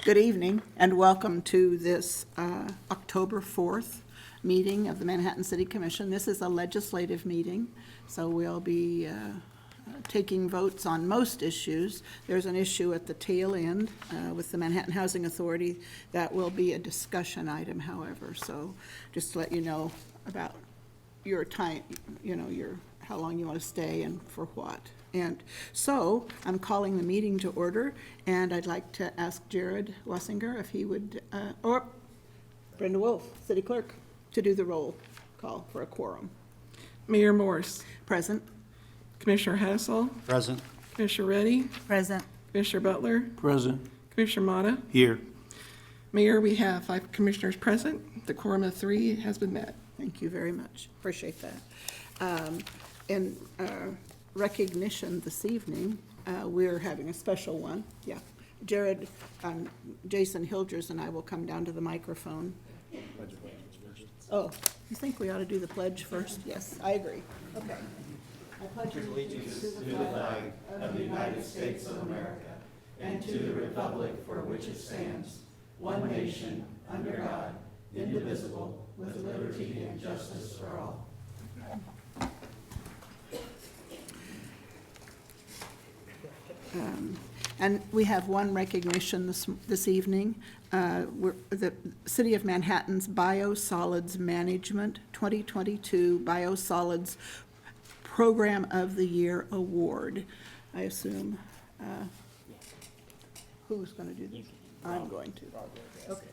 Good evening and welcome to this October 4th meeting of the Manhattan City Commission. This is a legislative meeting, so we'll be taking votes on most issues. There's an issue at the tail end with the Manhattan Housing Authority that will be a discussion item, however. So just to let you know about your time, how long you want to stay and for what. And so I'm calling the meeting to order, and I'd like to ask Jared Wessinger if he would, or Brenda Wolf, City Clerk, to do the roll call for a quorum. Mayor Morse. Present. Commissioner Hassel. Present. Commissioner Reddy. Present. Commissioner Butler. Present. Commissioner Motta. Here. Mayor, we have 5 commissioners present. The quorum of 3 has been met. Thank you very much. Appreciate that. In recognition this evening, we're having a special one. Yeah. Jared, Jason Hildress and I will come down to the microphone. Oh, you think we ought to do the pledge first? Yes, I agree. Okay. I pledge allegiance to the flag of the United States of America and to the republic for which it stands, one nation, under God, indivisible, with liberty and justice for all. And we have one recognition this evening. The City of Manhattan's Biosolids Management 2022 Biosolids Program of the Year Award. I assume. Who's going to do this? I'm going to. Okay.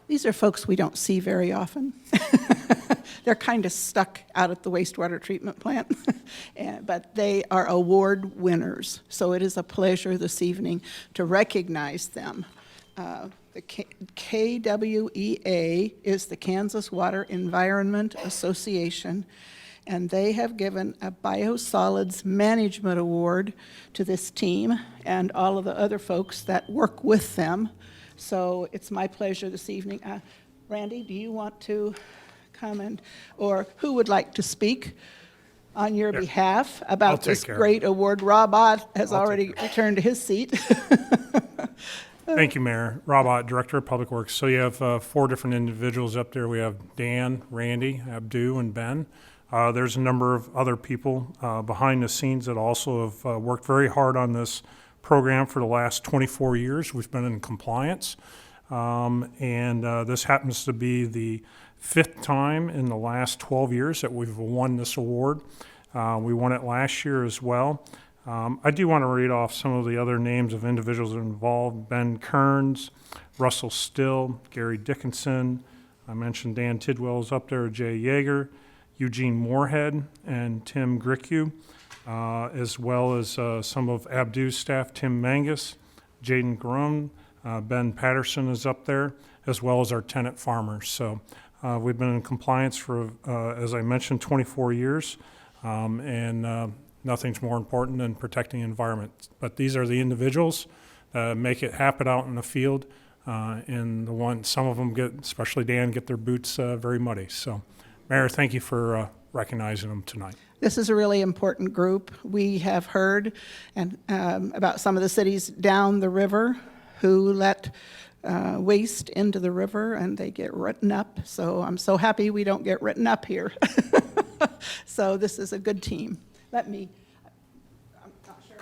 These are folks we don't see very often. They're kind of stuck out at the wastewater treatment plant, but they are award winners. So it is a pleasure this evening to recognize them. The KWEA is the Kansas Water Environment Association, and they have given a Biosolids Management Award to this team and all of the other folks that work with them. So it's my pleasure this evening. Randy, do you want to come or who would like to speak on your behalf about this great award? Rob Ott has already returned to his seat. Thank you, Mayor. Rob Ott, Director of Public Works. So you have 4 different individuals up there. We have Dan, Randy, Abdu, and Ben. There's a number of other people behind the scenes that also have worked very hard on this program for the last 24 years. We've been in compliance, and this happens to be the 5th time in the last 12 years that we've won this award. We won it last year as well. I do want to read off some of the other names of individuals involved. Ben Kearns, Russell Still, Gary Dickinson, I mentioned Dan Tidwell's up there, Jay Yeager, Eugene Moorhead, and Tim Grickew. As well as some of Abdu's staff, Tim Mangus, Jaden Garone, Ben Patterson is up there, as well as our tenant farmers. So we've been in compliance for, as I mentioned, 24 years, and nothing's more important than protecting the environment. But these are the individuals that make it happen out in the field, and some of them get, especially Dan, get their boots very muddy. So, Mayor, thank you for recognizing them tonight. This is a really important group. We have heard about some of the cities down the river who let waste into the river and they get written up. So I'm so happy we don't get written up here. So this is a good team. I'm not sure.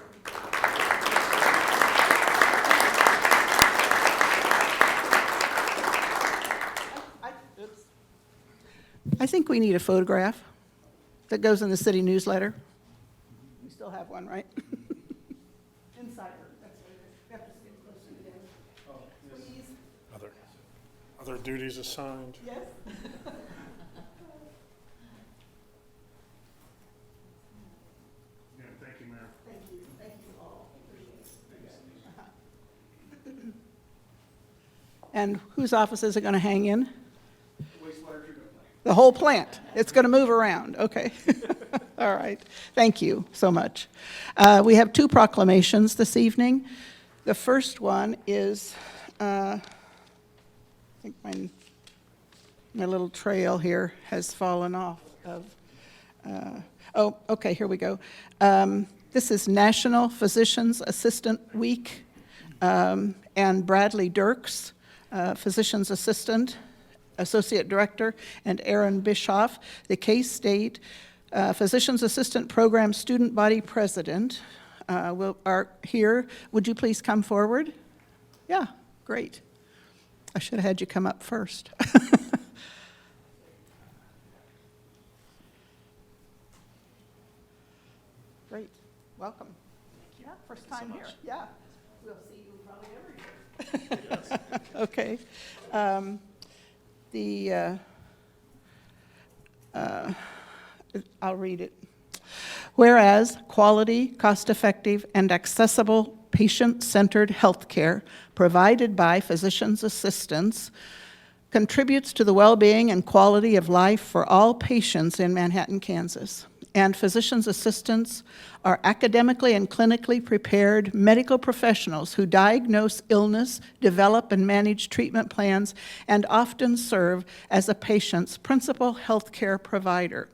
I think we need a photograph that goes in the city newsletter. We still have one, right? Insider, that's what it is. We have to get closer to them. Oh, yes. Please. Other duties assigned. Yes. Yeah, thank you, Mayor. Thank you all. Appreciate it. And whose office is it going to hang in? Wastewater treatment plant. The whole plant. It's going to move around. Okay. All right. Thank you so much. We have two proclamations this evening. The first one is, I think my little trail here has fallen off of, oh, okay, here we go. This is National Physicians Assistant Week, and Bradley Dirks, Physician's Assistant, Associate Director, and Aaron Bischoff, the K-State Physician's Assistant Program Student Body President, are here. Would you please come forward? Yeah, great. I should have had you come up first. Great, welcome. Yeah, first time here. Yeah, we'll see you probably every year. Okay. I'll read it. Whereas quality, cost-effective, and accessible patient-centered healthcare provided by physicians' assistants contributes to the well-being and quality of life for all patients in Manhattan, Kansas. And physicians' assistants are academically and clinically prepared medical professionals who diagnose illness, develop and manage treatment plans, and often serve as a patient's principal healthcare provider.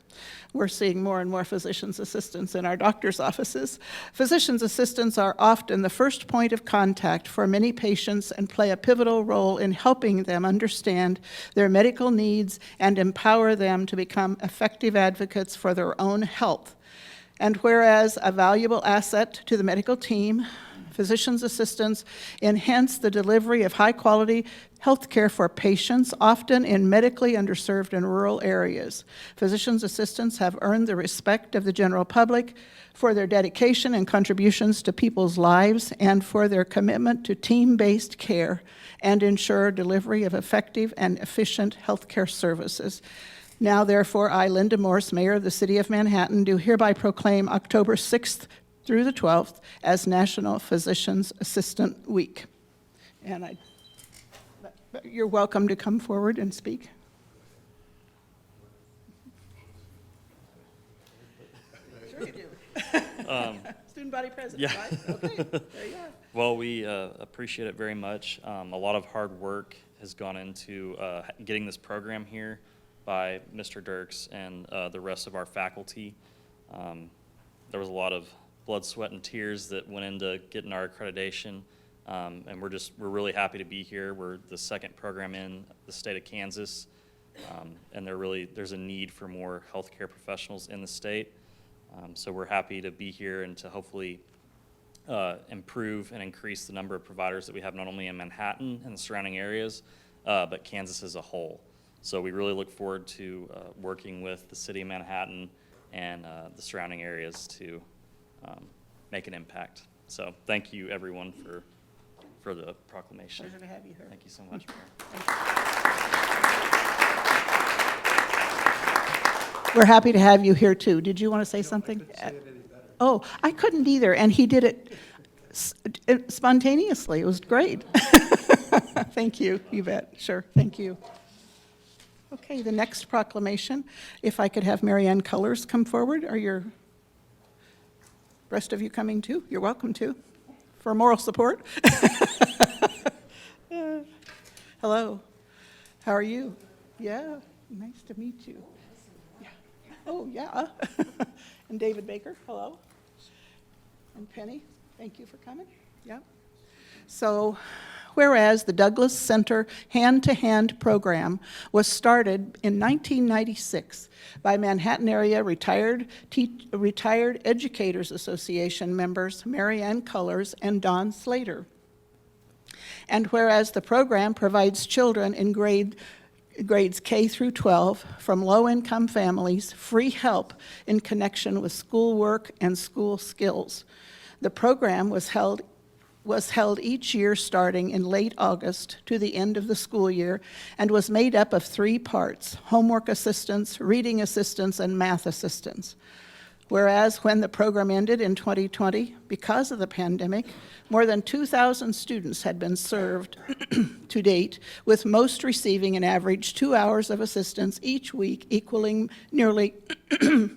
We're seeing more and more physicians' assistants in our doctor's offices. Physicians' assistants are often the first point of contact for many patients and play a pivotal role in helping them understand their medical needs and empower them to become effective advocates for their own health. And whereas a valuable asset to the medical team, physicians' assistants enhance the delivery of high-quality health care for patients, often in medically underserved and rural areas. Physicians' assistants have earned the respect of the general public for their dedication and contributions to people's lives and for their commitment to team-based care and ensure delivery of effective and efficient health care services. Now, therefore, I, Linda Morse, Mayor of the City of Manhattan, do hereby proclaim October 6th through the 12th as National Physicians Assistant Week. And you're welcome to come forward and speak. Sure you do. Student body president, yeah. right? Okay, there you are. Well, we appreciate it very much. A lot of hard work has gone into getting this program here by Mr. Dirks and the rest of our faculty. There was a lot of blood, sweat, and tears that went into getting our accreditation, and we're really happy to be here. We're the second program in the state of Kansas, and there's a need for more healthcare professionals in the state. So we're happy to be here and to hopefully improve and increase the number of providers that we have not only in Manhattan and the surrounding areas, but Kansas as a whole. So we really look forward to working with the city of Manhattan and the surrounding areas to make an impact. So thank you, everyone, for the proclamation. Pleasure to have you here. Thank you so much, Mayor. We're happy to have you here, too. Did you want to say something? I couldn't say it any better. Oh, I couldn't either, and he did it spontaneously. It was great. Thank you, you bet. Sure, thank you. Okay, the next proclamation, if I could have Mary Ann Cullors come forward. Are your rest of you coming too? You're welcome to, for moral support. Hello, how are you? Yeah, nice to meet you. Yeah. Oh, yeah. And David Baker, hello. And Penny, thank you for coming. Yeah. So, whereas the Douglas Center Hand-to-Hand program was started in 1996 by Manhattan Area Retired Educators Association members Mary Ann Cullors and Don Slater. And whereas the program provides children in grades K through 12 from low-income families free help in connection with schoolwork and school skills. The program was held each year starting in late August to the end of the school year and was made up of 3 parts: homework assistance, reading assistance, and math assistance. Whereas when the program ended in 2020, because of the pandemic, more than 2,000 students had been served to date, with most receiving an average 2 hours of assistance each week, equaling nearly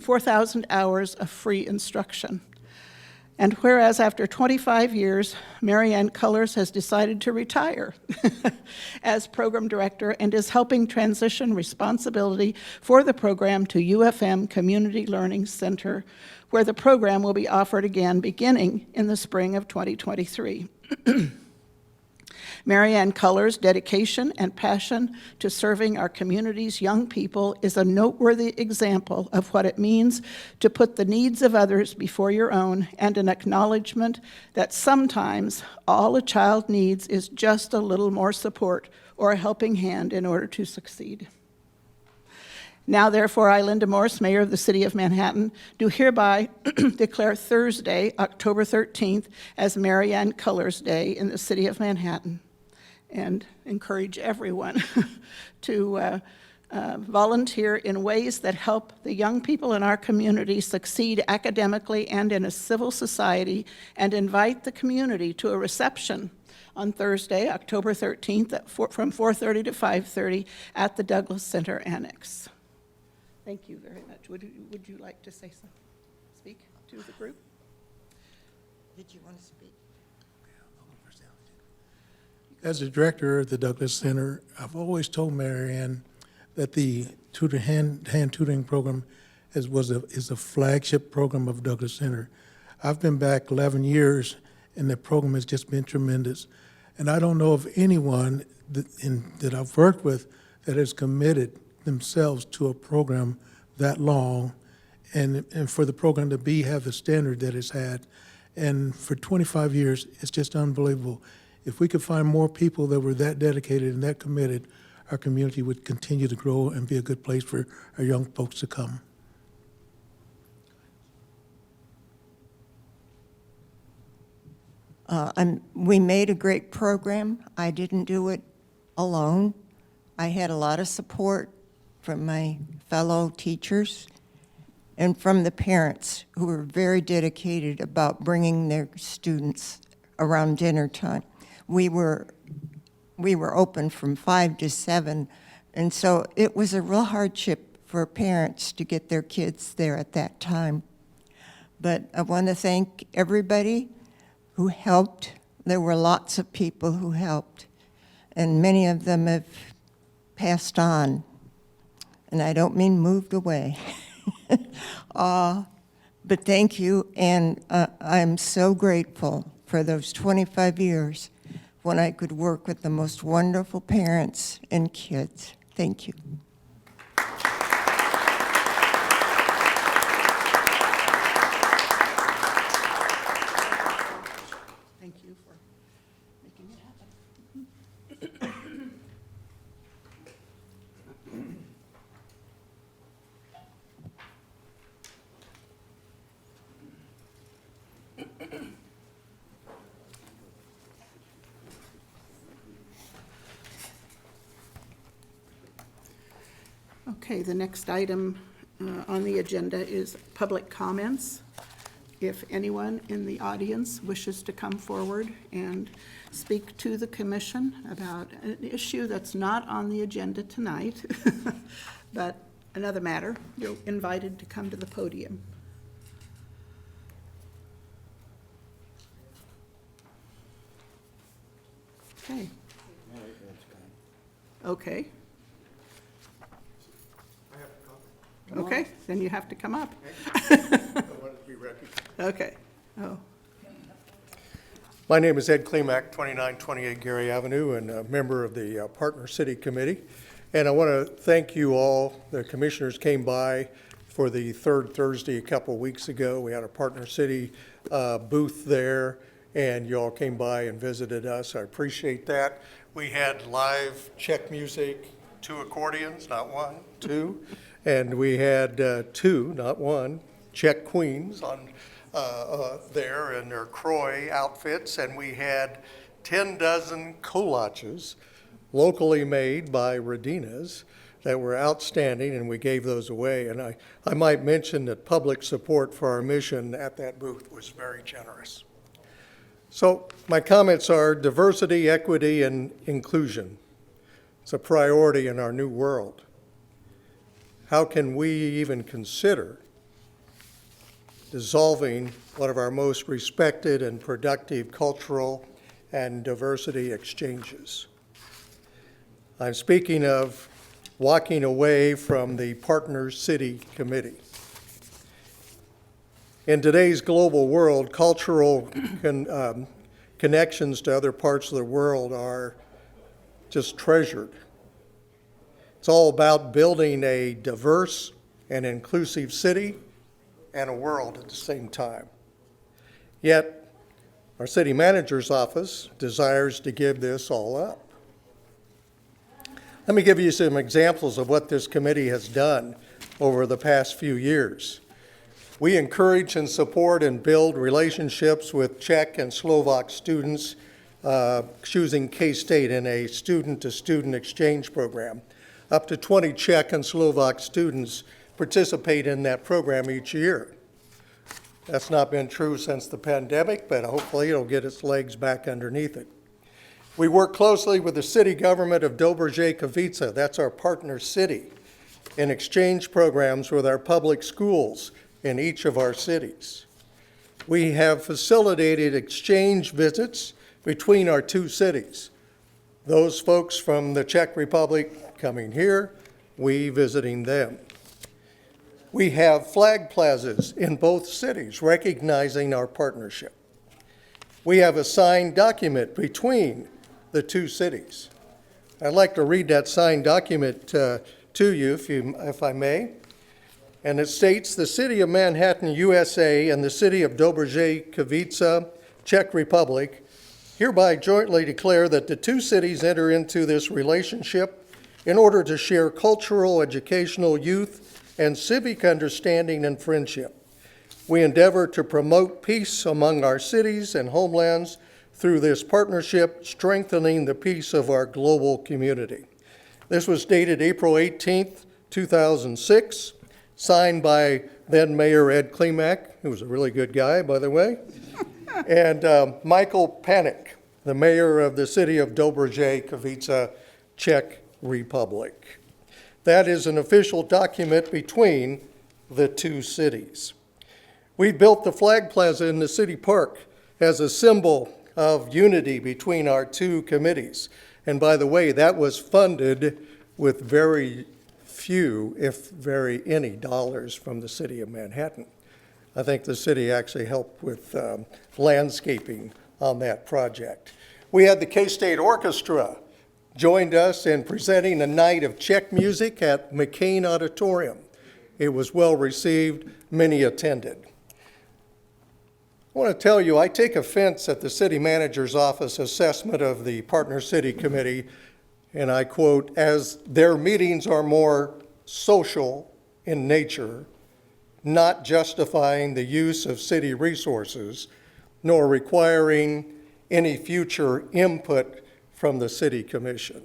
4,000 hours of free instruction. And whereas after 25 years, Marianne Cullors has decided to retire as program director and is helping transition responsibility for the program to UFM Community Learning Center, where the program will be offered again beginning in the spring of 2023. Marianne Cullors' dedication and passion to serving our community's young people is a noteworthy example of what it means to put the needs of others before your own, and an acknowledgement that sometimes all a child needs is just a little more support or a helping hand in order to succeed. Now, therefore, I, Linda Morse, Mayor of the City of Manhattan, do hereby declare Thursday, October 13th, as Marianne Cullors Day in the City of Manhattan, and encourage everyone to volunteer in ways that help the young people in our community succeed academically and in a civil society, and invite the community to a reception on Thursday, October 13th from 4:30 to 5:30 at the Douglas Center Annex. Thank you very much. Would you like to say something? Speak to the group? Did you want to speak? As the director of the Douglas Center, I've always told Marianne that the hand tutoring program is a flagship program of Douglas Center. I've been back 11 years, and the program has just been tremendous. And I don't know of anyone that I've worked with that has committed themselves to a program that long, and for the program to have the standard that it's had. And for 25 years, it's just unbelievable. If we could find more people that were that dedicated and that committed, our community would continue to grow and be a good place for our young folks to come. We made a great program. I didn't do it alone. I had a lot of support from my fellow teachers and from the parents, who were very dedicated about bringing their students around dinner time. We were open from 5 to 7, and so it was a real hardship for parents to get their kids there at that time. But I want to thank everybody who helped. There were lots of people who helped, and many of them have passed on. And I don't mean moved away. But thank you, and I'm so grateful for those 25 years when I could work with the most wonderful parents and kids. Thank you. Thank you for making it happen. Okay, the next item on the agenda is public comments. If anyone in the audience wishes to come forward and speak to the commission about an issue that's not on the agenda tonight, but another matter, you're invited to come to the podium. Okay. Okay. Okay, then you have to come up. Okay. Oh, My name is Ed Klimak, 2928 Gary Avenue, and a member of the Partner City Committee. And I want to thank you all. The commissioners came by for the third Thursday a couple of weeks ago. We had a Partner City booth there, and you all came by and visited us. I appreciate that. We had live Czech music, 2 accordions, not 1, 2. And we had 2, not 1, Czech queens on there in their Croy outfits, and we had 10 dozen kolaches, locally made by Radina's, that were outstanding, and we gave those away. And I might mention that public support for our mission at that booth was very generous. So my comments are diversity, equity, and inclusion. It's a priority in our new world. How can we even consider dissolving one of our most respected and productive cultural and diversity exchanges? I'm speaking of walking away from the Partner City Committee. In today's global world, cultural connections to other parts of the world are just treasured. It's all about building a diverse and inclusive city and a world at the same time. Yet, our city manager's office desires to give this all up. Let me give you some examples of what this committee has done over the past few years. We encourage and support and build relationships with Czech and Slovak students choosing K-State in a student-to-student exchange program. Up to 20 Czech and Slovak students participate in that program each year. That's not been true since the pandemic, but hopefully it'll get its legs back underneath it. We work closely with the city government of Dobroje-Kovice, that's our partner city, in exchange programs with our public schools in each of our cities. We have facilitated exchange visits between our two cities. Those folks from the Czech Republic coming here, we visiting them. We have flag plazas in both cities recognizing our partnership. We have a signed document between the two cities. I'd like to read that signed document to you, if I may. And it states, the City of Manhattan, USA, and the City of Dobroje-Kovice, Czech Republic, hereby jointly declare that the two cities enter into this relationship in order to share cultural, educational, youth, and civic understanding and friendship. We endeavor to promote peace among our cities and homelands through this partnership, strengthening the peace of our global community. This was dated April 18th, 2006, signed by then Mayor Ed Klimak, who was a really good guy, by the way, and Michael Panik, the mayor of the city of Dobroje-Kovice, Czech Republic. That is an official document between the two cities. We built the Flag Plaza in the city park as a symbol of unity between our two committees. And by the way, that was funded with very few, if very any, dollars from the city of Manhattan. I think the city actually helped with landscaping on that project. We had the K-State Orchestra joined us in presenting a night of Czech music at McCain Auditorium. It was well received, many attended. I want to tell you, I take offense at the city manager's office assessment of the Partner City Committee, and I quote, as their meetings are more social in nature, not justifying the use of city resources, nor requiring any future input from the city commission.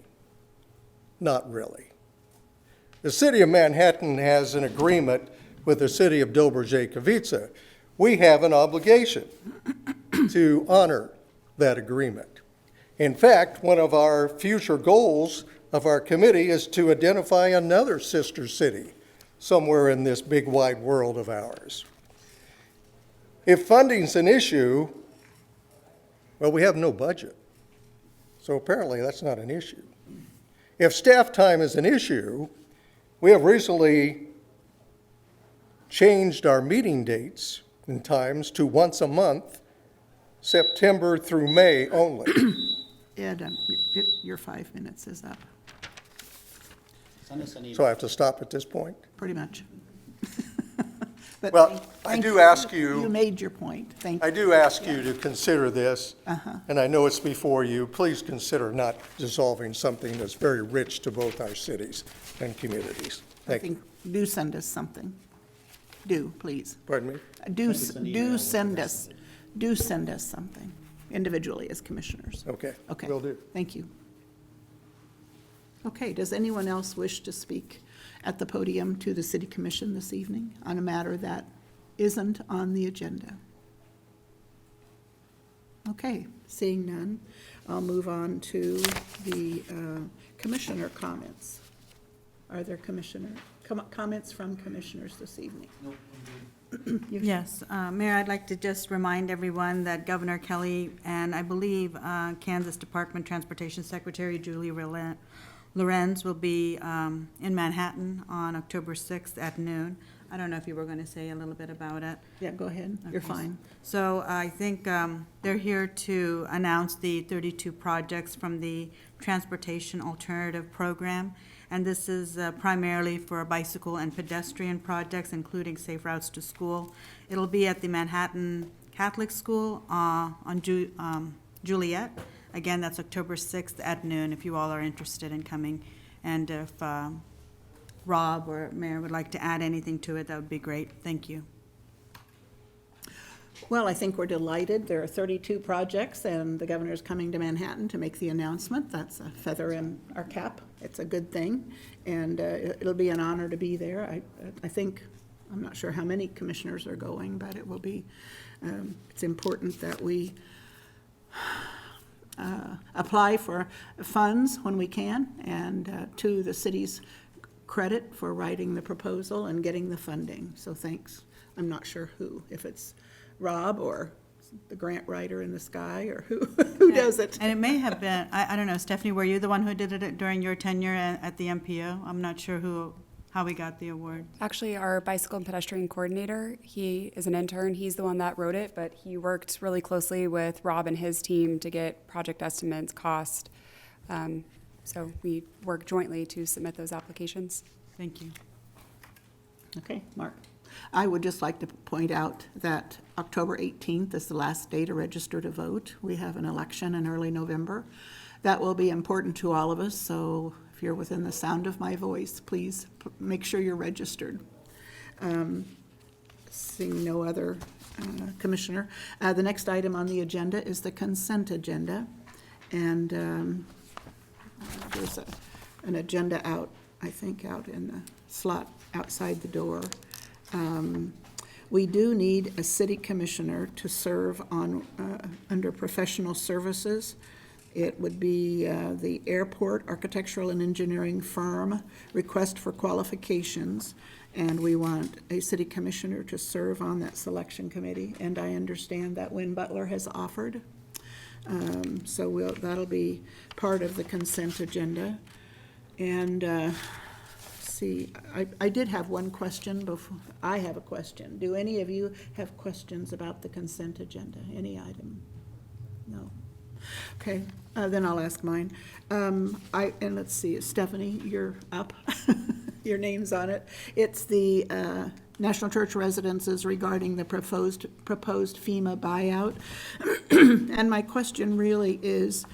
Not really. The city of Manhattan has an agreement with the city of Dobroje-Kovice. We have an obligation to honor that agreement. In fact, one of our future goals of our committee is to identify another sister city somewhere in this big wide world of ours. If funding's an issue, well, we have no budget. So apparently that's not an issue. If staff time is an issue, we have recently changed our meeting dates and times to once a month, September through May only. Ed, your 5 minutes is up, So I have to stop at this point? pretty much. But Well, I thank do ask you. You made your point, thank you. I do ask you to consider this, and I know it's before you. Please consider not dissolving something that's very rich to both our cities and communities. I Thank you. think, do send us something. Do, please. Pardon me? Do send us something, individually as commissioners. Okay. Okay. Will do. Thank you. Okay, does anyone else wish to speak at the podium to the City Commission this evening on a matter that isn't on the agenda? Okay, seeing none, I'll move on to the commissioner comments. Are there comments from commissioners this evening? Yes, Mayor, I'd like to just remind everyone that Governor Kelly and I believe Kansas Department Transportation Secretary Julie Lorenz will be in Manhattan on October 6th at noon. I don't know if you were going to say a little bit about it. Yeah, go ahead, you're Okay. fine. So I think they're here to announce the 32 projects from the Transportation Alternative Program. And this is primarily for bicycle and pedestrian projects, including safe routes to school. It'll be at the Manhattan Catholic School on Juliet. Again, that's October 6th at noon, if you all are interested in coming. And if Rob or Mayor would like to add anything to it, that would be great. Thank you. Well, I think we're delighted. There are 32 projects, and the governor's coming to Manhattan to make the announcement. That's a feather in our cap. It's a good thing, and it'll be an honor to be there. I think, I'm not sure how many commissioners are going, but it will be, it's important that we apply for funds when we can, and to the city's credit for writing the proposal and getting the funding. So thanks. I'm not sure who, if it's Rob or the grant writer in the sky, or who does it? And it may have been, I don't know, Stephanie, were you the one who did it during your tenure at the MPO? I'm not sure how we got the award. Actually, our bicycle and pedestrian coordinator, he is an intern. He's the one that wrote it, but he worked really closely with Rob and his team to get project estimates, cost. So we work jointly to submit those applications. Thank you. Okay, Mark. I would just like to point out that October 18th is the last day to register to vote. We have an election in early November. That will be important to all of us, so if you're within the sound of my voice, please make sure you're registered. Seeing no other commissioner. The next item on the agenda is the consent agenda, and there's an agenda out, I think, out in the slot outside the door. We do need a city commissioner to serve on, under professional services. It would be the airport architectural and engineering firm, request for qualifications, and we want a city commissioner to serve on that selection committee, and I understand that Wynn Butler has offered. So that'll be part of the consent agenda. And see, I did have one question before. I have a question. Do any of you have questions about the consent agenda? Any item? No? Okay, then I'll ask mine. And let's see, Stephanie, you're up. Your name's on it. It's the National Church Residences regarding the proposed FEMA buyout. And my question really is,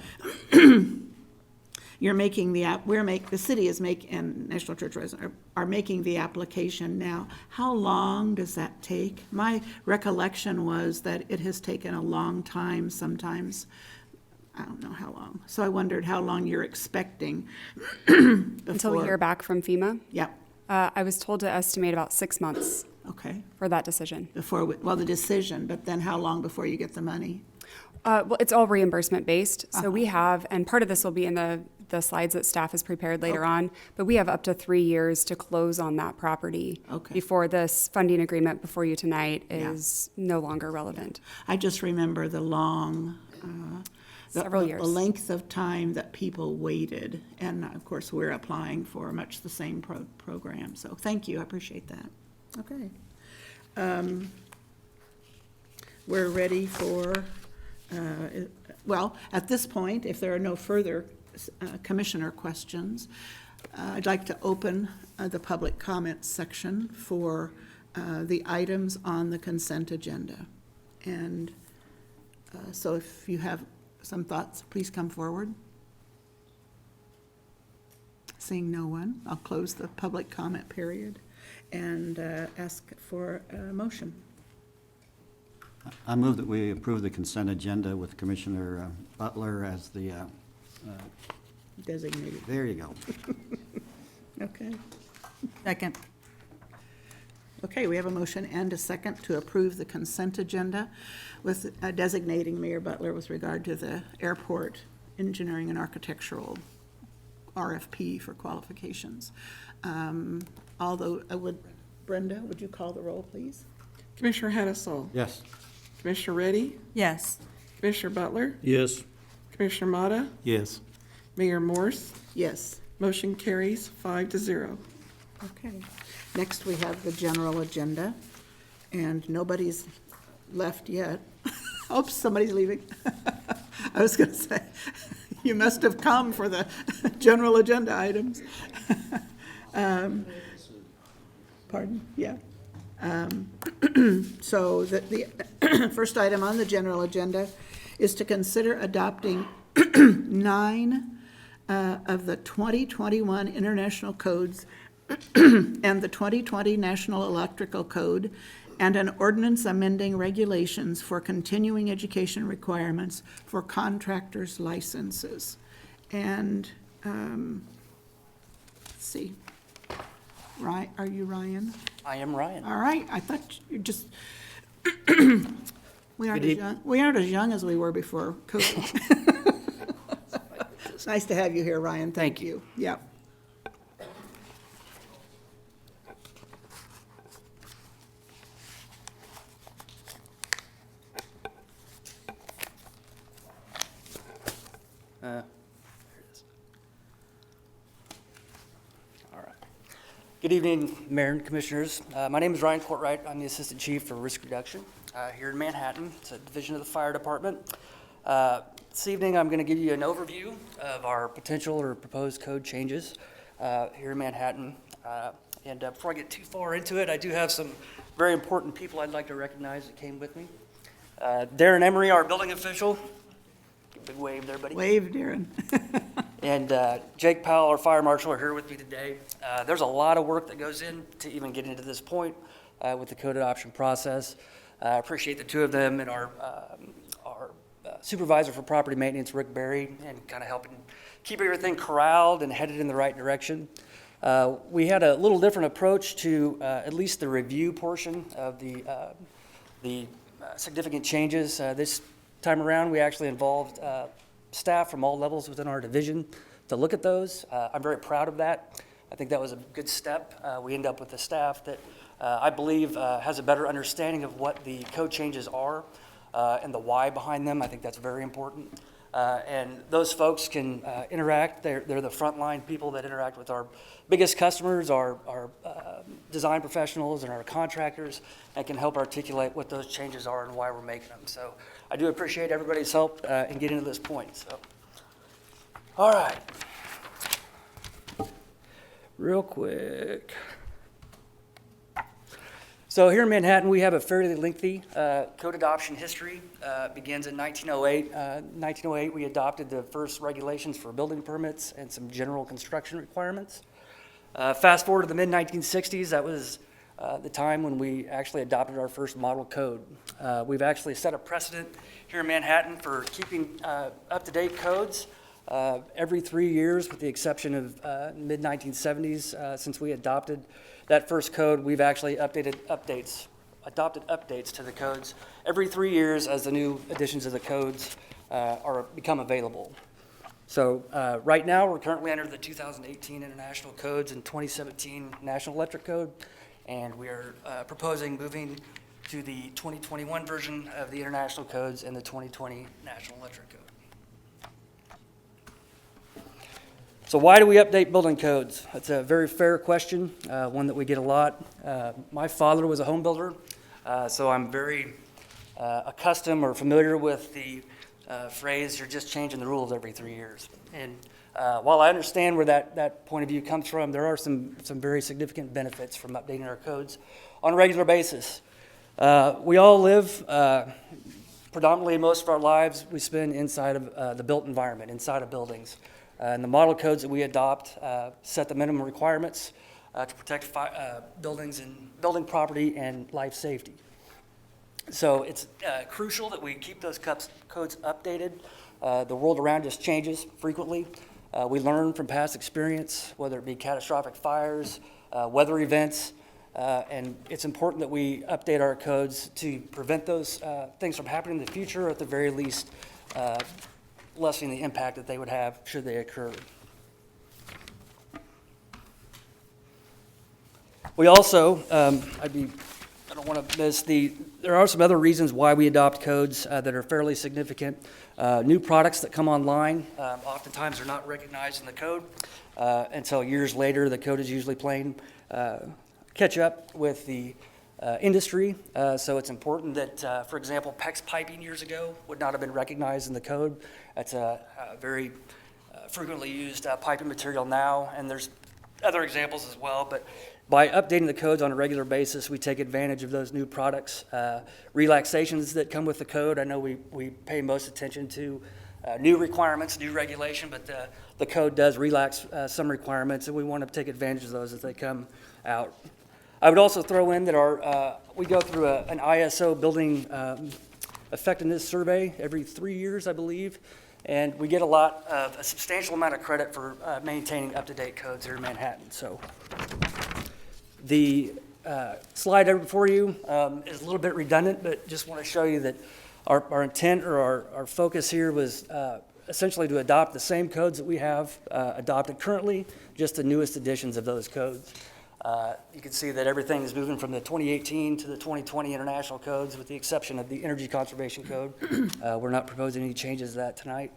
you're making the city is making, and National Church residents are making the application now. How long does that take? My recollection was that it has taken a long time sometimes. I don't know how long. So I wondered how long you're expecting Until we hear back from FEMA. Yeah, I was told to estimate about 6 months okay. for that decision. The decision, but then how long before you get the money? Well, it's all reimbursement based. So we have, and part of this will be in the slides that staff has prepared later on, but we have up to 3 years to close on that property before this funding agreement before you tonight is no longer relevant. I just remember the long, Several years. the length of time that people waited. And of course, we're applying for much the same program. So thank you, I appreciate that. Okay. We're ready for, well, at this point, if there are no further commissioner questions, I'd like to open the public comments section for the items on the consent agenda. And so if you have some thoughts, please come forward. Seeing no one, I'll close the public comment period and ask for a motion. I move that we approve the consent agenda with Commissioner Butler as the designated. There you go. Okay. Second. Okay, we have a motion and a second to approve the consent agenda with designating Mayor Butler with regard to the airport engineering and architectural RFP for qualifications. Brenda, would you call the roll, please? Commissioner Hattasol, Yes. Commissioner Reddy, Yes. Commissioner Butler, Yes. Commissioner Motta, Yes. Mayor Morse. Yes. Motion carries 5-0. Okay. Next, we have the general agenda, and nobody's left yet. Oops, somebody's leaving. I was going to say, you must have come for the general agenda items. Pardon? Yeah. So the first item on the general agenda is to consider adopting 9 of the 2021 international codes and the 2020 National Electrical Code, and an ordinance amending regulations for continuing education requirements for contractors' licenses. And, let's see, are you Ryan? I am Ryan. All right, I thought you just, we aren't as young as we were before COVID. It's nice to have you here, Ryan. Thank you. Yeah. There it is. All right. Good evening, Mayor and Commissioners. My name is Ryan Courtwright. I'm the Assistant Chief for Risk Reduction here in Manhattan. It's a division of the Fire Department. This evening, I'm going to give you an overview of our potential or proposed code changes here in Manhattan. And before I get too far into it, I do have some very important people I'd like to recognize that came with me. Darren Emery, our building official. Big wave there, buddy. Wave, Darren. And Jake Powell, our fire marshal, are here with me today. There's a lot of work that goes into even getting to this point with the code adoption process. I appreciate the two of them and our supervisor for property maintenance, Rick Berry, and kind of helping keep everything corralled and headed in the right direction. We had a little different approach to at least the review portion of the significant changes. This time around, we actually involved staff from all levels within our division to look at those. I'm very proud of that. I think that was a good step. We end up with a staff that I believe has a better understanding of what the code changes are and the why behind them. I think that's very important. And those folks can interact. They're the frontline people that interact with our biggest customers, our design professionals and our contractors, and can help articulate what those changes are and why we're making them. So I do appreciate everybody's help in getting to this point. So, all right. Real quick. So here in Manhattan, we have a fairly lengthy code adoption history. It begins in 1908. 1908, we adopted the first regulations for building permits and some general construction requirements. Fast forward to the mid-1960s, that was the time when we actually adopted our first model code. We've actually set a precedent here in Manhattan for keeping up-to-date codes every 3 years, with the exception of mid-1970s. Since we adopted that first code, we've actually adopted updates to the codes every 3 years as the new additions of the codes become available. So right now, we're currently under the 2018 International Codes and 2017 National Electric Code, and we are proposing moving to the 2021 version of the International Codes and the 2020 National Electric Code. So why do we update building codes? That's a very fair question, one that we get a lot. My father was a home builder, so I'm very accustomed or familiar with the phrase, you're just changing the rules every 3 years. And while I understand where that point of view comes from, there are some very significant benefits from updating our codes on a regular basis. We all live, predominantly most of our lives, we spend inside of the built environment, inside of buildings. And the model codes that we adopt set the minimum requirements to protect buildings and building property and life safety. So it's crucial that we keep those codes updated. The world around us changes frequently. We learn from past experience, whether it be catastrophic fires, weather events, and it's important that we update our codes to prevent those things from happening in the future, or at the very least, lessening the impact that they would have should they occur. We also, I don't want to miss there are some other reasons why we adopt codes that are fairly significant. New products that come online, oftentimes are not recognized in the code until years later. The code is usually playing catch up with the industry. So it's important that, for example, PEX piping years ago would not have been recognized in the code. That's a very frequently used piping material now, and there's other examples as well. But by updating the codes on a regular basis, we take advantage of those new products. Relaxations that come with the code, I know we pay most attention to new requirements, new regulation, but the code does relax some requirements, and we want to take advantage of those as they come out. I would also throw in that we go through an ISO building effectiveness survey every 3 years, I believe, and we get a substantial amount of credit for maintaining up-to-date codes here in Manhattan. So the slide over before you is a little bit redundant, but just want to show you that our intent or our focus here was essentially to adopt the same codes that we have adopted currently, just the newest editions of those codes. You can see that everything is moving from the 2018 to the 2020 international codes, with the exception of the Energy Conservation Code. We're not proposing any changes to that tonight.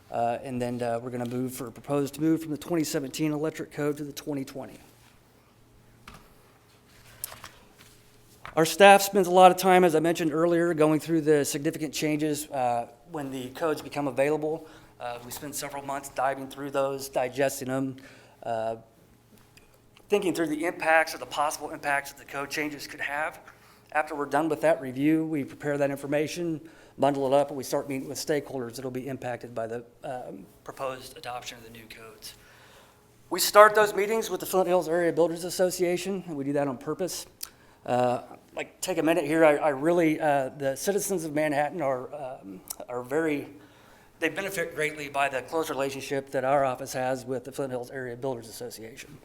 And then we're going to propose to move from the 2017 electric code to the 2020. Our staff spends a lot of time, as I mentioned earlier, going through the significant changes when the codes become available. We spend several months diving through those, digesting them, thinking through the impacts or the possible impacts that the code changes could have. After we're done with that review, we prepare that information, bundle it up, and we start meeting with stakeholders that will be impacted by the proposed adoption of the new codes. We start those meetings with the Flint Hills Area Builders Association, and we do that on purpose. Take a minute here. I really, the citizens of Manhattan are very, they benefit greatly by the close relationship that our office has with the Flint Hills Area Builders Association.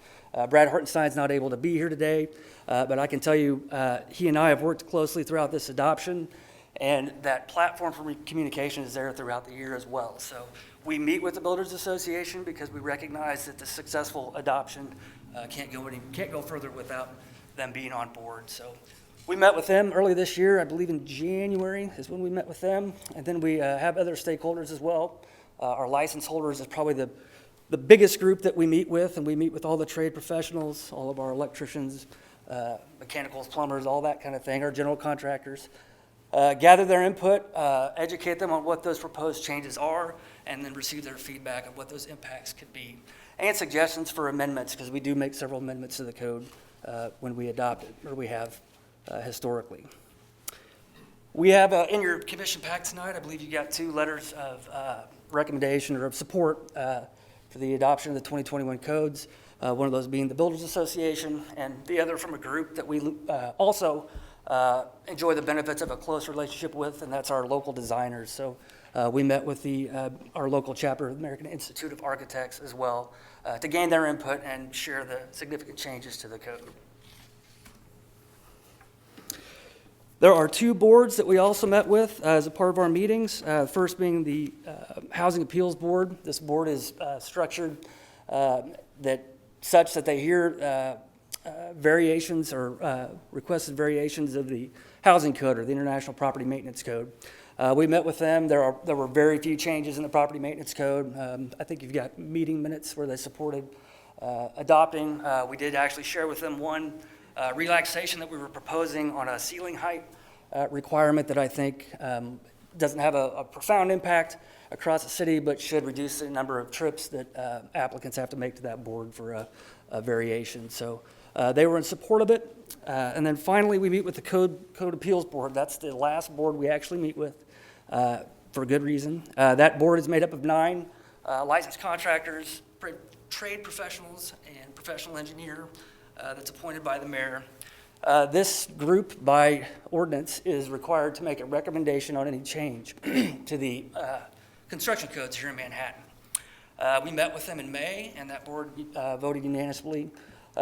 Brad Hartenstein's not able to be here today, but I can tell you he and I have worked closely throughout this adoption, and that platform for communication is there throughout the year as well. So we meet with the Builders Association because we recognize that the successful adoption can't go further without them being on board. So we met with them early this year, I believe in January is when we met with them, and then we have other stakeholders as well. Our license holders is probably the biggest group that we meet with, and we meet with all the trade professionals, all of our electricians, mechanicals, plumbers, all that kind of thing, our general contractors. Gather their input, educate them on what those proposed changes are, and then receive their feedback of what those impacts could be, and suggestions for amendments, because we do make several amendments to the code when we adopt it, or we have historically. We have in your commission pack tonight, I believe you got 2 letters of recommendation or of support for the adoption of the 2021 codes, one of those being the Builders Association, and the other from a group that we also enjoy the benefits of a close relationship with, and that's our local designers. So we met with our local chapter of the American Institute of Architects as well to gain their input and share the significant changes to the code. There are 2 boards that we also met with as a part of our meetings, first being the Housing Appeals Board. This board is structured such that they hear variations or requested variations of the Housing Code or the International Property Maintenance Code. We met with them. There were very few changes in the Property Maintenance Code. I think you've got meeting minutes where they supported adopting. We did actually share with them one relaxation that we were proposing on a ceiling height requirement that I think doesn't have a profound impact across the city, but should reduce the number of trips that applicants have to make to that board for a variation. So they were in support of it. And then finally, we meet with the Code Appeals Board. That's the last board we actually meet with for good reason. That board is made up of 9 licensed contractors, trade professionals, and professional engineer that's appointed by the mayor. This group, by ordinance, is required to make a recommendation on any change to the construction codes here in Manhattan. We met with them in May, and that board voted unanimously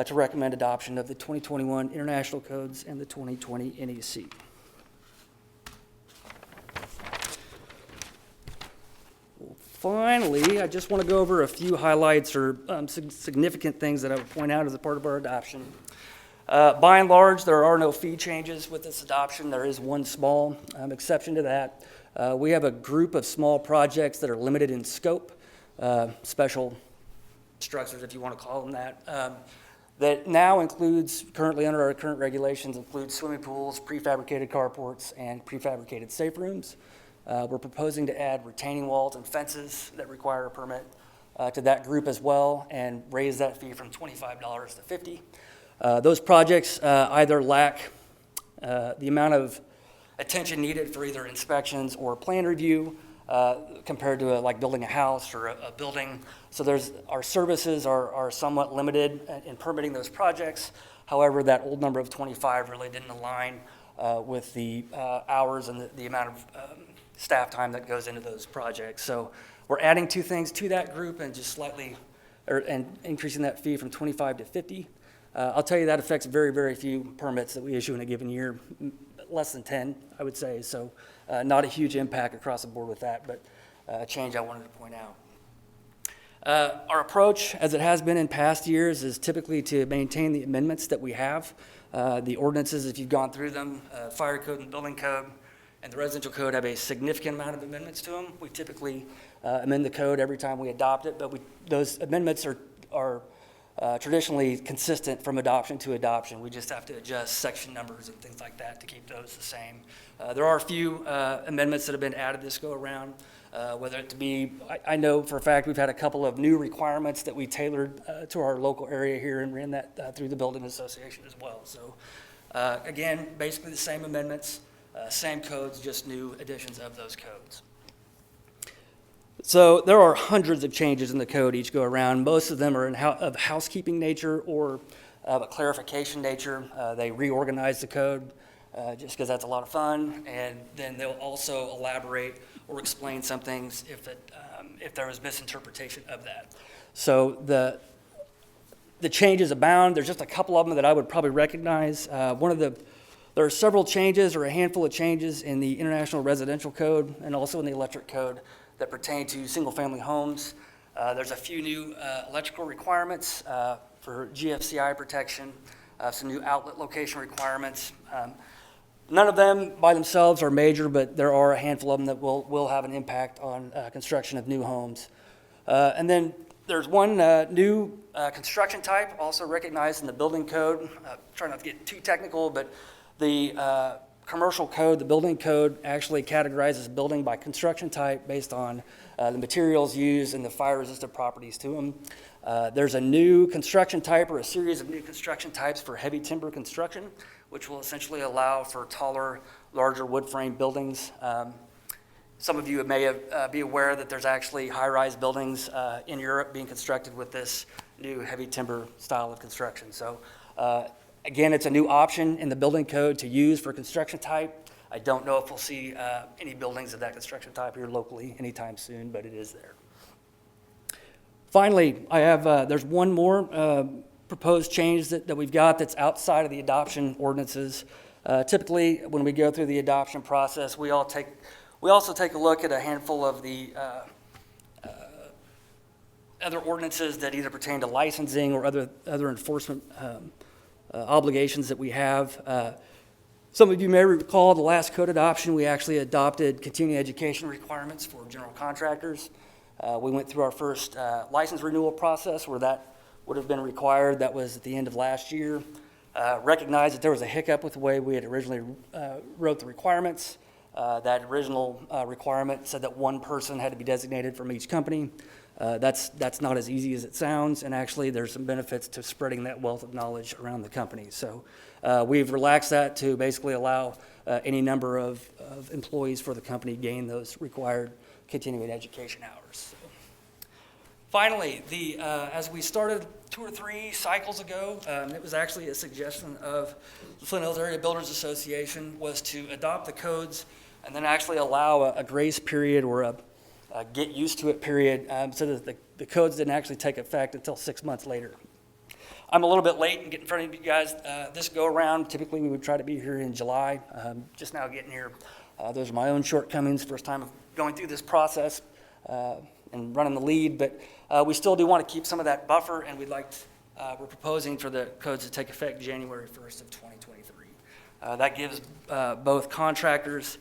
to recommend adoption of the 2021 International Codes and the 2020 NEC. Finally, I just want to go over a few highlights or significant things that I would point out as a part of our adoption. By and large, there are no fee changes with this adoption. There is one small exception to that. We have a group of small projects that are limited in scope, special structures, if you want to call them that, that now includes, currently under our current regulations, includes swimming pools, prefabricated carports, and prefabricated safe rooms. We're proposing to add retaining walls and fences that require a permit to that group as well, and raise that fee from $25 to $50. Those projects either lack the amount of attention needed for either inspections or plan review compared to like building a house or a building. So our services are somewhat limited in permitting those projects. However, that old number of 25 really didn't align with the hours and the amount of staff time that goes into those projects. So we're adding two things to that group and just slightly, and increasing that fee from 25 to 50. I'll tell you that affects very, very few permits that we issue in a given year, less than 10, I would say. So not a huge impact across the board with that, but a change I wanted to point out. Our approach, as it has been in past years, is typically to maintain the amendments that we have. The ordinances, if you've gone through them, fire code and building code, and the residential code have a significant amount of amendments to them. We typically amend the code every time we adopt it, but those amendments are traditionally consistent from adoption to adoption. We just have to adjust section numbers and things like that to keep those the same. There are a few amendments that have been added this go around, whether it to be, I know for a fact we've had a couple of new requirements that we tailored to our local area here and ran that through the building association as well. So again, basically the same amendments, same codes, just new additions of those codes. So there are hundreds of changes in the code each go around. Most of them are of housekeeping nature or of a clarification nature. They reorganize the code just because that's a lot of fun, and then they'll also elaborate or explain some things if there was misinterpretation of that. So the changes abound. There's just a couple of them that I would probably recognize. There are several changes or a handful of changes in the International Residential Code and also in the Electric Code that pertain to single-family homes. There's a few new electrical requirements for GFCI protection, some new outlet location requirements. None of them by themselves are major, but there are a handful of them that will have an impact on construction of new homes. And then there's one new construction type also recognized in the building code. Try not to get too technical, but the commercial code, the building code, actually categorizes building by construction type based on the materials used and the fire-resistant properties to them. There's a new construction type or a series of new construction types for heavy timber construction, which will essentially allow for taller, larger wood frame buildings. Some of you may be aware that there's actually high-rise buildings in Europe being constructed with this new heavy timber style of construction. So again, it's a new option in the building code to use for construction type. I don't know if we'll see any buildings of that construction type here locally anytime soon, but it is there. Finally, there's one more proposed change that we've got that's outside of the adoption ordinances. Typically, when we go through the adoption process, we also take a look at a handful of the other ordinances that either pertain to licensing or other enforcement obligations that we have. Some of you may recall the last code adoption, we actually adopted continuing education requirements for general contractors. We went through our first license renewal process where that would have been required. That was at the end of last year. Recognized that there was a hiccup with the way we had originally wrote the requirements. That original requirement said that one person had to be designated from each company. That's not as easy as it sounds, and actually there's some benefits to spreading that wealth of knowledge around the company. So we've relaxed that to basically allow any number of employees for the company gain those required continuing education hours. So finally, as we started 2 or 3 cycles ago, it was actually a suggestion of the Flint Hills Area Builders Association was to adopt the codes and then actually allow a grace period or get used to it period, so that the codes didn't actually take effect until 6 months later. I'm a little bit late in getting in front of you guys this go around. Typically, we would try to be here in July. Just now getting here. Those are my own shortcomings. First time going through this process and running the lead, but we still do want to keep some of that buffer, and we're proposing for the codes to take effect January 1st of 2023. That gives both contractors,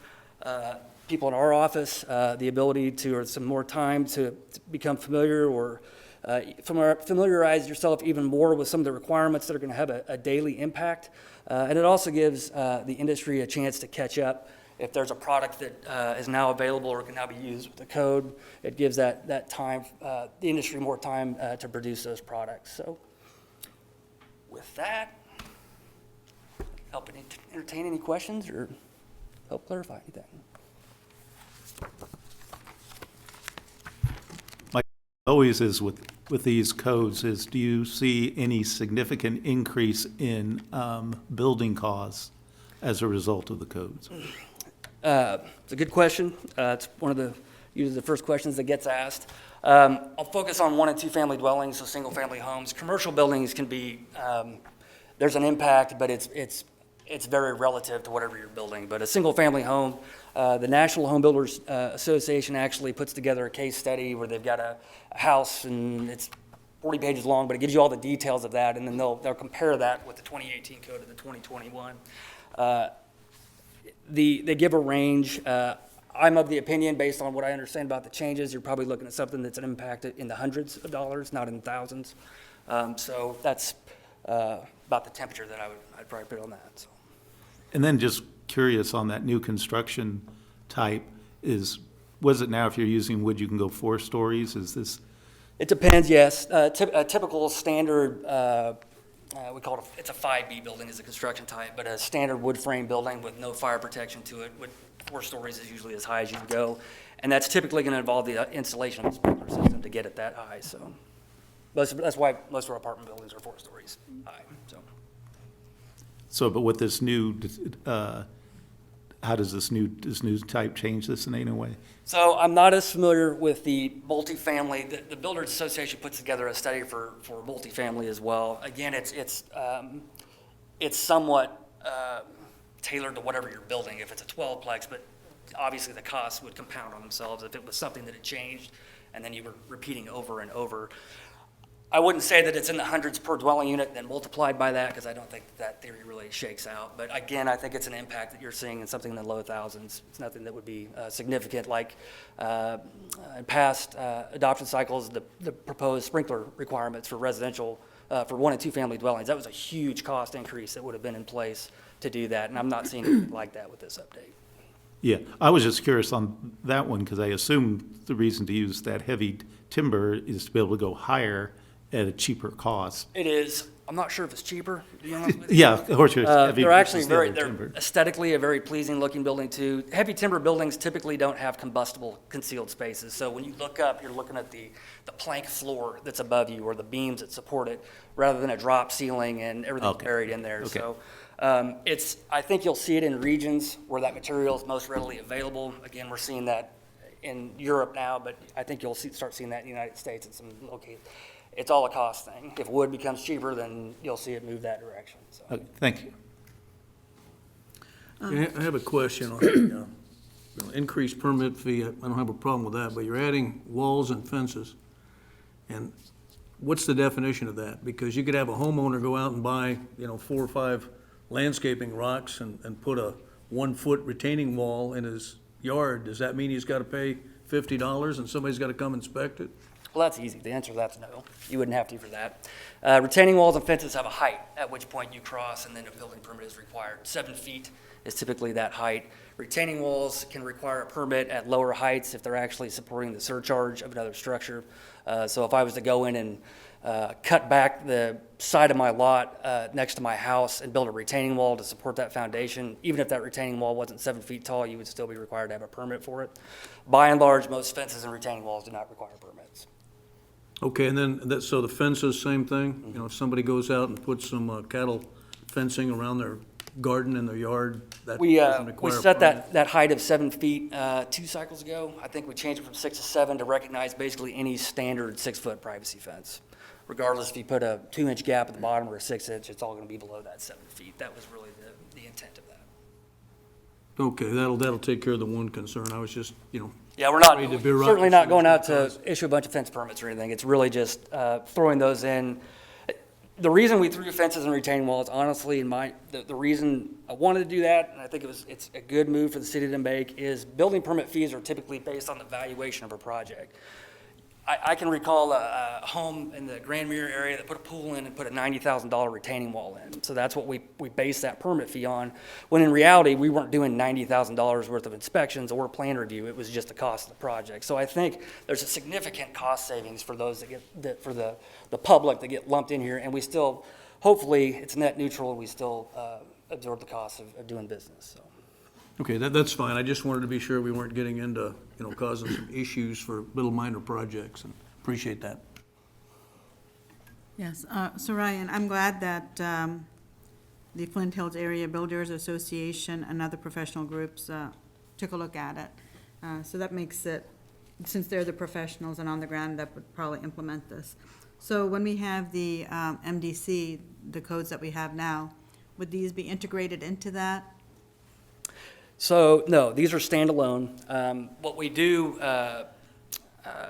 people in our office, the ability to, or some more time to become familiar or familiarize yourself even more with some of the requirements that are going to have a daily impact. And it also gives the industry a chance to catch up. If there's a product that is now available or can now be used with the code, it gives that time, the industry more time to produce those products. So with that, help entertain any questions or help clarify anything. My always is with these codes is, do you see any significant increase in building costs as a result of the codes? It's a good question. It's one of usually the first questions that gets asked. I'll focus on 1 and 2 family dwellings, so single family homes. Commercial buildings can be, there's an impact, but it's very relative to whatever you're building. But a single family home, the National Home Builders Association actually puts together a case study where they've got a house, and it's 40 pages long, but it gives you all the details of that, and then they'll compare that with the 2018 code to the 2021. They give a range. I'm of the opinion, based on what I understand about the changes, you're probably looking at something that's an impact in the hundreds of dollars, not in thousands. So that's about the temperature that I'd probably put on that. So. And then just curious on that new construction type was it now if you're using wood, you can go 4 stories? Is this? It depends, yes. A typical standard, we call it, it's a 5B building is a construction type, but a standard wood frame building with no fire protection to it, with 4 stories is usually as high as you can go. And that's typically going to involve the installation of a sprinkler system to get it that high. So that's why most of our apartment buildings are 4 stories high. So, but with this new, how does this new type change this in any way? So I'm not as familiar with the multifamily. The Builders Association puts together a study for multifamily as well. Again, it's somewhat tailored to whatever you're building. If it's a 12-plex, but obviously the costs would compound on themselves if it was something that had changed and then you were repeating over and over. I wouldn't say that it's in the hundreds per dwelling unit and then multiplied by that, because I don't think that theory really shakes out. But again, I think it's an impact that you're seeing in something in the low thousands. It's nothing that would be significant, like in past adoption cycles, the proposed sprinkler requirements for residential, for 1 and 2 family dwellings. That was a huge cost increase that would have been in place to do that, and I'm not seeing anything like that with this update. Yeah, I was just curious on that one, because I assume the reason to use that heavy timber is to be able to go higher at a cheaper cost. It is. I'm not sure if it's cheaper, to be honest with you. Yeah, of course, it's heavy. They're actually versus the other they're timber. aesthetically a very pleasing looking building too. Heavy timber buildings typically don't have combustible concealed spaces. So when you look up, you're looking at the plank floor that's above you or the beams that support it, rather than a drop ceiling and everything's buried in there. Okay. So I think you'll see it in regions where that material is most readily available. Again, we're seeing that in Europe now, but I think you'll start seeing that in the United States in some locations. It's all a cost thing. If wood becomes cheaper, then you'll see it move that direction. So. Okay, thank you. I have a question on the increased permit fee. I don't have a problem with that, but you're adding walls and fences. And what's the definition of that? Because you could have a homeowner go out and buy, 4 or 5 landscaping rocks and put a 1-foot retaining wall in his yard. Does that mean he's got to pay $50 and somebody's got to come inspect it? Well, that's easy. The answer to that's no. You wouldn't have to for that. Retaining walls and fences have a height at which point you cross, and then a building permit is required. 7 feet is typically that height. Retaining walls can require a permit at lower heights if they're actually supporting the surcharge of another structure. So if I was to go in and cut back the side of my lot next to my house and build a retaining wall to support that foundation, even if that retaining wall wasn't 7 feet tall, you would still be required to have a permit for it. By and large, most fences and retaining walls do not require permits. Okay, and then, so the fences, same thing? If somebody goes out and puts some cattle fencing around their garden in their yard, that We, doesn't we require a set permit? that height of 7 feet 2 cycles ago. I think we changed it from 6 to 7 to recognize basically any standard 6-foot privacy fence. Regardless if you put a 2-inch gap at the bottom or a 6-inch, it's all going to be below that 7 feet. That was really the intent of that. Okay, that'll take care of the one concern. I was just, Yeah, we're not, Afraid the certainly not bureaucracy going out was to gonna issue a bunch of fence permits or anything. It's really just throwing those in. The reason we threw fences and retaining walls, honestly, the reason I wanted to do that, and I think it's a good move for the city to make, is building permit fees are typically based on the valuation of a project. I can recall a home in the Grand Mirror area that put a pool in and put a $90,000 retaining wall in. So that's what we based that permit fee on, when in reality, we weren't doing $90,000 worth of inspections or plan review. It was just the cost of the project. So I think there's a significant cost savings for those for the public that get lumped in here, and we still, hopefully, it's net neutral, and we still absorb the cost of doing business, so. okay, that's fine. I just wanted to be sure we weren't getting into, causing some issues for little minor projects, and appreciate that. Yes, so Ryan, I'm glad that the Flint Hills Area Builders Association and other professional groups took a look at it. So that makes it, since they're the professionals and on the ground, that would probably implement this. So when we have the MDC, the codes that we have now, would these be integrated into that? So, no, these are standalone. What we do,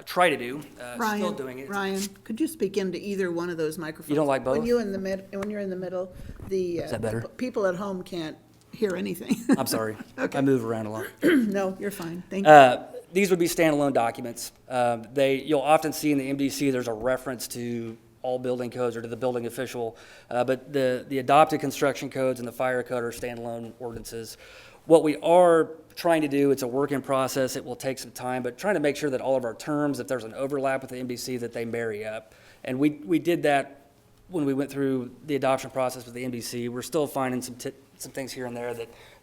try to do, still doing it. Ryan, could you speak into either one of those microphones? You don't like both? When you're in the middle, Is that better? people at home can't hear anything. I'm sorry. Okay. I move around a lot. No, you're fine. Thank you. These would be standalone documents. You'll often see in the MDC, there's a reference to all building codes or to the building official, but the adopted construction codes and the fire code are standalone ordinances. What we are trying to do, it's a work in process, it will take some time, but trying to make sure that all of our terms, if there's an overlap with the MDC, that they marry up. And we did that when we went through the adoption process with the MDC. We're still finding some things here and there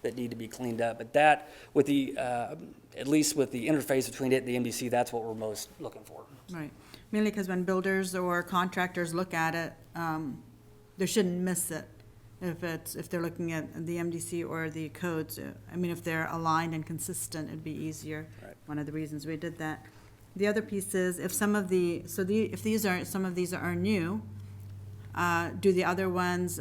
that need to be cleaned up. But that, with the, at least with the interface between it and the MDC, that's what we're most looking for. Right, mainly because when builders or contractors look at it, they shouldn't miss it. If they're looking at the MDC or the codes, I mean, if they're aligned and consistent, it'd be easier. Right. One of the reasons we did that. The other piece is, if some of the, if these are, some of these are new, do the other ones,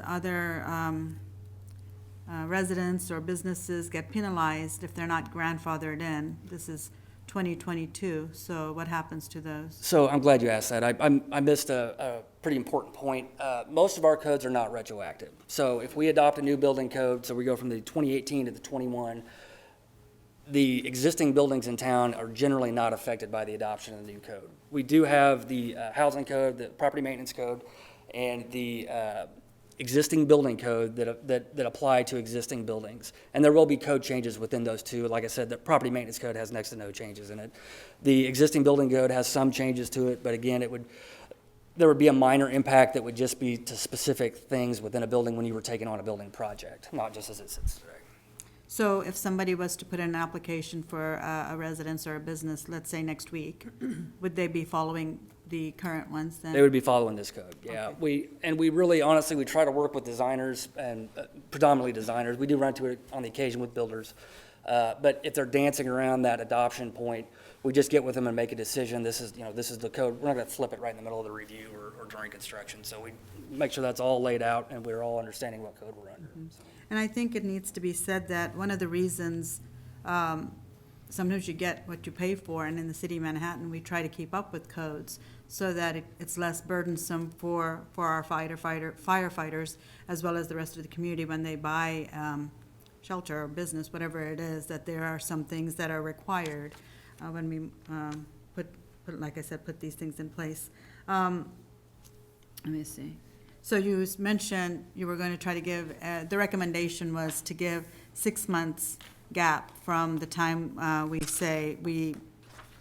residents or businesses get penalized if they're not grandfathered in? This is 2022, so what happens to those? So I'm glad you asked that. I missed a pretty important point. Most of our codes are not retroactive. So if we adopt a new building code, so we go from the 2018 to the 21, the existing buildings in town are generally not affected by the adoption of the new code. We do have the housing code, the property maintenance code, and the existing building code that apply to existing buildings. And there will be code changes within those two. Like I said, the property maintenance code has next to no changes in it. The existing building code has some changes to it, but again, there would be a minor impact that would just be to specific things within a building when you were taking on a building project, not just as it sits today. So if somebody was to put in an application for a residence or a business, let's say next week, would they be following the current ones then? They would be following this code, yeah. Okay. We really, honestly, we try to work with designers and predominantly designers. We do run into it on the occasion with builders. But if they're dancing around that adoption point, we just get with them and make a decision. This is the code. We're not gonna flip it right in the middle of the review or during construction. So we make sure that's all laid out and we're all understanding what code we're under. So. And I think it needs to be said that one of the reasons, sometimes you get what you pay for, and in the city of Manhattan, we try to keep up with codes so that it's less burdensome for our firefighters, as well as the rest of the community when they buy shelter or business, whatever it is, that there are some things that are required when we like I said, put these things in place. Let me see. So you mentioned you were going to try to give, the recommendation was to give 6 months gap from the time we say we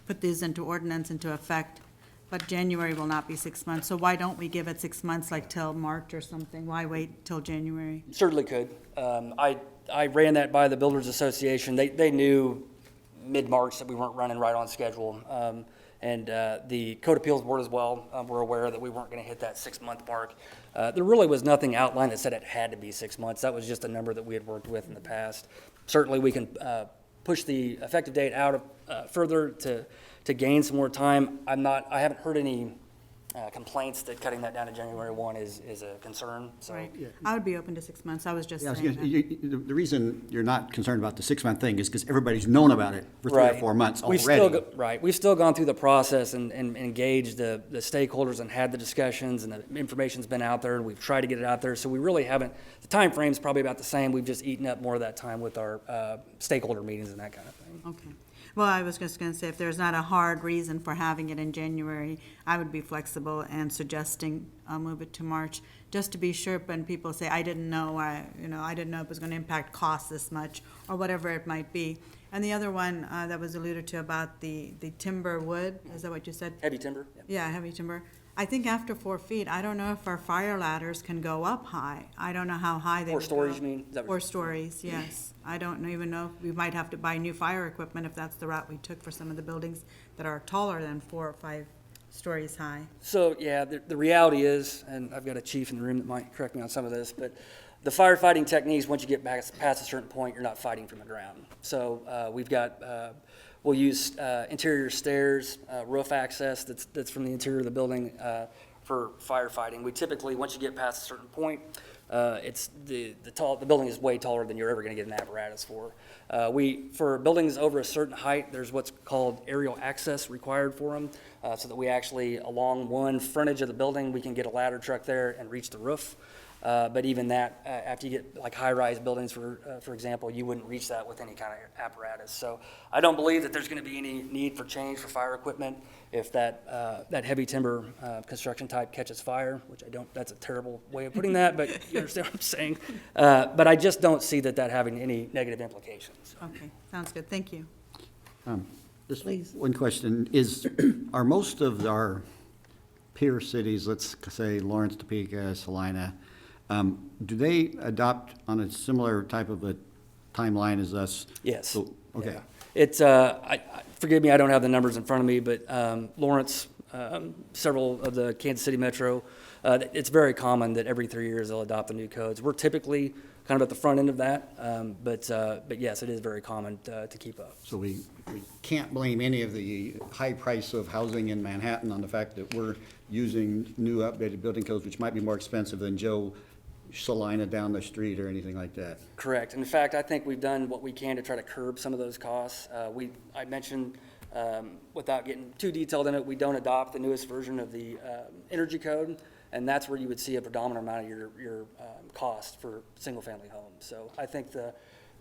put these into ordinance into effect, but January will not be 6 months. So why don't we give it 6 months, like till March or something? Why wait till January? Certainly could. I ran that by the Builders Association. They knew mid-March that we weren't running right on schedule. And the Code Appeals Board as well, were aware that we weren't going to hit that 6-month mark. There really was nothing outlined that said it had to be 6 months. That was just a number that we had worked with in the past. Certainly, we can push the effective date out further to gain some more time. I haven't heard any complaints that cutting that down to January 1 is a concern, so. Right. I would be open to 6 months. I was just Yeah, saying that. the reason you're not concerned about the 6-month thing is because everybody's known about it for 3 or Right. 4 months We've still already. Right, we've still gone through the process and engaged the stakeholders and had the discussions, and the information's been out there, and we've tried to get it out there, so we really haven't, the time frame's probably about the same, we've just eaten up more of that time with our stakeholder meetings and that kind of thing. Okay. Well, I was just going to say, if there's not a hard reason for having it in January, I would be flexible and suggesting move it to March, just to be sure when people say, I didn't know, I didn't know it was going to impact costs this much, or whatever it might be. And the other one that was alluded to about the timber wood, is that what you said? Heavy timber? Yeah. Yeah, heavy timber. I think after 4 feet, I don't know if our fire ladders can go up high. I don't know how high they would 4 stories, go. you mean? Is that what 4 stories, yes. I don't even know, if we might have to buy new fire equipment if that's the route we took for some of the buildings that are taller than 4 or 5 stories high. So, yeah, the reality is, and I've got a chief in the room that might correct me on some of this, but the firefighting techniques, once you get past a certain point, you're not fighting from the ground. So we've got, we'll use interior stairs, roof access that's from the interior of the building for firefighting. We typically, once you get past a certain point, it's the building is way taller than you're ever going to get an apparatus for. For buildings over a certain height, there's what's called aerial access required for them, so that we actually, along one frontage of the building, we can get a ladder truck there and reach the roof. But even that, after you get like high-rise buildings, for example, you wouldn't reach that with any kind of apparatus. So I don't believe that there's going to be any need for change for fire equipment if that heavy timber construction type catches fire, which I don't. That's a terrible way of putting that, but you understand what I'm saying. But I just don't see that having any negative implications. Okay, sounds good. Thank you. Just Please. one question, are most of our peer cities, let's say Lawrence, Topeka, Salina, do they adopt on a similar type of a timeline as us? Yes. So, okay. Yeah. It's, forgive me, I don't have the numbers in front of me, but Lawrence, several of the Kansas City Metro, it's very common that every 3 years they'll adopt the new codes. We're typically kind of at the front end of that, but yes, it is very common to keep up. So we can't blame any of the high price of housing in Manhattan on the fact that we're using new updated building codes, which might be more expensive than Joe Salina down the street or anything like that. Correct. In fact, I think we've done what we can to try to curb some of those costs. I mentioned, without getting too detailed in it, we don't adopt the newest version of the energy code, and that's where you would see a predominant amount of your cost for single-family homes. So I think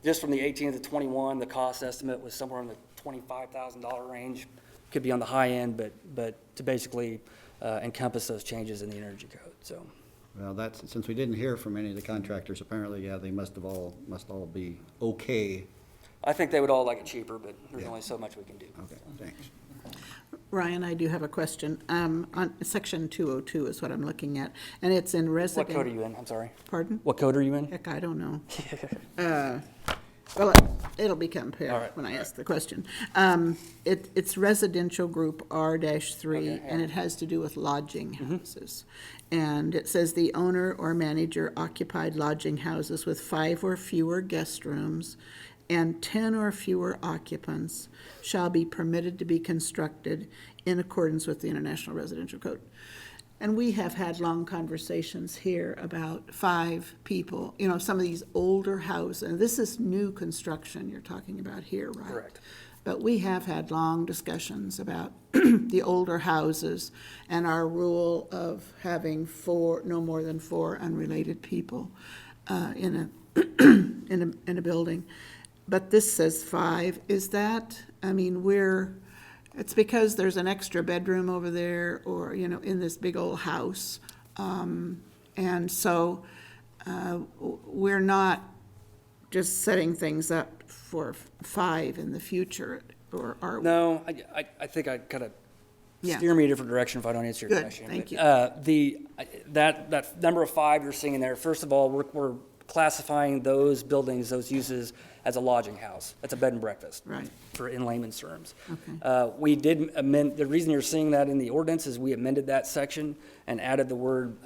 just from the 18 to 21, the cost estimate was somewhere in the $25,000 range. Could be on the high end, but to basically encompass those changes in the energy code. So. Well, since we didn't hear from any of the contractors, apparently, yeah, they must all be okay. I think they would all like it cheaper, but there's Yeah. only so much we can do. Okay, thanks. Ryan, I do have a question. On section 202 is what I'm looking at, and it's in What resident. code are you in? I'm sorry. Pardon? What code are you in? Heck, I don't know. Well, it'll become All clear right, when I ask the question. It's residential group R-3, and it has to do with lodging houses. And it says the owner or manager occupied lodging houses with 5 or fewer guest rooms and 10 or fewer occupants shall be permitted to be constructed in accordance with the International Residential Code. And we have had long conversations here about 5 people, some of these older houses, and this is new construction you're talking about here, right? Correct. But we have had long discussions about the older houses and our rule of having no more than 4 unrelated people in a building. But this says 5. Is that, it's because there's an extra bedroom over there or, in this big old house. And so we're not just setting things up for 5 in the future, or are we? No, I think I kind of Yeah. steer me a different direction if I don't answer your Good, question. thank But, you. that number of 5 you're seeing in there, first of all, we're classifying those buildings, those uses as a lodging house. That's a bed and breakfast. Right. For in layman's terms. Okay. We did amend, the reason you're seeing that in the ordinance is we amended that section and added the word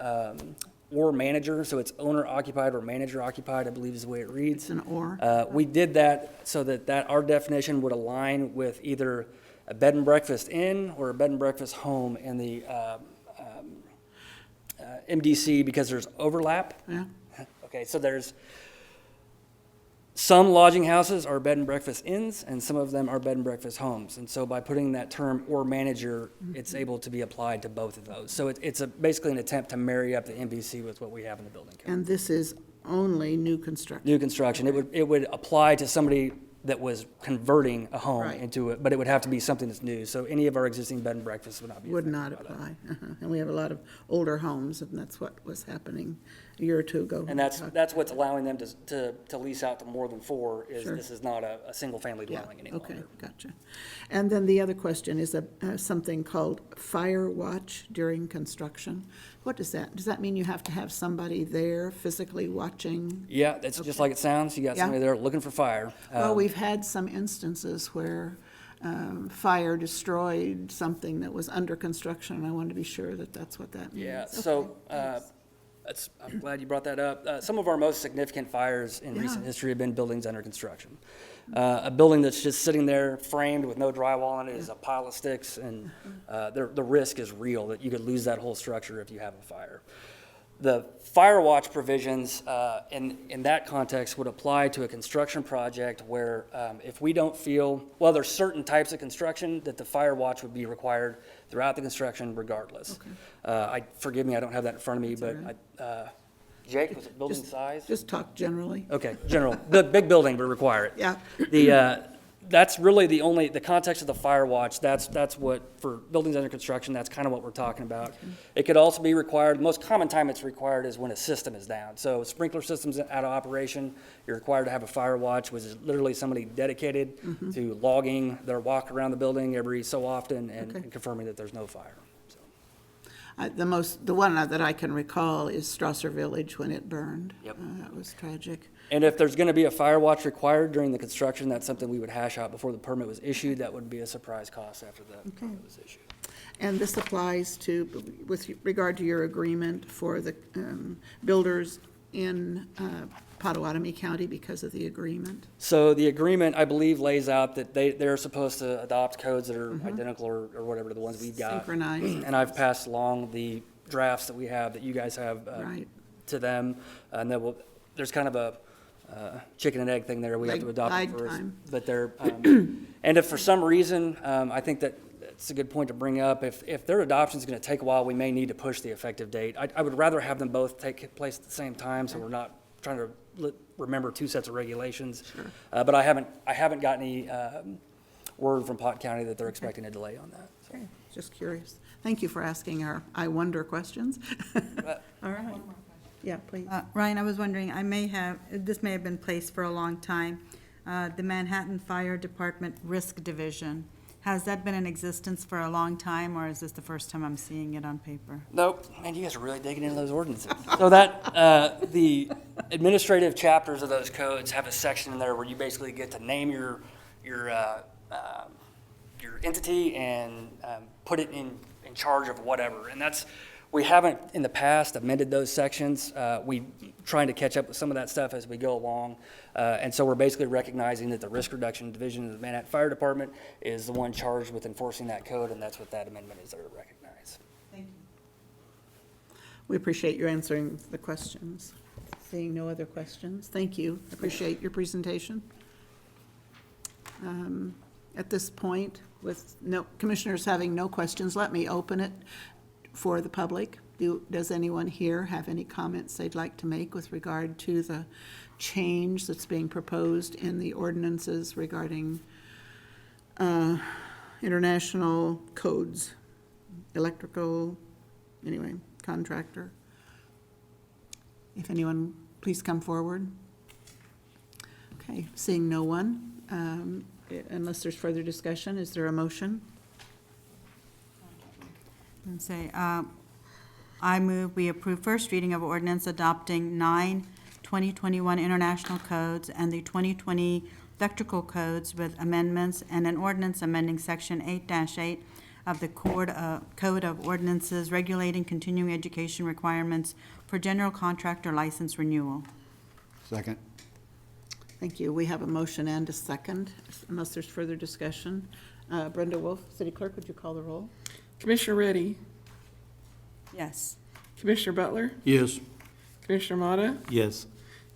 or manager, so it's owner occupied or manager occupied, I believe is the way it reads. It's an or. We did that so that our definition would align with either a bed and breakfast inn or a bed and breakfast home in the MDC, because there's overlap. Yeah. Okay, so there's, some lodging houses are bed and breakfast inns, and some of them are bed and breakfast homes. And so by putting that term or manager, it's able to be applied to both of those. So it's basically an attempt to marry up the MBC with what we have in the building code. And this is only new construction? New construction, it would apply to somebody that was converting a home Right. into it, but it would have to be something that's new. So any of our existing bed and breakfasts would not be Would affected not by that. apply. And we have a lot of older homes, and that's what was happening a year or two ago. And that's what's allowing them to lease out to more than four, is Sure. this is not a single-family Yeah, dwelling any longer. okay, gotcha. And then the other question is something called fire watch during construction. What does that, does that mean you have to have somebody there physically watching? Yeah, that's just like it sounds. You got Yeah. somebody there looking for fire. Well, we've had some instances where fire destroyed something that was under construction, and I wanted to be sure that that's what that means. Yeah, so, I'm glad you brought that up. Some of our most significant fires in recent Yeah. history have been buildings under construction. A building that's just sitting there framed with no drywall on it is a pile of sticks, and the risk is real that you could lose that whole structure if you have a fire. The fire watch provisions in that context would apply to a construction project where if we don't feel, well, there's certain types of construction that the fire watch would be required throughout the construction regardless. Forgive me, I don't have that in front of me, That's but Jake, was it building size? Just talk generally. Okay, general, big building would require it. Yeah. That's really the context of the fire watch, that's what, for buildings under construction, that's kind of what we're talking about. It could also be required, the most common time it's required is when a system is down. So sprinkler system's out of operation, you're required to have a fire watch, which is literally somebody dedicated to logging their walk around the building every so often and confirming that there's no fire. The one that I can recall is Strasser Village when it burned. Yep. That was tragic. And if there's going to be a fire watch required during the construction, that's something we would hash out before the permit was issued. That would be a surprise cost after the permit was issued. And this applies to, with regard to your agreement for the builders in Pottawatomie County because of the agreement? So the agreement, I believe, lays out that they're supposed to adopt codes that are identical or whatever to the ones we've got. Synchronized. And I've passed along the drafts that we have, that you guys have Right. to them. And then there's kind of a chicken and egg thing there. We have to adopt Lag it first. time. But they're, and if for some reason, I think that it's a good point to bring up, if their adoption is going to take a while, we may need to push the effective date. I would rather have them both take place at the same time, so we're not trying to remember two sets of regulations. But I haven't got any word from Pot County that they're expecting a delay on that. So. Okay, just curious. Thank you for asking our I wonder questions. All right. Yeah, please. Ryan, I was wondering, this may have been placed for a long time, the Manhattan Fire Department Risk Division. Has that been in existence for a long time, or is this the first time I'm seeing it on paper? Nope, man, you guys are really digging into those ordinances. So that, the administrative chapters of those codes have a section in there where you basically get to name your entity and put it in charge of whatever. And we haven't in the past amended those sections. We trying to catch up with some of that stuff as we go along. And so we're basically recognizing that the Risk Reduction Division of the Manhattan Fire Department is the one charged with enforcing that code, and that's what that amendment is there to recognize. Thank you. We appreciate you answering the questions. Seeing no other questions, thank you. Appreciate your presentation. At this point, with no commissioners having no questions, let me open it for the public. Does anyone here have any comments they'd like to make with regard to the change that's being proposed in the ordinances regarding international codes, electrical, anyway, contractor? If anyone, please come forward. Okay, seeing no one, unless there's further discussion, is there a motion? And say, I move we approve first reading of ordinance adopting 9/20 2021 international codes and the 2020 electrical codes with amendments, and an ordinance amending Section 8-8 of the Code of Ordinances regulating continuing education requirements for general contractor license renewal. Second. Thank you. We have a motion and a second, unless there's further discussion. Brenda Wolf, City Clerk, would you call the roll? Commissioner Reddy, Yes. Commissioner Butler, Yes. Commissioner Motta, Yes.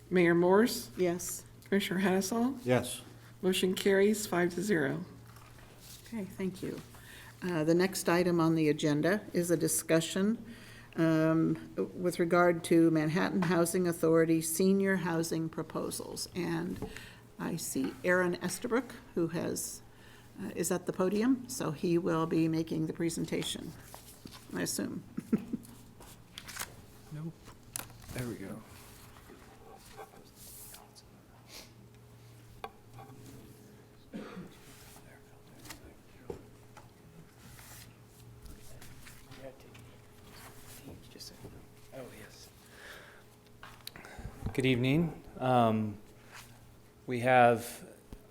Mayor Morse, Yes. Commissioner Hassel. Yes. Motion carries 5-0. Okay, thank you. The next item on the agenda is a discussion with regard to Manhattan Housing Authority senior housing proposals. And I see Aaron Estabrook, who is at the podium, so he will be making the presentation, I assume. Nope. There we go. Oh, yes. Good evening. We have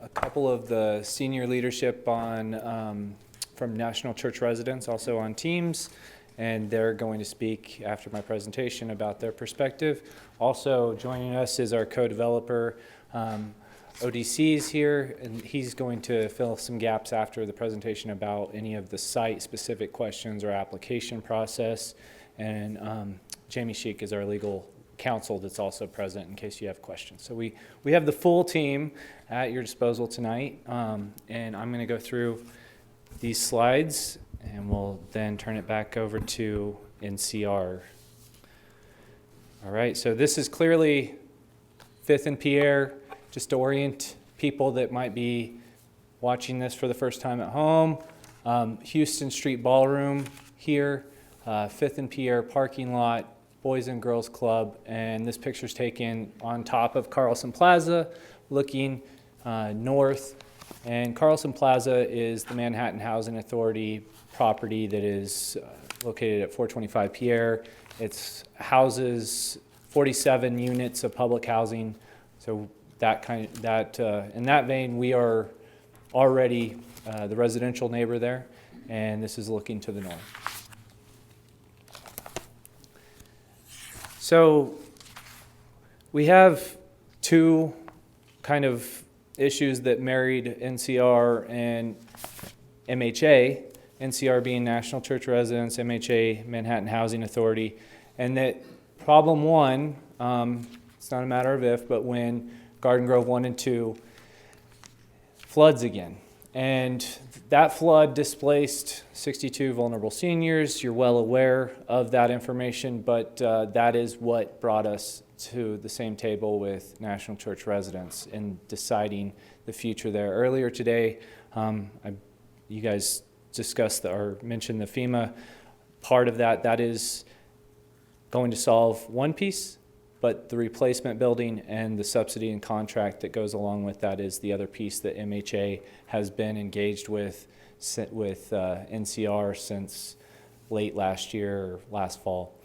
a couple of the senior leadership on from National Church Residents also on Teams, and they're going to speak after my presentation about their perspective. Also joining us is our co-developer, ODC is here, and he's going to fill some gaps after the presentation about any of the site-specific questions or application process. And Jamie Sheik is our legal counsel that's also present in case you have questions. So we have the full team at your disposal tonight, and I'm going to go through these slides, and we'll then turn it back over to NCR. All right, so this is clearly 5th and Pierre, just to orient people that might be watching this for the first time at home. Houston Street Ballroom here, 5th and Pierre parking lot, Boys and Girls Club, and this picture's taken on top of Carlson Plaza, looking north. And Carlson Plaza is the Manhattan Housing Authority property that is located at 425 Pierre. It houses 47 units of public housing. So in that vein, we are already the residential neighbor there, and this is looking to the north. So we have two kind of issues that married NCR and MHA, NCR being National Church Residents, MHA, Manhattan Housing Authority, and that problem one, it's not a matter of if, but when Garden Grove 1 and 2 floods again. And that flood displaced 62 vulnerable seniors. You're well aware of that information, but that is what brought us to the same table with National Church Residents in deciding the future there. Earlier today, you guys discussed or mentioned the FEMA part of that. That is going to solve one piece, but the replacement building and the subsidy and contract that goes along with that is the other piece that MHA has been engaged with NCR since late last year or last fall.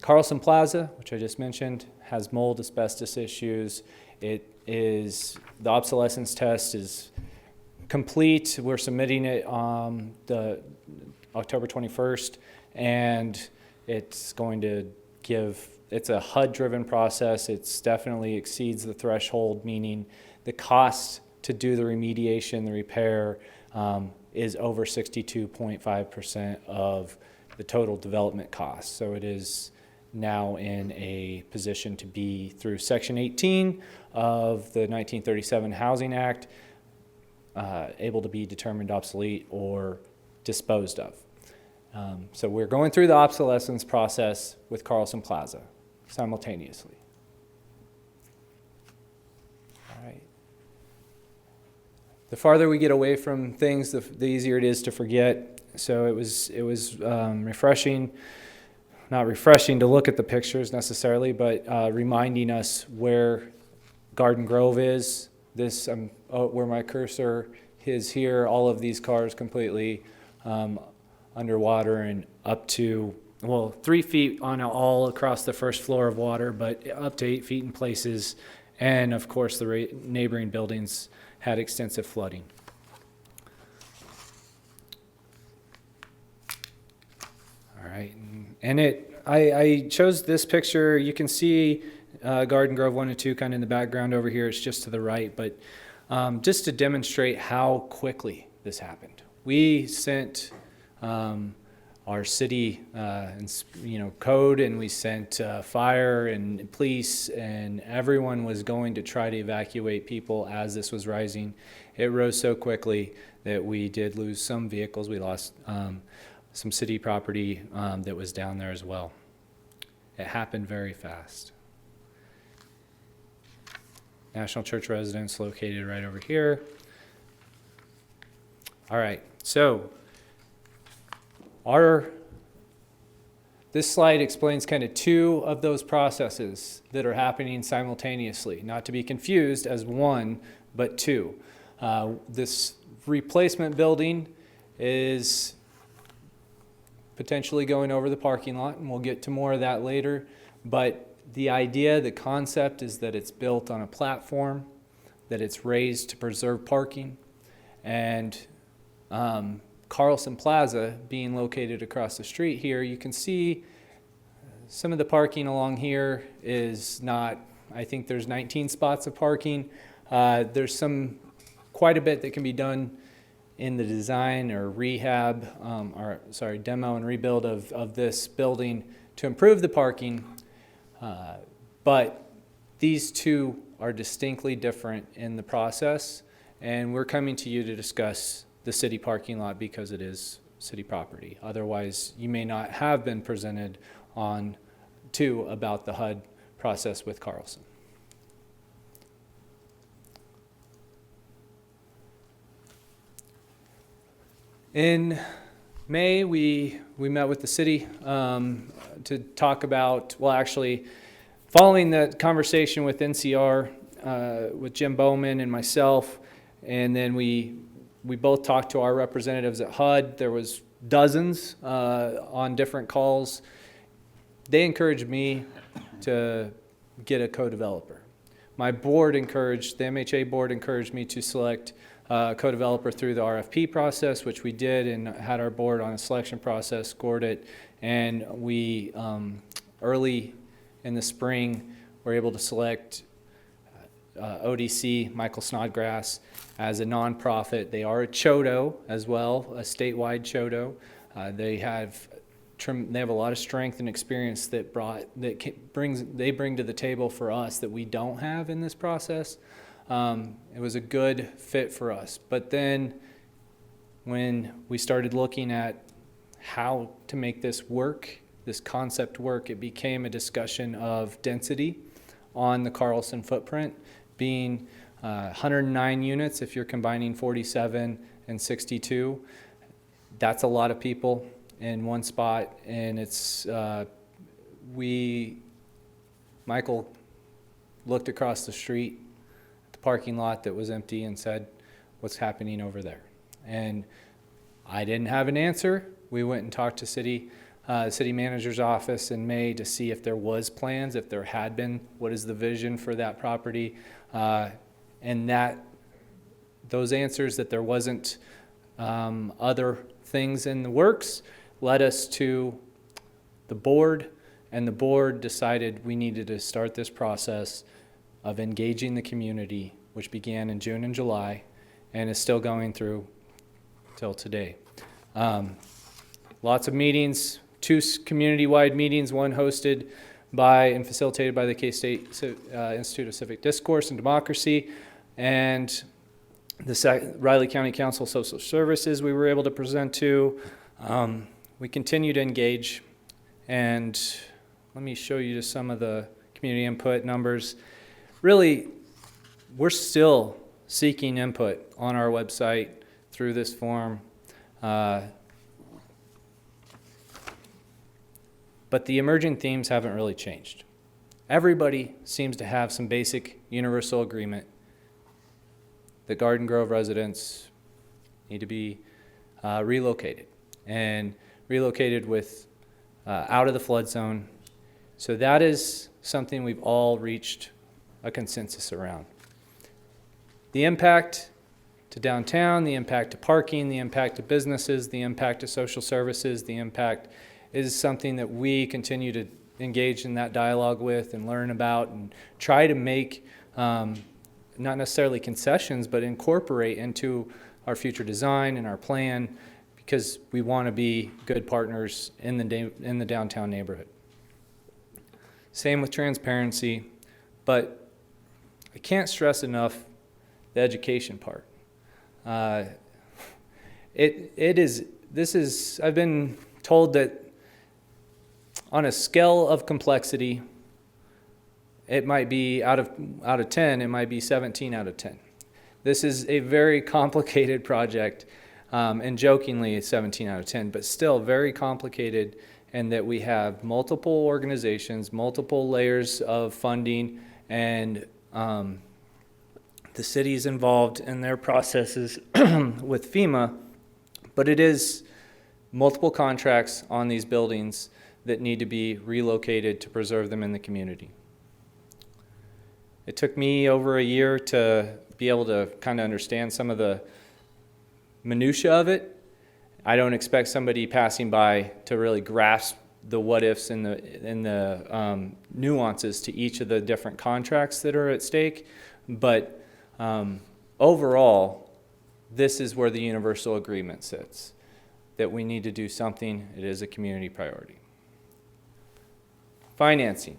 Carlson Plaza, which I just mentioned, has mold asbestos issues. The obsolescence test is complete. We're submitting it on the October 21st, and it's going to it's a HUD-driven process. It definitely exceeds the threshold, meaning the cost to do the remediation, the repair, is over 62.5% of the total development cost. So it is now in a position to be, through Section 18 of the 1937 Housing Act, able to be determined obsolete or disposed of. So we're going through the obsolescence process with Carlson Plaza simultaneously. All right. The farther we get away from things, the easier it is to forget. So it was refreshing, not refreshing to look at the pictures necessarily, but reminding us where Garden Grove is. Where my cursor is here, all of these cars completely underwater, and up to well, 3 feet on all across the first floor of water, but up to 8 feet in places. And of course, the neighboring buildings had extensive flooding. All right, and I chose this picture. You can see Garden Grove 1 and 2 kind of in the background over here. It's just to the right, but just to demonstrate how quickly this happened. We sent our city, code, and we sent fire and police, and everyone was going to try to evacuate people as this was rising. It rose so quickly that we did lose some vehicles. We lost some city property that was down there as well. It happened very fast. National Church residence located right over here. All right, so this slide explains kind of 2 of those processes that are happening simultaneously, not to be confused as 1, but 2. This replacement building is potentially going over the parking lot, and we'll get to more of that later. But the idea, the concept is that it's built on a platform, that it's raised to preserve parking, and Carlson Plaza being located across the street here, you can see some of the parking along here is not, I think there's 19 spots of parking. There's quite a bit that can be done in the design or rehab, demo and rebuild of this building to improve the parking. But these 2 are distinctly different in the process, and we're coming to you to discuss the city parking lot because it is city property. Otherwise, you may not have been presented about the HUD process with Carlson. In May, we met with the city to talk about, following the conversation with NCR, with Jim Bowman and myself, and then we both talked to our representatives at HUD. There was dozens on different calls. They encouraged me to get a co-developer. My board the MHA board encouraged me to select a co-developer through the RFP process, which we did, and had our board on a selection process, scored it, and we, early in the spring, were able to select ODC, Michael Snodgrass, as a nonprofit. They are a CHODO as well, a statewide CHODO. They have a lot of strength and experience they bring to the table for us that we don't have in this process. It was a good fit for us. But then when we started looking at how to make this work, this concept work, it became a discussion of density on the Carlson footprint, being 109 units if you're combining 47 and 62. That's a lot of people in one spot, and Michael looked across the street at the parking lot that was empty and said, "What's happening over there?" And I didn't have an answer. We went and talked to city manager's office in May to see if there was plans, if there had been, what is the vision for that property, and those answers that there wasn't other things in the works led us to the board, and the board decided we needed to start this process of engaging the community, which began in June and July and is still going through till today. Lots of meetings, 2 community-wide meetings, one hosted by and facilitated by the K-State Institute of Civic Discourse and Democracy, and the Riley County Council of Social Services we were able to present to. We continue to engage, and let me show you just some of the community input numbers. Really, we're still seeking input on our website through this form. But the emerging themes haven't really changed. Everybody seems to have some basic universal agreement that Garden Grove residents need to be relocated, and relocated with out of the flood zone. So that is something we've all reached a consensus around. The impact to downtown, the impact to parking, the impact to businesses, the impact to social services, the impact is something that we continue to engage in that dialogue with and learn about and try to make not necessarily concessions, but incorporate into our future design and our plan, because we want to be good partners in the downtown neighborhood. Same with transparency, but I can't stress enough the education part. I've been told that on a scale of complexity, it might be out of 10, it might be 17 out of 10. This is a very complicated project, and jokingly it's 17 out of 10, but still very complicated, and that we have multiple organizations, multiple layers of funding, and the city's involved in their processes with FEMA, but it is multiple contracts on these buildings that need to be relocated to preserve them in the community. It took me over a year to be able to kind of understand some of the minutia of it. I don't expect somebody passing by to really grasp the what ifs and the nuances to each of the different contracts that are at stake, but overall, this is where the universal agreement sits, that we need to do something. It is a community priority. Financing.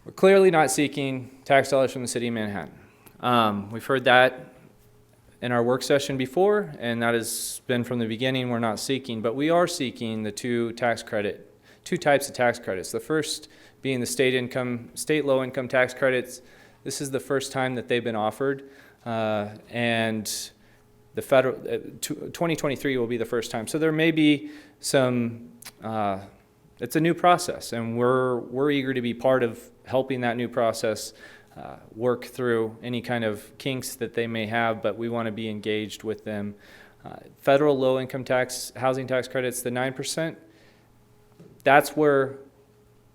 We're clearly not seeking tax dollars from the city of Manhattan. We've heard that in our work session before, and that has been from the beginning. We're not seeking, but we are seeking the two types of tax credits. The first being the state low-income tax credits. This is the first time that they've been offered, and the federal 2023 will be the first time. So there may be some. It's a new process, and we're eager to be part of helping that new process work through any kind of kinks that they may have, but we want to be engaged with them. Federal low-income housing tax credits, the 9%, that's where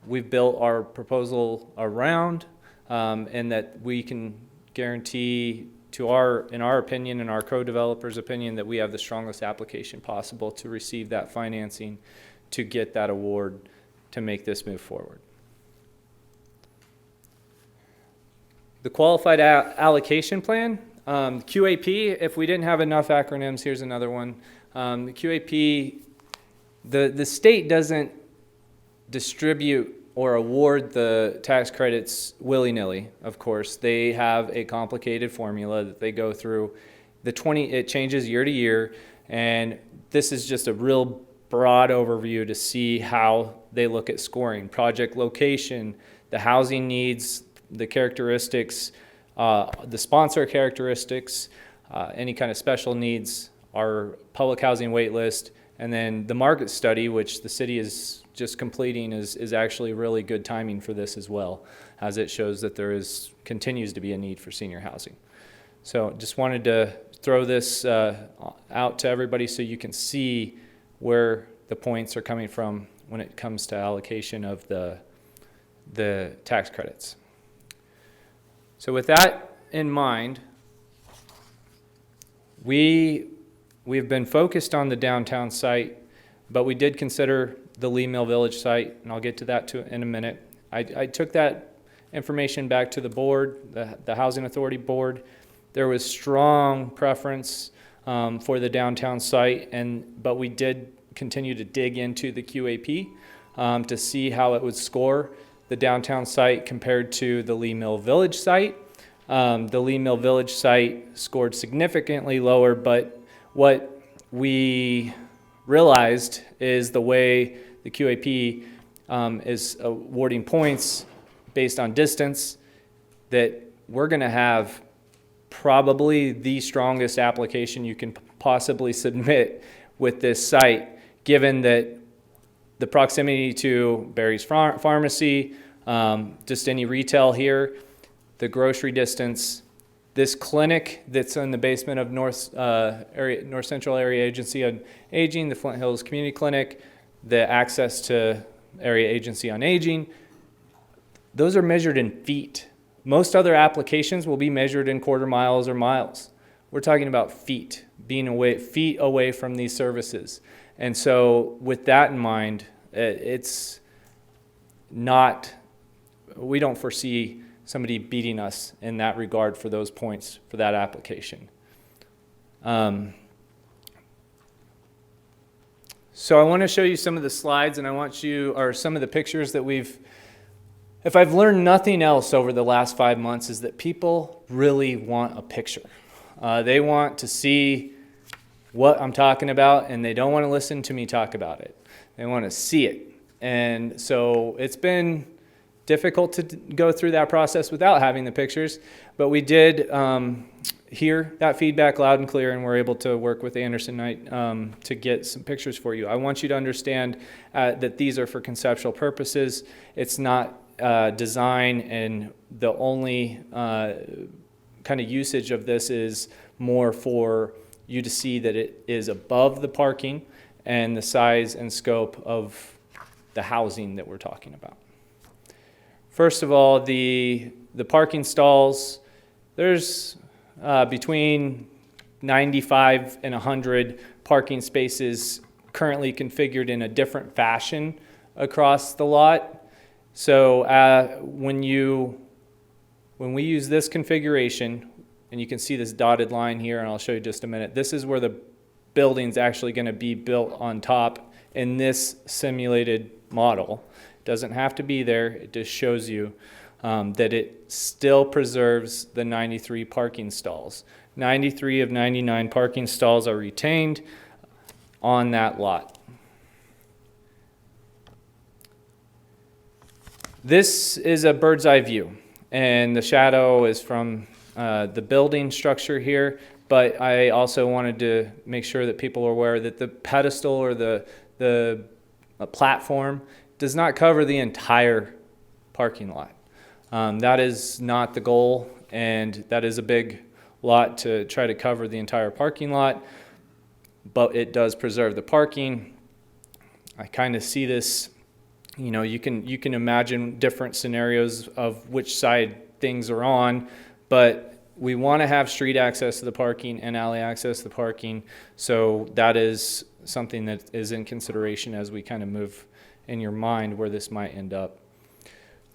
we've built our proposal around, and that we can guarantee in our opinion and our co-developer's opinion, that we have the strongest application possible to receive that financing to get that award to make this move forward. The qualified allocation plan, QAP, if we didn't have enough acronyms, here's another one. The QAP, the state doesn't distribute or award the tax credits willy-nilly, of course. They have a complicated formula that they go through. It changes year to year, and this is just a real broad overview to see how they look at scoring. Project location, the housing needs, the characteristics, the sponsor characteristics, any kind of special needs, our public housing wait list, and then the market study, which the city is just completing, is actually really good timing for this as well, as it shows that there continues to be a need for senior housing. So just wanted to throw this out to everybody so you can see where the points are coming from when it comes to allocation of the tax credits. So with that in mind, we've been focused on the downtown site, but we did consider the Lee Mill Village site, and I'll get to that in a minute. I took that information back to the board, the Housing Authority Board. There was strong preference for the downtown site, but we did continue to dig into the QAP to see how it would score the downtown site compared to the Lee Mill Village site. The Lee Mill Village site scored significantly lower, but what we realized is the way the QAP is awarding points based on distance, that we're going to have probably the strongest application you can possibly submit with this site, given that the proximity to Barry's Pharmacy, just any retail here, the grocery distance, this clinic that's in the basement of North Central Area Agency on Aging, the Flint Hills Community Clinic, the access to area agency on aging, those are measured in feet. Most other applications will be measured in quarter miles or miles. We're talking about feet, feet away from these services. And so with that in mind, it's not, we don't foresee somebody beating us in that regard for those points for that application. So I want to show you some of the slides, and or some of the pictures that if I've learned nothing else over the last 5 months, is that people really want a picture. They want to see what I'm talking about, and they don't want to listen to me talk about it. They want to see it. And so it's been difficult to go through that process without having the pictures, but we did hear that feedback loud and clear, and we're able to work with Anderson Knight to get some pictures for you. I want you to understand that these are for conceptual purposes. It's not design, and the only kind of usage of this is more for you to see that it is above the parking and the size and scope of the housing that we're talking about. First of all, the parking stalls, there's between 95 and 100 parking spaces currently configured in a different fashion across the lot. So when we use this configuration, and you can see this dotted line here, and I'll show you just a minute, this is where the building's actually going to be built on top in this simulated model. It doesn't have to be there, it just shows you that it still preserves the 93 parking stalls. 93 of 99 parking stalls are retained on that lot. This is a bird's eye view, and the shadow is from the building structure here, but I also wanted to make sure that people are aware that the pedestal or the platform does not cover the entire parking lot. That is not the goal, and that is a big lot to try to cover the entire parking lot, but it does preserve the parking. I kind of see this, you can imagine different scenarios of which side things are on, but we want to have street access to the parking and alley access to the parking, so that is something that is in consideration as we kind of move in your mind where this might end up.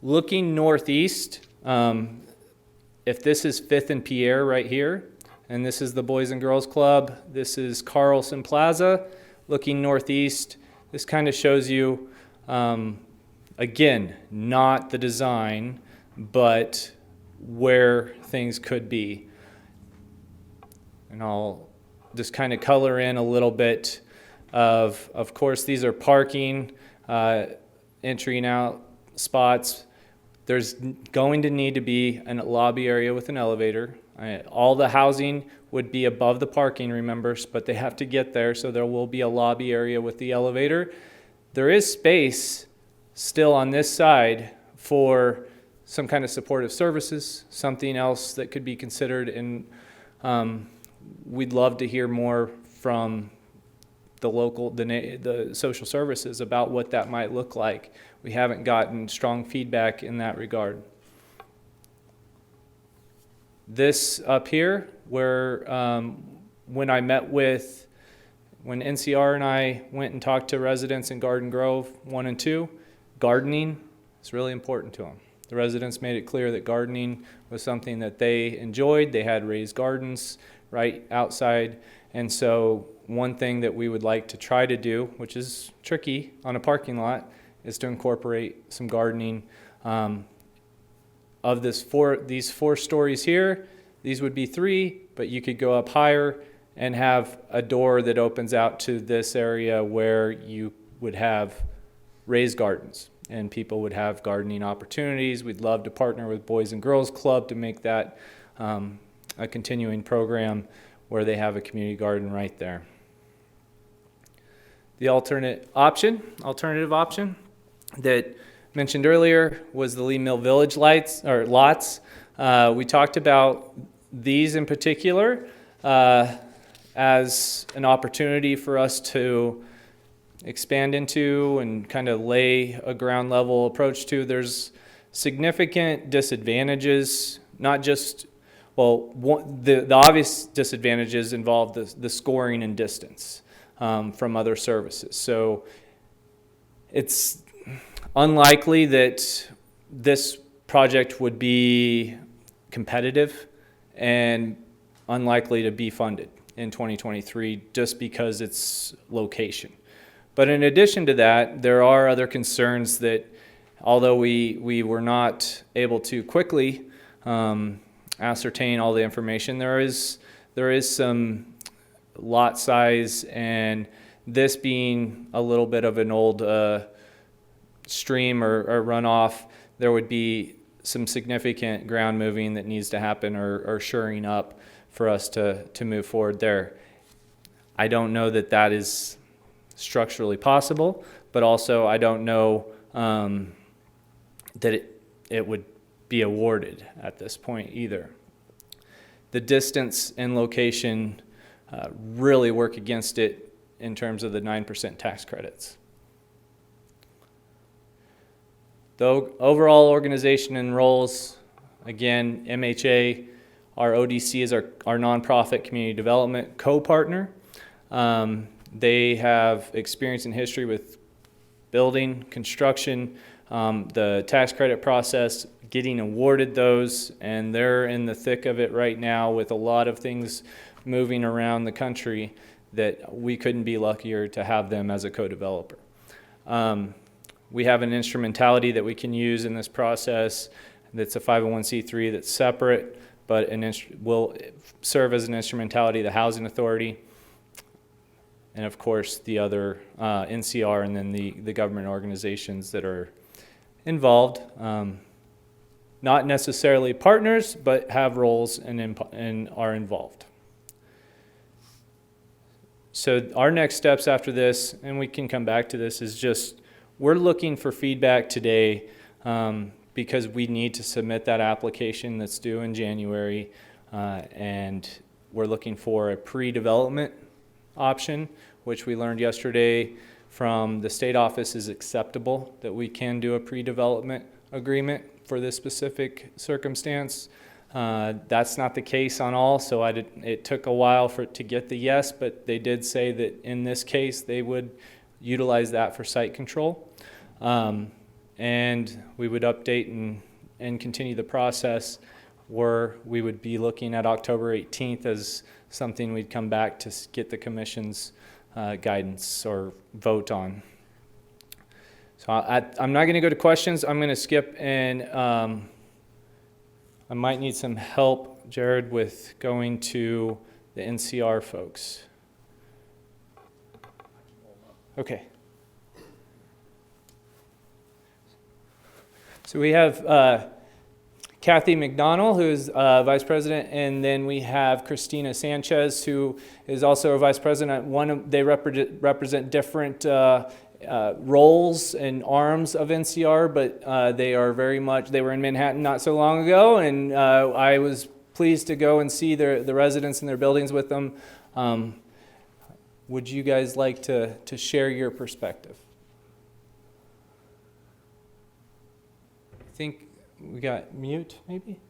Looking northeast, if this is 5th and Pierre right here, and this is the Boys and Girls Club, this is Carlson Plaza. Looking northeast, this kind of shows you, again, not the design, but where things could be. And I'll just kind of color in a little bit of course, these are parking, entry and out spots. There's going to need to be a lobby area with an elevator. All the housing would be above the parking, remember, but they have to get there, so there will be a lobby area with the elevator. There is space still on this side for some kind of supportive services, something else that could be considered, and we'd love to hear more from the social services about what that might look like. We haven't gotten strong feedback in that regard. This up here, where when NCR and I went and talked to residents in Garden Grove 1 and 2, gardening is really important to them. The residents made it clear that gardening was something that they enjoyed. They had raised gardens right outside. And so one thing that we would like to try to do, which is tricky on a parking lot, is to incorporate some gardening. Of these 4 stories here, these would be 3, but you could go up higher and have a door that opens out to this area where you would have raised gardens and people would have gardening opportunities. We'd love to partner with Boys and Girls Club to make that a continuing program where they have a community garden right there. The alternative option that mentioned earlier was the Lee Mill Village lots. We talked about these in particular as an opportunity for us to expand into and kind of lay a ground level approach to. There's significant disadvantages, not just, well, the obvious disadvantages involve the scoring and distance from other services. So it's unlikely that this project would be competitive and unlikely to be funded in 2023 just because its location. But in addition to that, there are other concerns that although we were not able to quickly ascertain all the information, there is some lot size, and this being a little bit of an old stream or runoff, there would be some significant ground moving that needs to happen or shoring up for us to move forward there. I don't know that that is structurally possible, but also I don't know that it would be awarded at this point either. The distance and location really work against it in terms of the 9% tax credits. The overall organization and roles, again, MHA, our ODC is our nonprofit community development co-partner. They have experience and history with building, construction, the tax credit process, getting awarded those, and they're in the thick of it right now with a lot of things moving around the country that we couldn't be luckier to have them as a co-developer. We have an instrumentality that we can use in this process that's a 501c3 that's separate, but will serve as an instrumentality, the Housing Authority, and of course the other NCR, and then the government organizations that are involved. Not necessarily partners, but have roles and are involved. So our next steps after this, and we can come back to this, is just we're looking for feedback today because we need to submit that application that's due in January, and we're looking for a pre-development option, which we learned yesterday from the state office is acceptable, that we can do a pre-development agreement for this specific circumstance. That's not the case on all, so it took a while to get the yes, but they did say that in this case they would utilize that for site control. And we would update and continue the process where we would be looking at October 18th as something we'd come back to get the commission's guidance or vote on. So I'm not going to go to questions. I'm going to skip, and I might need some help, Jared, with going to the NCR folks. Okay. So we have Kathy McDonnell, who is Vice President, and then we have Christina Sanchez, who is also a Vice President. They represent different roles and arms of NCR, but they were in Manhattan not so long ago, and I was pleased to go and see the residents in their buildings with them. Would you guys like to share your perspective? I think we got mute, maybe?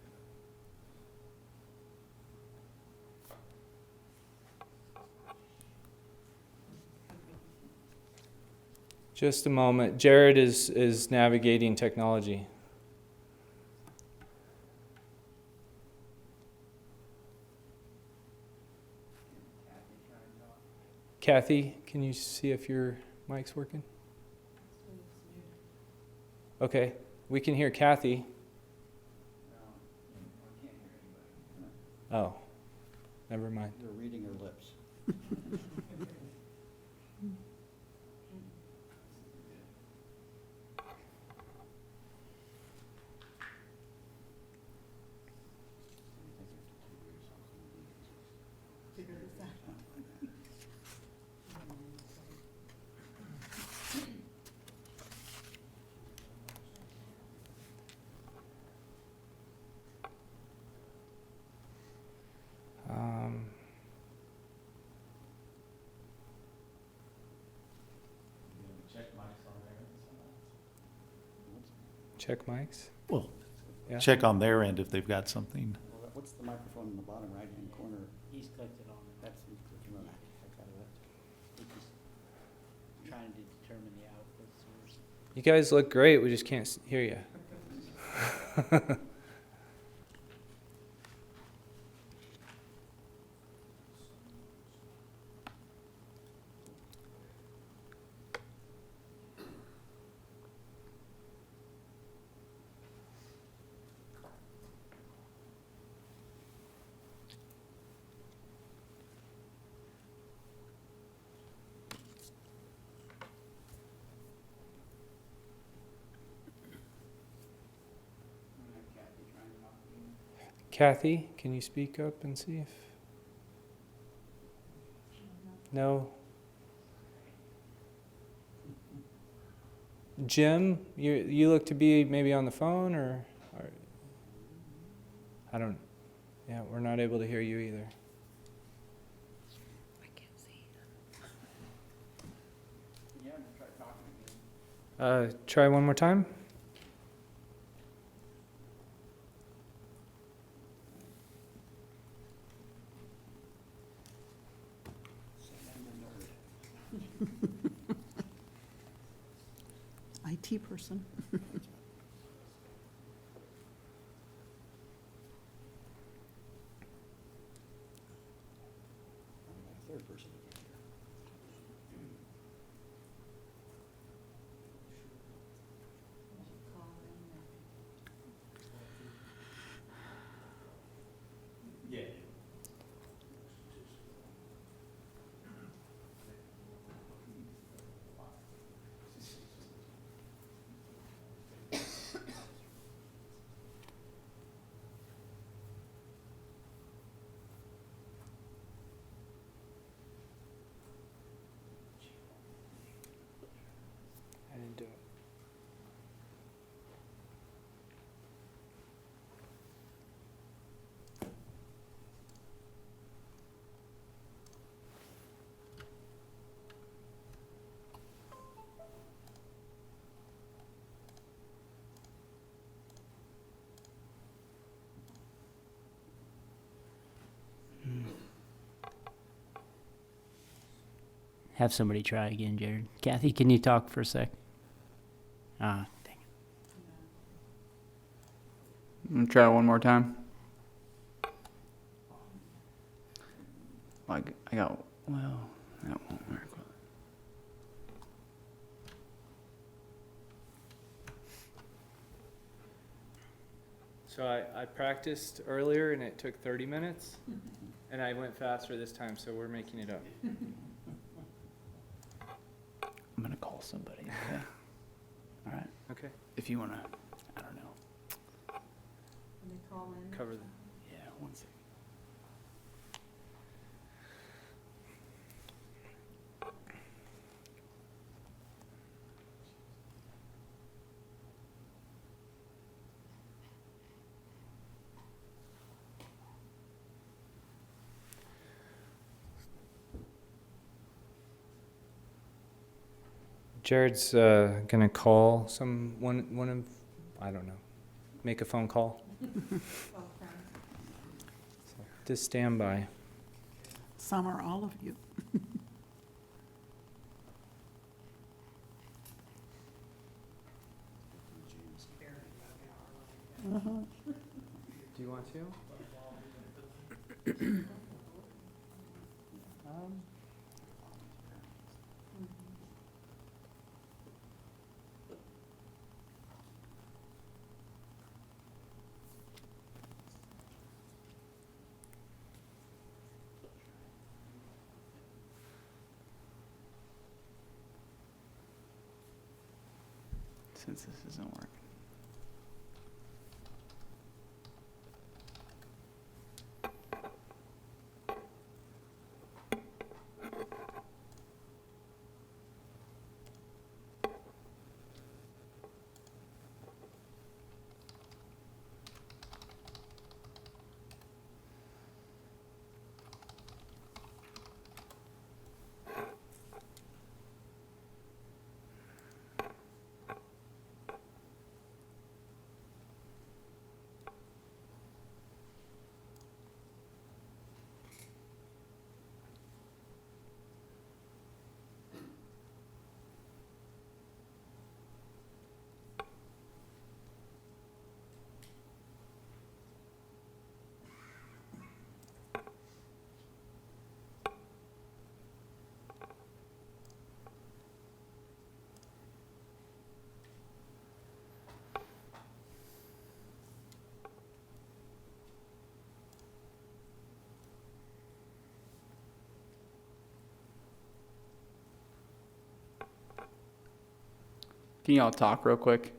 Just a moment. Jared is navigating technology. Kathy, can you see if your mic's working? Okay, we can hear Kathy. Oh, never mind. They're reading her lips. check mics. Well, Yeah. check on their end if they've got something. What's the microphone in the bottom right-hand corner? He's clicked it on. That's clicking on it. He's just trying to determine the output source. You guys look great. We just can't hear you. Kathy, can you speak up and see if? No? Jim, you look to be maybe on the phone or I don't, yeah, we're not able to hear you either. I can't see. Yeah, try talking again. Try one more time. IT person. Third person. I didn't do it. Have somebody try again, Jared. Kathy, can you talk for a sec? Ah, dang it. I'm gonna try one more time. I got, well, that won't work. So I practiced earlier and it took 30 minutes and I went faster this time, so we're making it up. I'm gonna call somebody, okay? All right, Okay. if you wanna, I don't know. When they call in. Cover the. Yeah, one second. Jared's gonna call one of, I don't know, make a phone call. So, just stand by. Some or all of you. Do you want to? Since this isn't working. Can y'all talk real quick?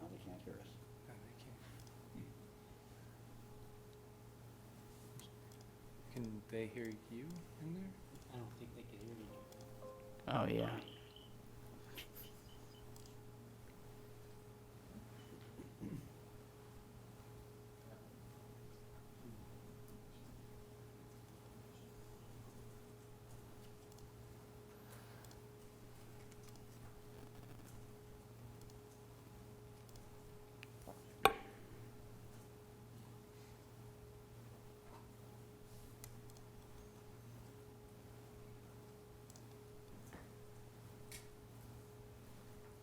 Oh, they can't hear us. Can they hear you in there? I don't think they can hear me. Oh, yeah.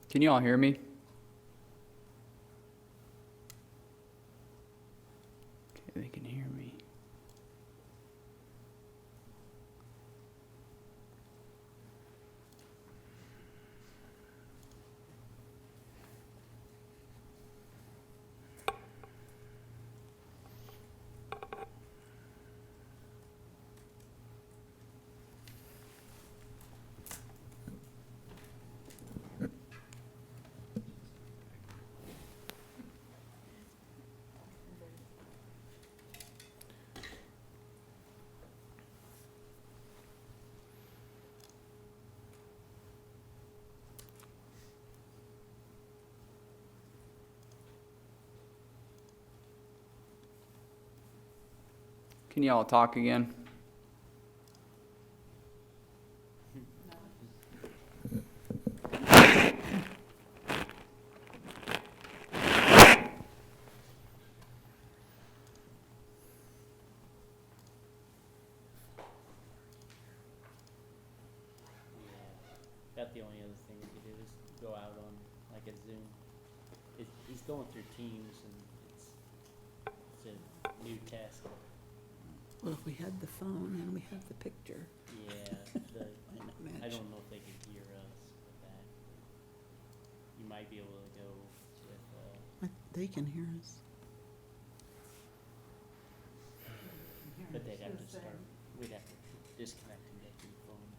Can you all hear me? Okay, they can hear me. Can y'all talk again? About the only other thing we could do is go out on like a Zoom. He's going through Teams and it's a new test. Well, if we had the phone and we have the picture. Yeah, I Match. don't know if they could hear us with that. You might be able to go with, They can hear us. but they'd have to start, we'd have to disconnect and get to the phone.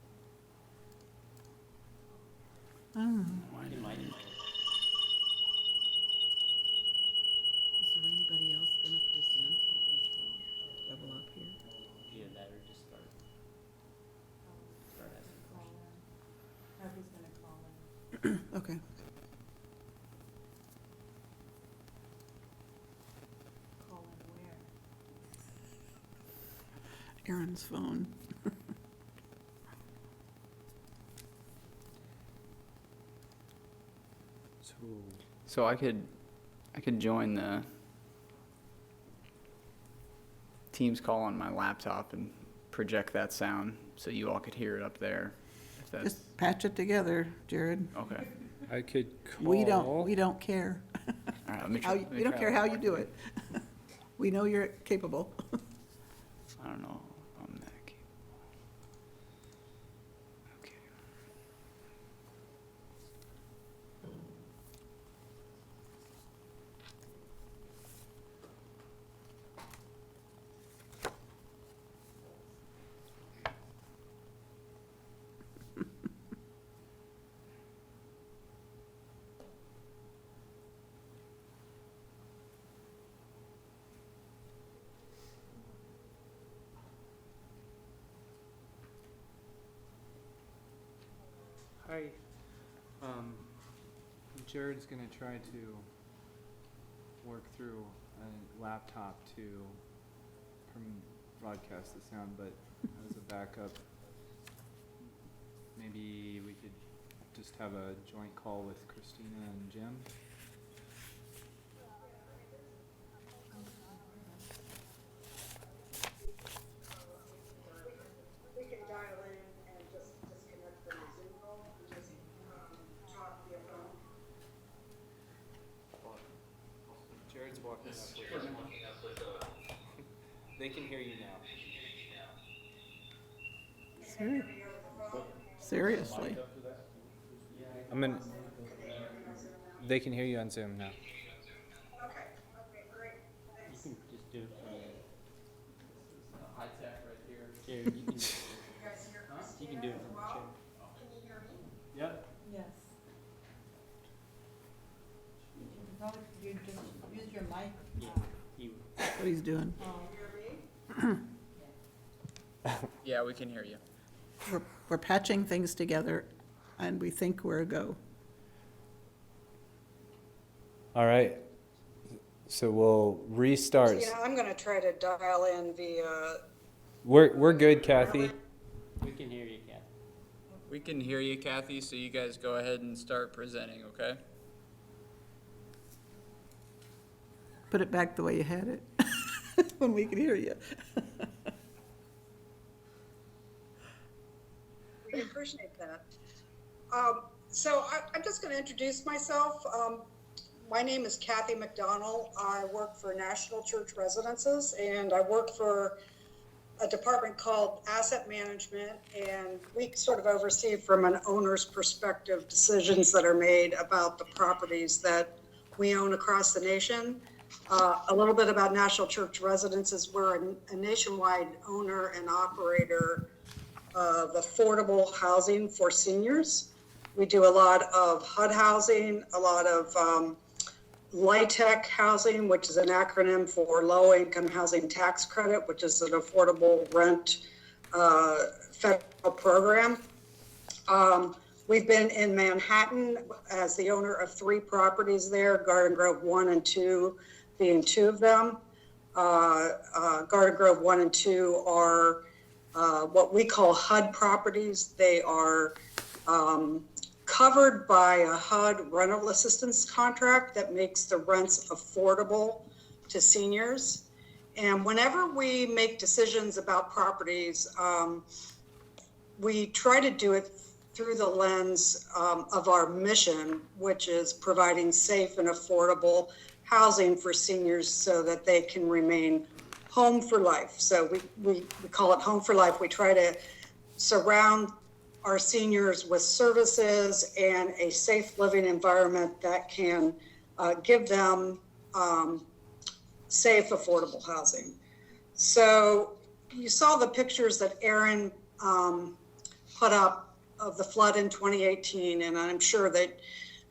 Oh. It might. Is there anybody else going to present double up here? Either that or just start asking questions. Harvey's gonna call in. Okay. Call in where? Aaron's phone. So I could join the Teams call on my laptop and project that sound so you all could hear it up there. If that's Just patch it together, Jared. okay. I could call. We don't care. All right, let me How try. you- We don't care how you do it. We know you're capable. I don't know if I'm that capable. Okay. Hi. Jared's gonna try to work through a laptop to broadcast the sound, but as a backup, maybe we could just have a joint call with Christina and Jim. We can dial in and just disconnect from the Zoom call and just talk via phone. Jared's walking up with They can hear you now. Seriously. They can hear you on Zoom now. Okay, great, thanks. You can just do it from High tech right here. Jared, you can You guys hear Christina do it as from the well? chair. what he's doing. Yeah, we can hear you. We're patching things together, and we think we're a go. All right. So we'll restart. Yeah, I'm gonna try to dial in via. We're good, Kathy. We can hear you, Kathy. We can hear you, Kathy, so you guys go ahead and start presenting, okay? Put it back the way you had it, when we can hear you. We appreciate that. So I'm just going to introduce myself. My name is Kathy McDonald. I work for National Church Residences, and I work for a department called Asset Management, and we sort of oversee from an owner's perspective decisions that are made about the properties that we own across the nation. A little bit about National Church Residences. We're a nationwide owner and operator of affordable housing for seniors. We do a lot of HUD housing, a lot of LIHTC housing, which is an acronym for Low Income Housing Tax Credit, which is an affordable rent federal program. We've been in Manhattan as the owner of 3 properties there, Garden Grove 1 and 2 being 2 of them. Garden Grove 1 and 2 are what we call HUD properties. They are covered by a HUD rental assistance contract that makes the rents affordable to seniors. And whenever we make decisions about properties, we try to do it through the lens of our mission, which is providing safe and affordable housing for seniors so that they can remain home for life. So we call it home for life. We try to surround our seniors with services and a safe living environment that can give them safe, affordable housing. So you saw the pictures that Aaron put up of the flood in 2018, and I'm sure that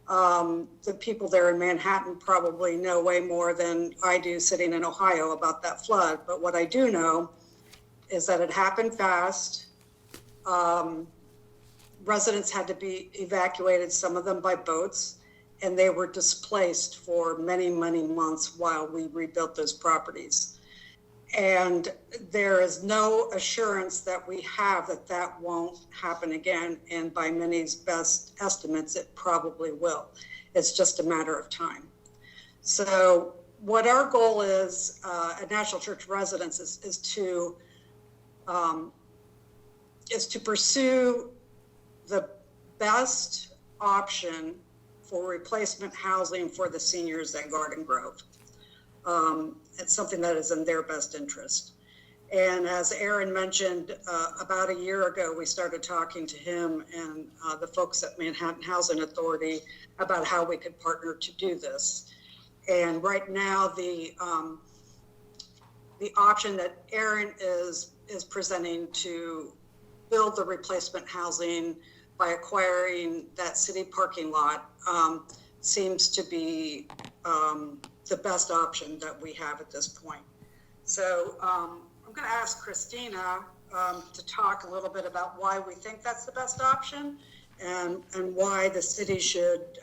the people there in Manhattan probably know way more than I do sitting in Ohio about that flood. But what I do know is that it happened fast. Residents had to be evacuated, some of them by boats, and they were displaced for many, many months while we rebuilt those properties. And there is no assurance that we have that that won't happen again. And by many's best estimates, it probably will. It's just a matter of time. So what our goal is at National Church Residences is to pursue the best option for replacement housing for the seniors at Garden Grove. It's something that is in their best interest. And as Aaron mentioned, about a year ago, we started talking to him and the folks at Manhattan Housing Authority about how we could partner to do this. And right now, the option that Aaron is presenting to build the replacement housing by acquiring that city parking lot seems to be the best option that we have at this point. So I'm going to ask Christina to talk a little bit about why we think that's the best option and why the city should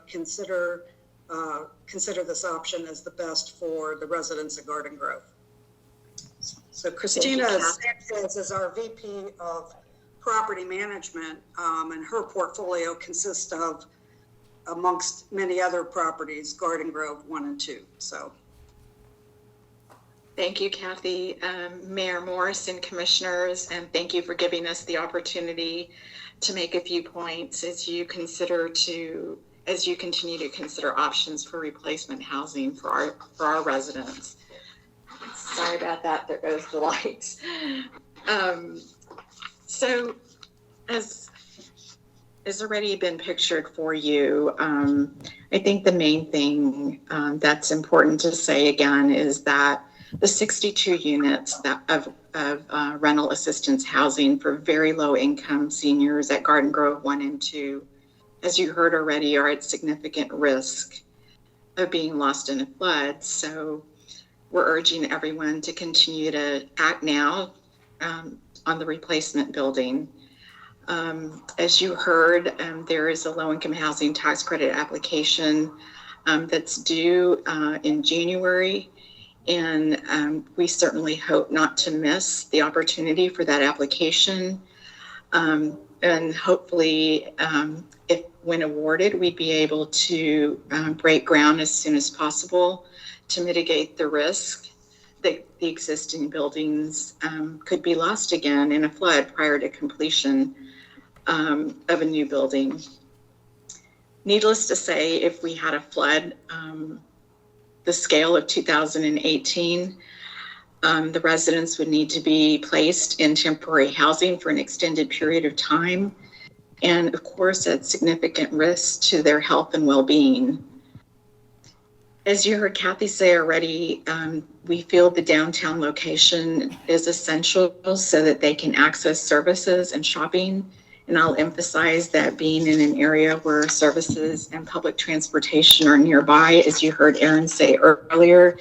consider this option as the best for the residents of Garden Grove. So Christina Sanchez is our VP of Property Management, and her portfolio consists of, amongst many other properties, Garden Grove 1 and 2. So, thank you, Kathy, Mayor Morris and commissioners, and thank you for giving us the opportunity to make a few points as you continue to consider options for replacement housing for our residents. Sorry about that. There goes the lights. So, as has already been pictured for you, I think the main thing that's important to say again is that the 62 units of rental assistance housing for very low income seniors at Garden Grove 1 and 2, as you heard already, are at significant risk of being lost in a flood. So we're urging everyone to continue to act now on the replacement building. As you heard, there is a low-income housing tax credit application that's due in January, and we certainly hope not to miss the opportunity for that application. And hopefully, if when awarded, we'd be able to break ground as soon as possible to mitigate the risk that the existing buildings could be lost again in a flood prior to completion of a new building. Needless to say, if we had a flood the scale of 2018, the residents would need to be placed in temporary housing for an extended period of time, and of course at significant risk to their health and well-being. As you heard Kathy say already, we feel the downtown location is essential so that they can access services and shopping. And I'll emphasize that being in an area where services and public transportation are nearby, as you heard Aaron say earlier,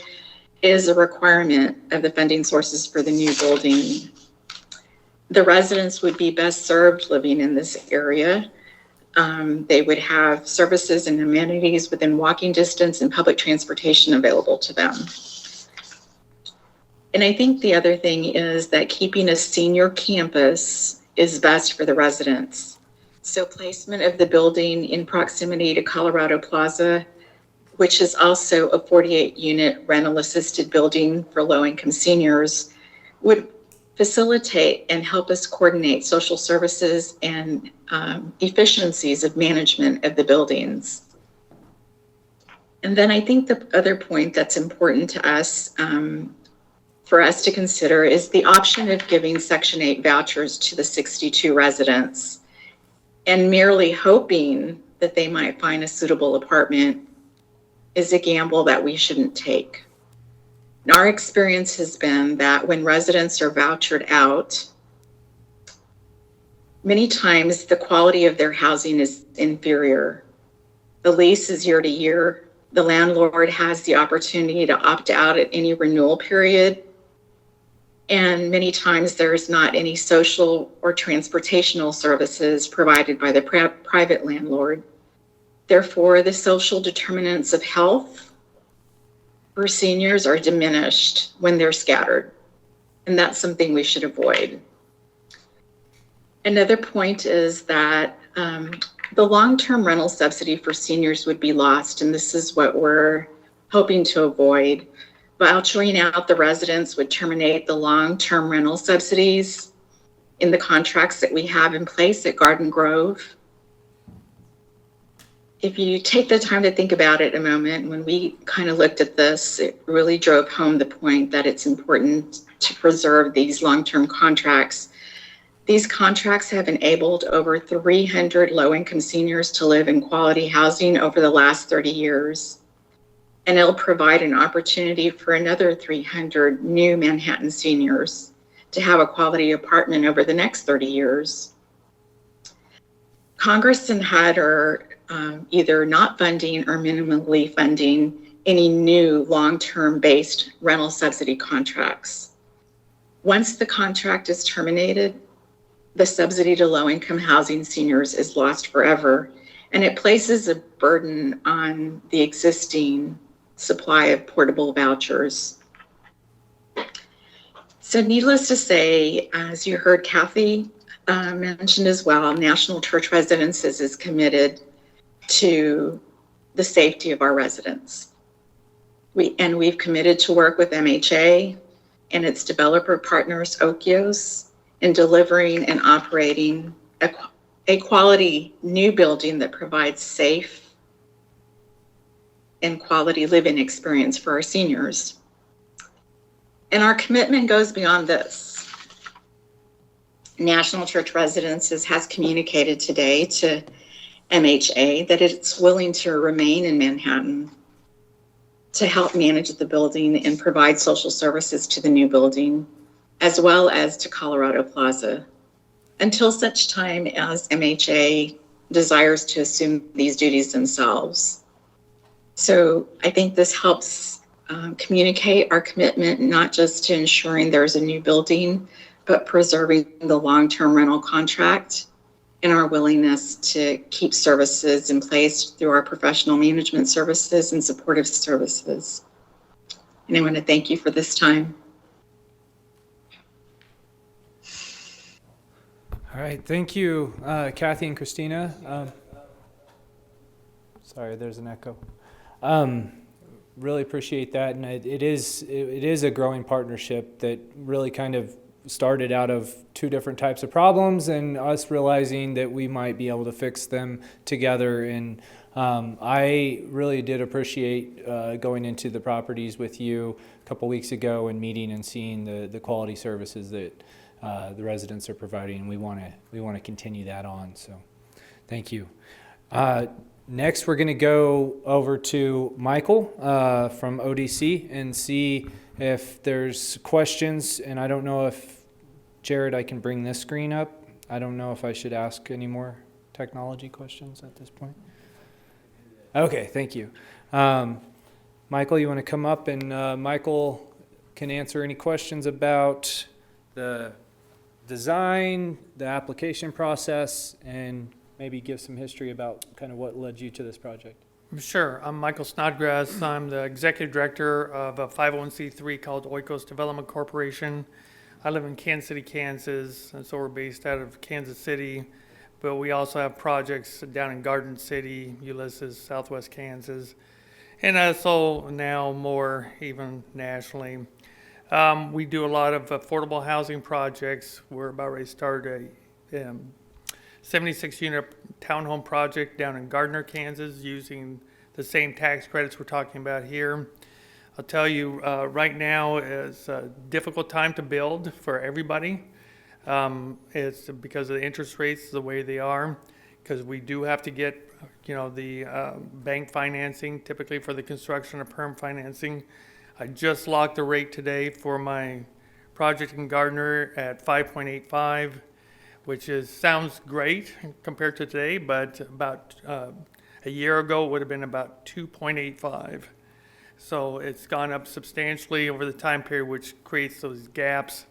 is a requirement of the funding sources for the new building. The residents would be best served living in this area. They would have services and amenities within walking distance and public transportation available to them. And I think the other thing is that keeping a senior campus is best for the residents. So placement of the building in proximity to Colorado Plaza, which is also a 48-unit rental assisted building for low-income seniors, would facilitate and help us coordinate social services and efficiencies of management of the buildings. And then I think the other point that's important to us, for us to consider, is the option of giving Section 8 vouchers to the 62 residents and merely hoping that they might find a suitable apartment is a gamble that we shouldn't take. And our experience has been that when residents are vouchered out, many times the quality of their housing is inferior. The lease is year to year. The landlord has the opportunity to opt out at any renewal period. And many times there's not any social or transportational services provided by the private landlord. Therefore, the social determinants of health for seniors are diminished when they're scattered. And that's something we should avoid. Another point is that the long-term rental subsidy for seniors would be lost, and this is what we're hoping to avoid. Vouchering out the residents would terminate the long-term rental subsidies in the contracts that we have in place at Garden Grove. If you take the time to think about it a moment, when we kind of looked at this, it really drove home the point that it's important to preserve these long-term contracts. These contracts have enabled over 300 low-income seniors to live in quality housing over the last 30 years. And it'll provide an opportunity for another 300 new Manhattan seniors to have a quality apartment over the next 30 years. Congress and HUD are either not funding or minimally funding any new long-term based rental subsidy contracts. Once the contract is terminated, the subsidy to low-income housing seniors is lost forever, and it places a burden on the existing supply of portable vouchers. So needless to say, as you heard Kathy mentioned as well, National Church Residences is committed to the safety of our residents. We've committed to work with MHA and its developer partners, Okios, in delivering and operating a quality new building that provides safe and quality living experience for our seniors. And our commitment goes beyond this. National Church Residences has communicated today to MHA that it's willing to remain in Manhattan to help manage the building and provide social services to the new building, as well as to Colorado Plaza, until such time as MHA desires to assume these duties themselves. So I think this helps communicate our commitment not just to ensuring there's a new building, but preserving the long-term rental contract and our willingness to keep services in place through our professional management services and supportive services. And I want to thank you for this time. All right, thank you, Kathy and Christina. Sorry, there's an echo. Really appreciate that, and it is a growing partnership that really kind of started out of two different types of problems, and us realizing that we might be able to fix them together. And I really did appreciate going into the properties with you a couple weeks ago and meeting and seeing the quality services that the residents are providing, and we want to continue that on. So, thank you. Next, we're going to go over to Michael from ODC and see if there's questions. And I don't know if, Jared, I can bring this screen up. I don't know if I should ask any more technology questions at this point. Okay, thank you. Michael, you want to come up, and Michael can answer any questions about the design, the application process, and maybe give some history about kind of what led you to this project. Sure. I'm Michael Snodgrass. I'm the executive director of a 501c3 called Oikos Development Corporation. I live in Kansas City, Kansas, and so we're based out of Kansas City, but we also have projects down in Garden City, Ulysses, Southwest Kansas, and also now more even nationally. We do a lot of affordable housing projects. We're about ready to start a 76-unit townhome project down in Gardner, Kansas, using the same tax credits we're talking about here. I'll tell you, right now is a difficult time to build for everybody. It's because of the interest rates the way they are, because we do have to get, the bank financing, typically for the construction of perm financing. I just locked the rate today for my project in Gardner at 5.85. which sounds great compared to today, but about a year ago it would have been about 2.85. So it's gone up substantially over the time period, which creates those gaps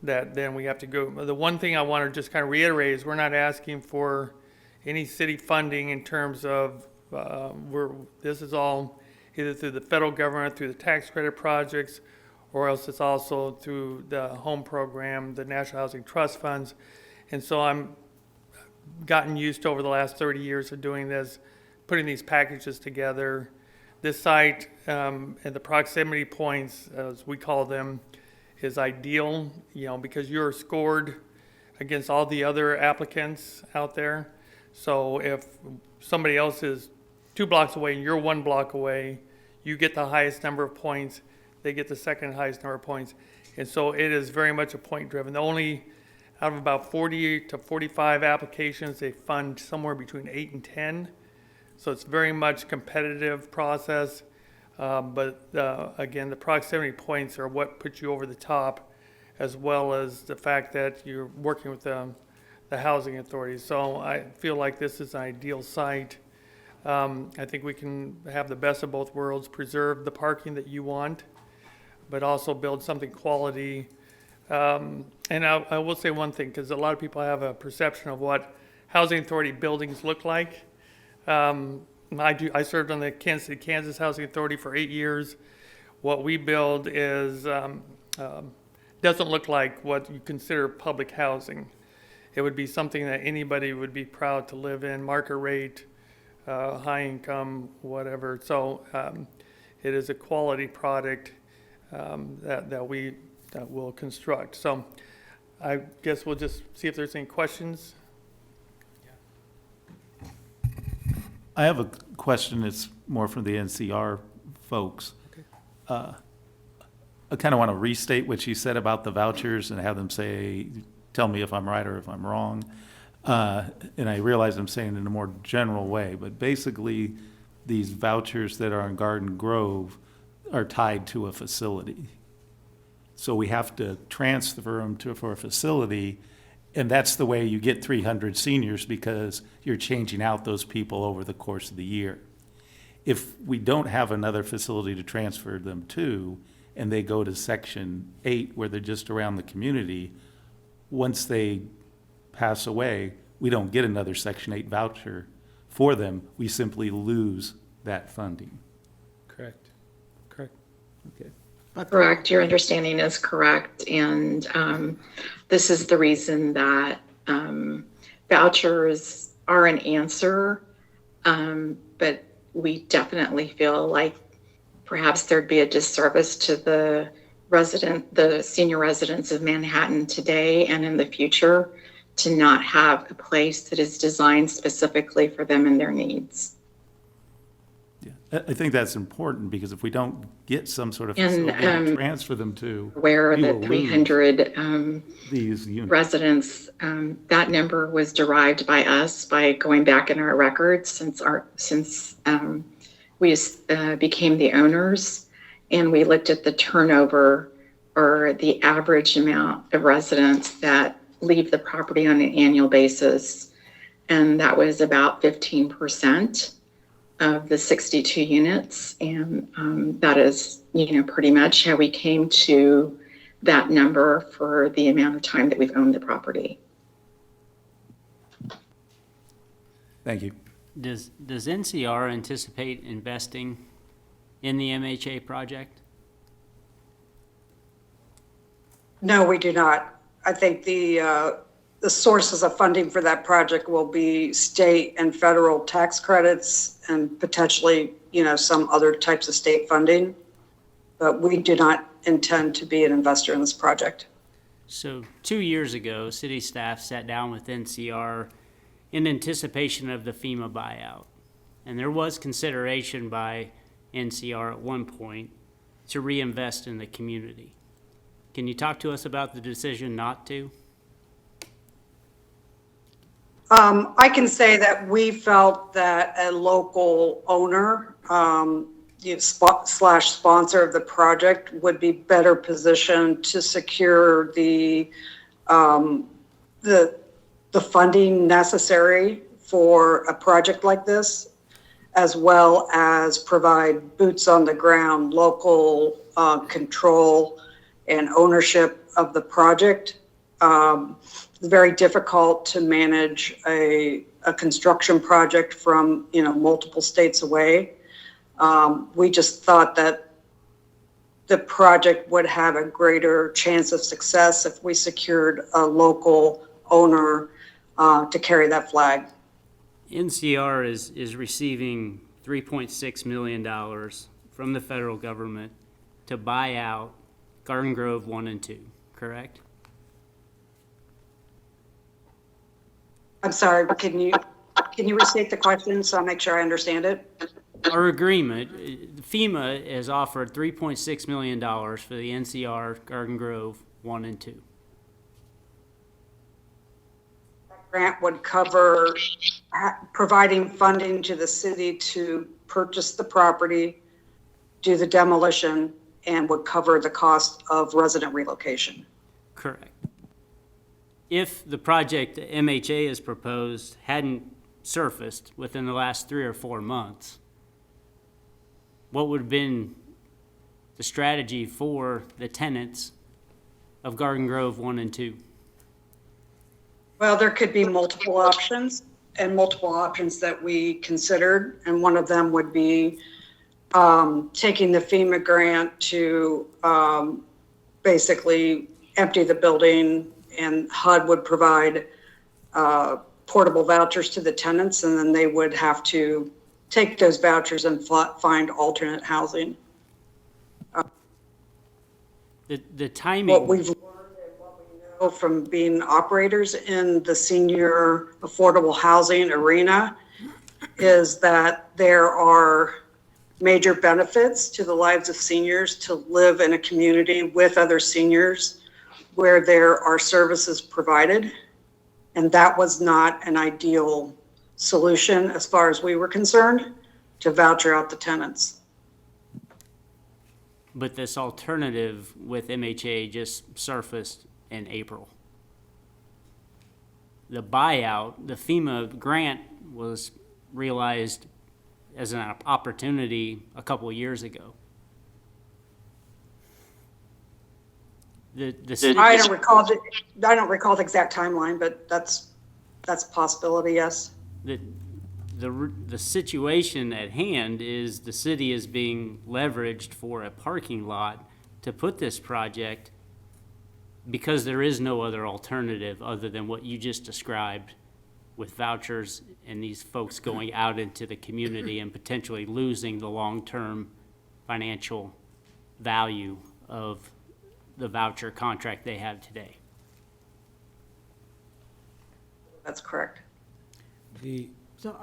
that then we have to go. The one thing I want to just kind of reiterate is we're not asking for any city funding in terms of this is all either through the federal government, through the tax credit projects, or else it's also through the home program, the National Housing Trust funds. And so I'm gotten used to over the last 30 years of doing this, putting these packages together. This site and the proximity points, as we call them, is ideal, because you're scored against all the other applicants out there. So if somebody else is 2 blocks away and you're 1 block away, you get the highest number of points, they get the second highest number of points. And so it is very much a point driven. The only out of about 40 to 45 applications, they fund somewhere between 8 and 10. So it's very much competitive process. But again, the proximity points are what put you over the top, as well as the fact that you're working with the housing authorities. So I feel like this is an ideal site. I think we can have the best of both worlds, preserve the parking that you want, but also build something quality. And I will say one thing, because a lot of people have a perception of what housing authority buildings look like. I served on the Kansas City, Kansas Housing Authority for 8 years. What we build is doesn't look like what you consider public housing. It would be something that anybody would be proud to live in, market rate, high income, whatever. So it is a quality product that we'll construct. So I guess we'll just see if there's any questions. I have a question that's more from the NCR folks. Okay. I kind of want to restate what you said about the vouchers and have them tell me if I'm right or if I'm wrong. And I realize I'm saying it in a more general way, but basically these vouchers that are in Garden Grove are tied to a facility. So we have to transfer them for a facility, and that's the way you get 300 seniors, because you're changing out those people over the course of the year. If we don't have another facility to transfer them to, and they go to Section 8, where they're just around the community, once they pass away, we don't get another Section 8 voucher for them. We simply lose that funding. Correct. Correct. Okay. Correct, your understanding is correct, and this is the reason that vouchers are an answer, but we definitely feel like perhaps there'd be a disservice to the senior residents of Manhattan today and in the future to not have a place that is designed specifically for them and their needs. Yeah, I think that's important, because if we don't get some sort of And, facility to transfer them to, Where we the will 300 these units. residents, that number was derived by us by going back in our records since we became the owners, and we looked at the turnover or the average amount of residents that leave the property on an annual basis, and that was about 15% of the 62 units, and that is, pretty much how we came to that number for the amount of time that we've owned the property. Thank you. Does NCR anticipate investing in the MHA project? No, we do not. I think the sources of funding for that project will be state and federal tax credits and potentially, some other types of state funding. But we do not intend to be an investor in this project. So 2 years ago, city staff sat down with NCR in anticipation of the FEMA buyout. And there was consideration by NCR at one point to reinvest in the community. Can you talk to us about the decision not to? I can say that we felt that a local owner slash sponsor of the project would be better positioned to secure the funding necessary for a project like this, as well as provide boots on the ground, local control and ownership of the project. It's very difficult to manage a construction project from, multiple states away. We just thought that the project would have a greater chance of success if we secured a local owner to carry that flag. NCR is receiving $3.6 million from the federal government to buy out Garden Grove 1 and 2, correct? I'm sorry, but can you restate the question so I make sure I understand it? Our agreement, FEMA has offered $3.6 million for the NCR Garden Grove 1 and 2. Grant would cover providing funding to the city to purchase the property, do the demolition, and would cover the cost of resident relocation. Correct. If the project MHA has proposed hadn't surfaced within the last 3 or 4 months, what would have been the strategy for the tenants of Garden Grove 1 and 2? Well, there could be multiple options that we considered, and one of them would be taking the FEMA grant to basically empty the building, and HUD would provide portable vouchers to the tenants, and then they would have to take those vouchers and find alternate housing. The timing. What we've learned and what we know from being operators in the senior affordable housing arena is that there are major benefits to the lives of seniors to live in a community with other seniors where there are services provided. And that was not an ideal solution as far as we were concerned to voucher out the tenants. But this alternative with MHA just surfaced in April. The buyout, the FEMA grant was realized as an opportunity a couple of years ago. The city, I don't recall the exact timeline, but that's a possibility, yes. the situation at hand is the city is being leveraged for a parking lot to put this project because there is no other alternative other than what you just described with vouchers and these folks going out into the community and potentially losing the long-term financial value of the voucher contract they have today. That's correct. So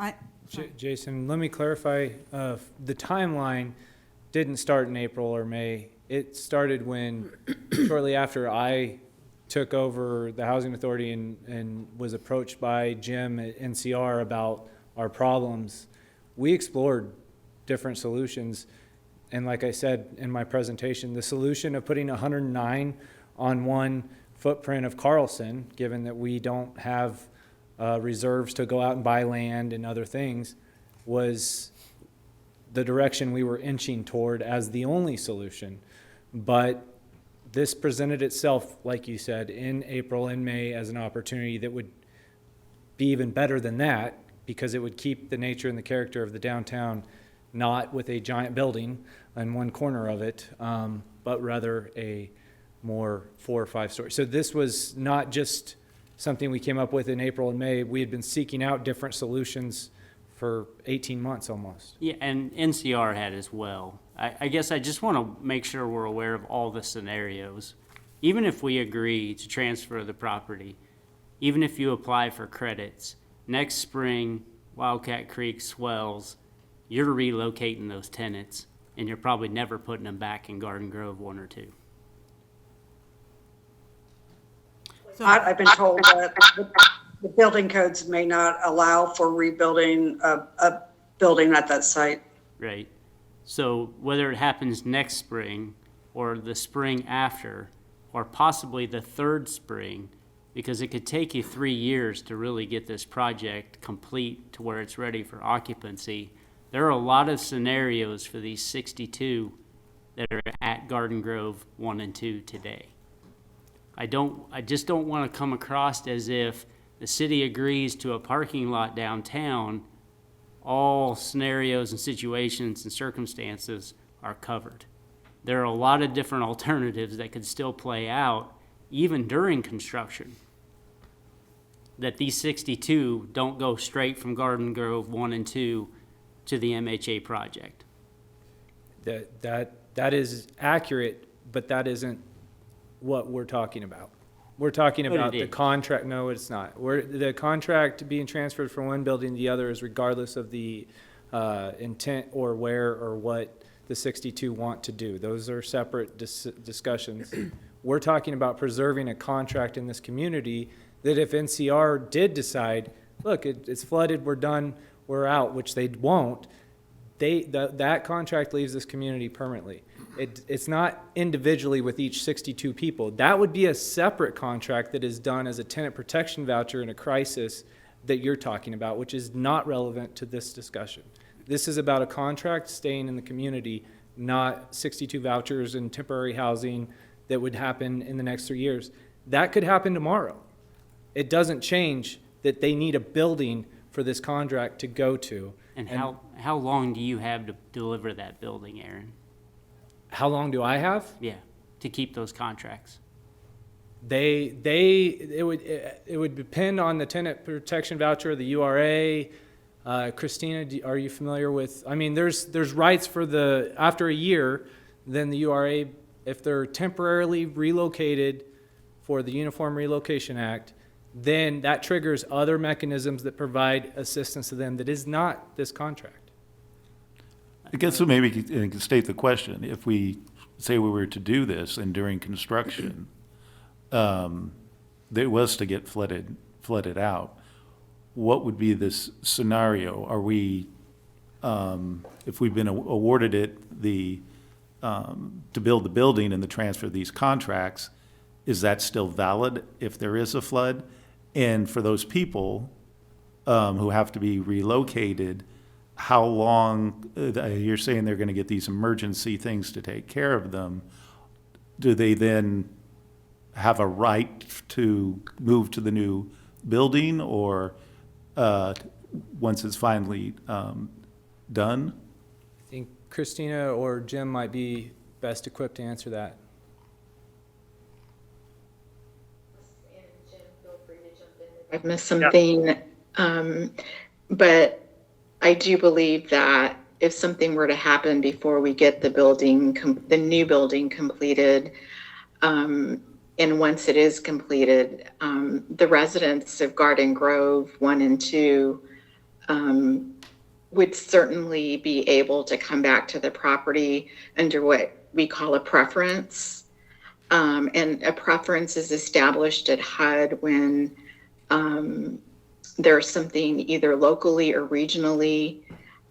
Jason, let me clarify, the timeline didn't start in April or May. It started when, shortly after I took over the Housing Authority and was approached by Jim at NCR about our problems. We explored different solutions. And like I said in my presentation, the solution of putting 109 on one footprint of Carlson, given that we don't have reserves to go out and buy land and other things, was the direction we were inching toward as the only solution. But this presented itself, like you said, in April and May as an opportunity that would be even better than that, because it would keep the nature and the character of the downtown, not with a giant building on one corner of it, but rather a more 4 or 5 story. So this was not just something we came up with in April and May. We had been seeking out different solutions for 18 months almost. Yeah, and NCR had as well. I guess I just want to make sure we're aware of all the scenarios. Even if we agree to transfer the property, even if you apply for credits, next spring, Wildcat Creek swells, you're relocating those tenants, and you're probably never putting them back in Garden Grove 1 or 2. So I've been told that the building codes may not allow for rebuilding a building at that site. Right. So whether it happens next spring or the spring after, or possibly the third spring, because it could take you 3 years to really get this project complete to where it's ready for occupancy. There are a lot of scenarios for these 62 that are at Garden Grove 1 and 2 today. I just don't want to come across as if the city agrees to a parking lot downtown, all scenarios and situations and circumstances are covered. There are a lot of different alternatives that could still play out even during construction, that these 62 don't go straight from Garden Grove 1 and 2 to the MHA project. That is accurate, but that isn't what we're talking about. We're talking But about it the is. contract. No, it's not. The contract being transferred from one building to the other is regardless of the intent or where or what the 62 want to do. Those are separate discussions. We're talking about preserving a contract in this community that if NCR did decide, look, it's flooded, we're done, we're out, which they won't, that contract leaves this community permanently. It's not individually with each 62 people. That would be a separate contract that is done as a tenant protection voucher in a crisis that you're talking about, which is not relevant to this discussion. This is about a contract staying in the community, not 62 vouchers and temporary housing that would happen in the next 3 years. That could happen tomorrow. It doesn't change that they need a building for this contract to go to. And how long do you have to deliver that building, Aaron? How long do I have? Yeah, to keep those contracts. It would depend on the tenant protection voucher, the URA. Christina, are you familiar with? I mean, there's rights for after a year, then the URA, if they're temporarily relocated for the Uniform Relocation Act, then that triggers other mechanisms that provide assistance to them that is not this contract. I guess maybe you can state the question. If we say we were to do this and during construction, it was to get flooded out, what would be this scenario? Are we, if we've been awarded it to build the building and the transfer of these contracts, is that still valid if there is a flood? And for those people who have to be relocated, how long, you're saying they're going to get these emergency things to take care of them. Do they then have a right to move to the new building, or once it's finally done? I think Christina or Jim might be best equipped to answer that. I've missed something, but I do believe that if something were to happen before we get the building, the new building completed, and once it is completed, the residents of Garden Grove 1 and 2 would certainly be able to come back to the property under what we call a preference. And a preference is established at HUD when there's something either locally or regionally.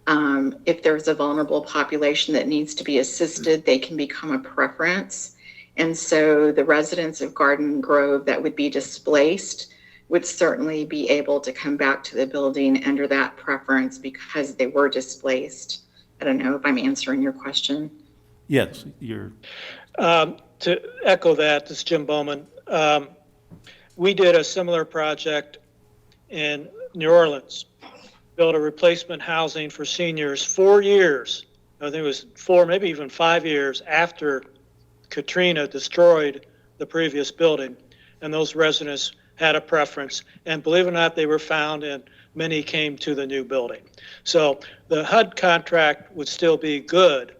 If there's a vulnerable population that needs to be assisted, they can become a preference. And so the residents of Garden Grove that would be displaced would certainly be able to come back to the building under that preference because they were displaced. I don't know if I'm answering your question. Yes, you're. To echo that, this is Jim Bowman. We did a similar project in New Orleans, built a replacement housing for seniors 4 years. I think it was 4, maybe even 5 years after Katrina destroyed the previous building. And those residents had a preference. And believe it or not, they were found, and many came to the new building. So the HUD contract would still be good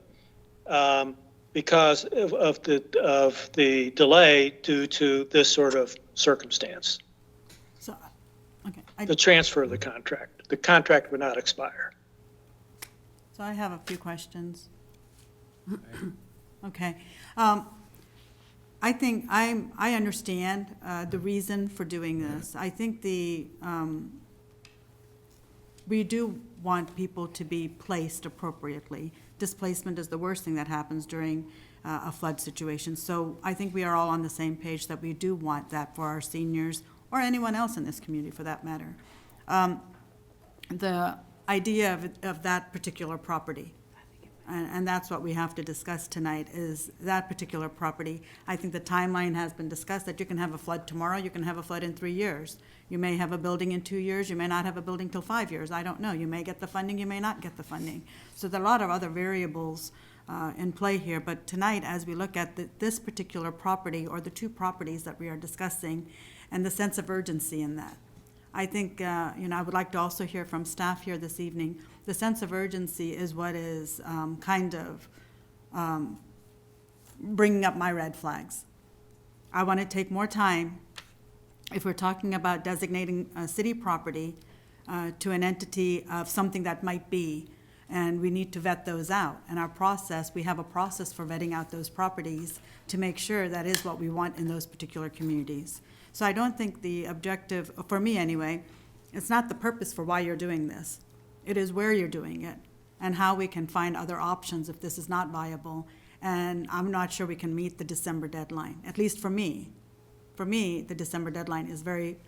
because of the delay due to this sort of circumstance. So, okay. The transfer of the contract. The contract would not expire. So I have a few questions. Okay. I think I understand the reason for doing this. I think we do want people to be placed appropriately. Displacement is the worst thing that happens during a flood situation. So I think we are all on the same page that we do want that for our seniors or anyone else in this community for that matter. The idea of that particular property, and that's what we have to discuss tonight, is that particular property. I think the timeline has been discussed, that you can have a flood tomorrow, you can have a flood in 3 years. You may have a building in 2 years, you may not have a building till 5 years, I don't know. You may get the funding, you may not get the funding. So there are a lot of other variables in play here, but tonight, as we look at this particular property, or the two properties that we are discussing, and the sense of urgency in that, I think, I would like to also hear from staff here this evening. The sense of urgency is what is kind of bringing up my red flags. I want to take more time, if we're talking about designating a city property to an entity of something that might be, and we need to vet those out. And our process, we have a process for vetting out those properties to make sure that is what we want in those particular communities. So I don't think the objective, for me anyway, it's not the purpose for why you're doing this. It is where you're doing it and how we can find other options if this is not viable. And I'm not sure we can meet the December deadline, at least for me. For me, the December deadline is very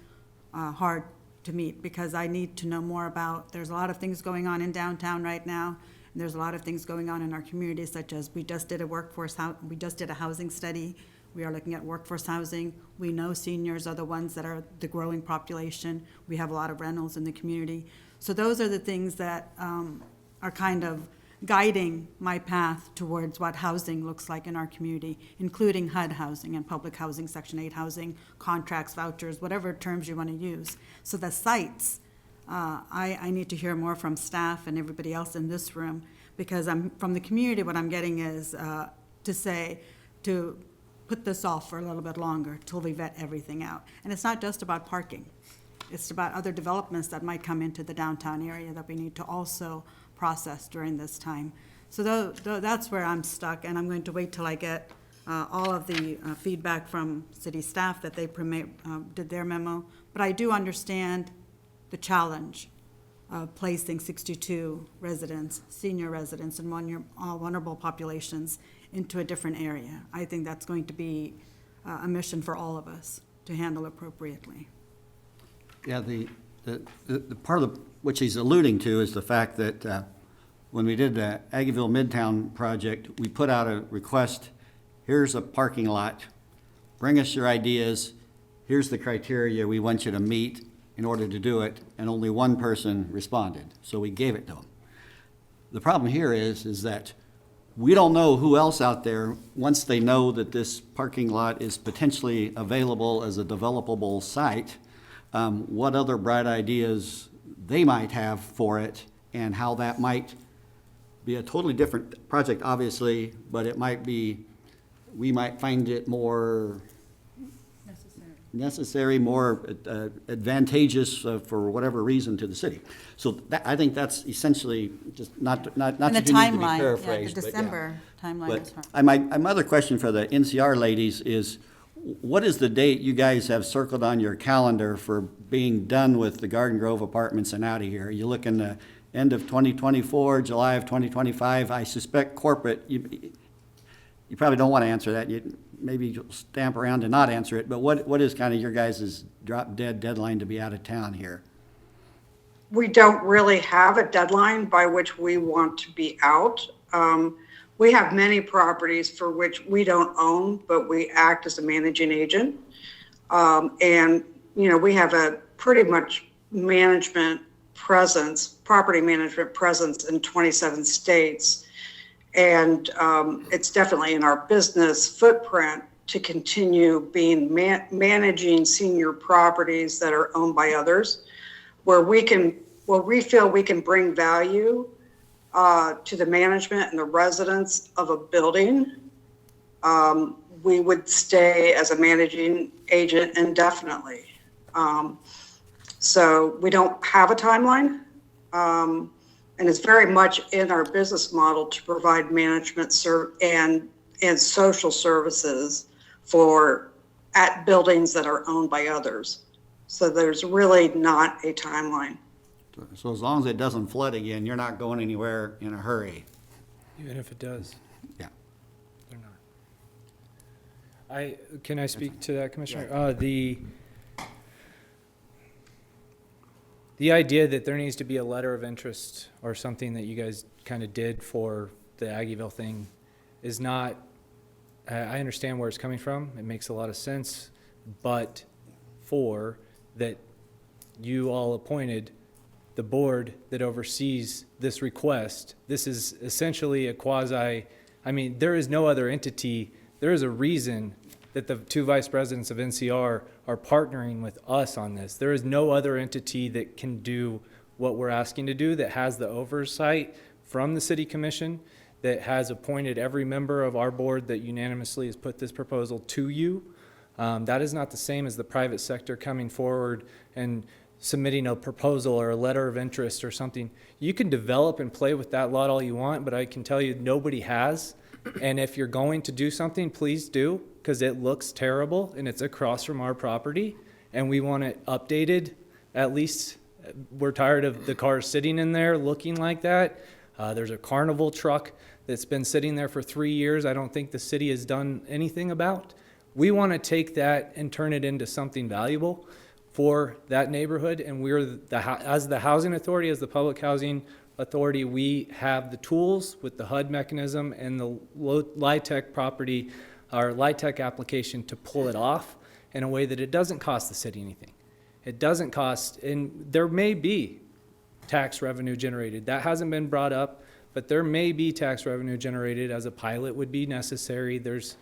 hard to meet because I need to know more about, there's a lot of things going on in downtown right now, and there's a lot of things going on in our community, such as we just did a housing study. We are looking at workforce housing. We know seniors are the ones that are the growing population. We have a lot of rentals in the community. So those are the things that are kind of guiding my path towards what housing looks like in our community, including HUD housing and public housing, Section 8 housing, contracts, vouchers, whatever terms you want to use. So the sites, I need to hear more from staff and everybody else in this room, because from the community, what I'm getting is to put this off for a little bit longer till we vet everything out. And it's not just about parking. It's about other developments that might come into the downtown area that we need to also process during this time. So that's where I'm stuck, and I'm going to wait till I get all of the feedback from city staff that they did their memo. But I do understand the challenge of placing 62 residents, senior residents, and vulnerable populations into a different area. I think that's going to be a mission for all of us to handle appropriately. Yeah, the part of which he's alluding to is the fact that when we did the Aggieville Midtown project, we put out a request, here's a parking lot, bring us your ideas, here's the criteria we want you to meet in order to do it, and only one person responded, so we gave it to them. The problem here is that we don't know who else out there, once they know that this parking lot is potentially available as a developable site, what other bright ideas they might have for it, and how that might be a totally different project, obviously, but it might be, we might find it more necessary, more advantageous for whatever reason to the city. So that, I think that's essentially just not And the that you need to be timeline, yeah, paraphrased. the but December timeline But is hard. my other question for the NCR ladies is, what is the date you guys have circled on your calendar for being done with the Garden Grove apartments and out of here? Are you looking the end of 2024, July of 2025? I suspect corporate, you probably don't want to answer that. Maybe you'll stamp around and not answer it, but what is kind of your guys' drop dead deadline to be out of town here? We don't really have a deadline by which we want to be out. We have many properties for which we don't own, but we act as a managing agent. And, you know, we have a pretty much management presence, property management presence in 27 states. And it's definitely in our business footprint to continue being managing senior properties that are owned by others, where we feel we can bring value to the management and the residents of a building. We would stay as a managing agent indefinitely. So we don't have a timeline. And it's very much in our business model to provide management and social services at buildings that are owned by others. So there's really not a timeline. So as long as it doesn't flood again, you're not going anywhere in a hurry. Even if it does. Yeah. They're not. Can I speak to that, Commissioner? The idea that there needs to be a letter of interest or something that you guys kind of did for the Aggieville thing is not, I understand where it's coming from. It makes a lot of sense. But that you all appointed the board that oversees this request, this is essentially a there is no other entity. There is a reason that the two vice presidents of NCR are partnering with us on this. There is no other entity that can do what we're asking to do, that has the oversight from the city commission, that has appointed every member of our board that unanimously has put this proposal to you. That is not the same as the private sector coming forward and submitting a proposal or a letter of interest or something. You can develop and play with that lot all you want, but I can tell you nobody has. And if you're going to do something, please do, because it looks terrible and it's across from our property and we want it updated. At least we're tired of the cars sitting in there looking like that. There's a carnival truck that's been sitting there for 3 years. I don't think the city has done anything about. We want to take that and turn it into something valuable for that neighborhood. And as the housing authority, as the public housing authority, we have the tools with the HUD mechanism and the LIHTC property, our LIHTC application to pull it off in a way that it doesn't cost the city anything. It doesn't cost, and there may be tax revenue generated. That hasn't been brought up, but there may be tax revenue generated as a pilot would be necessary. There's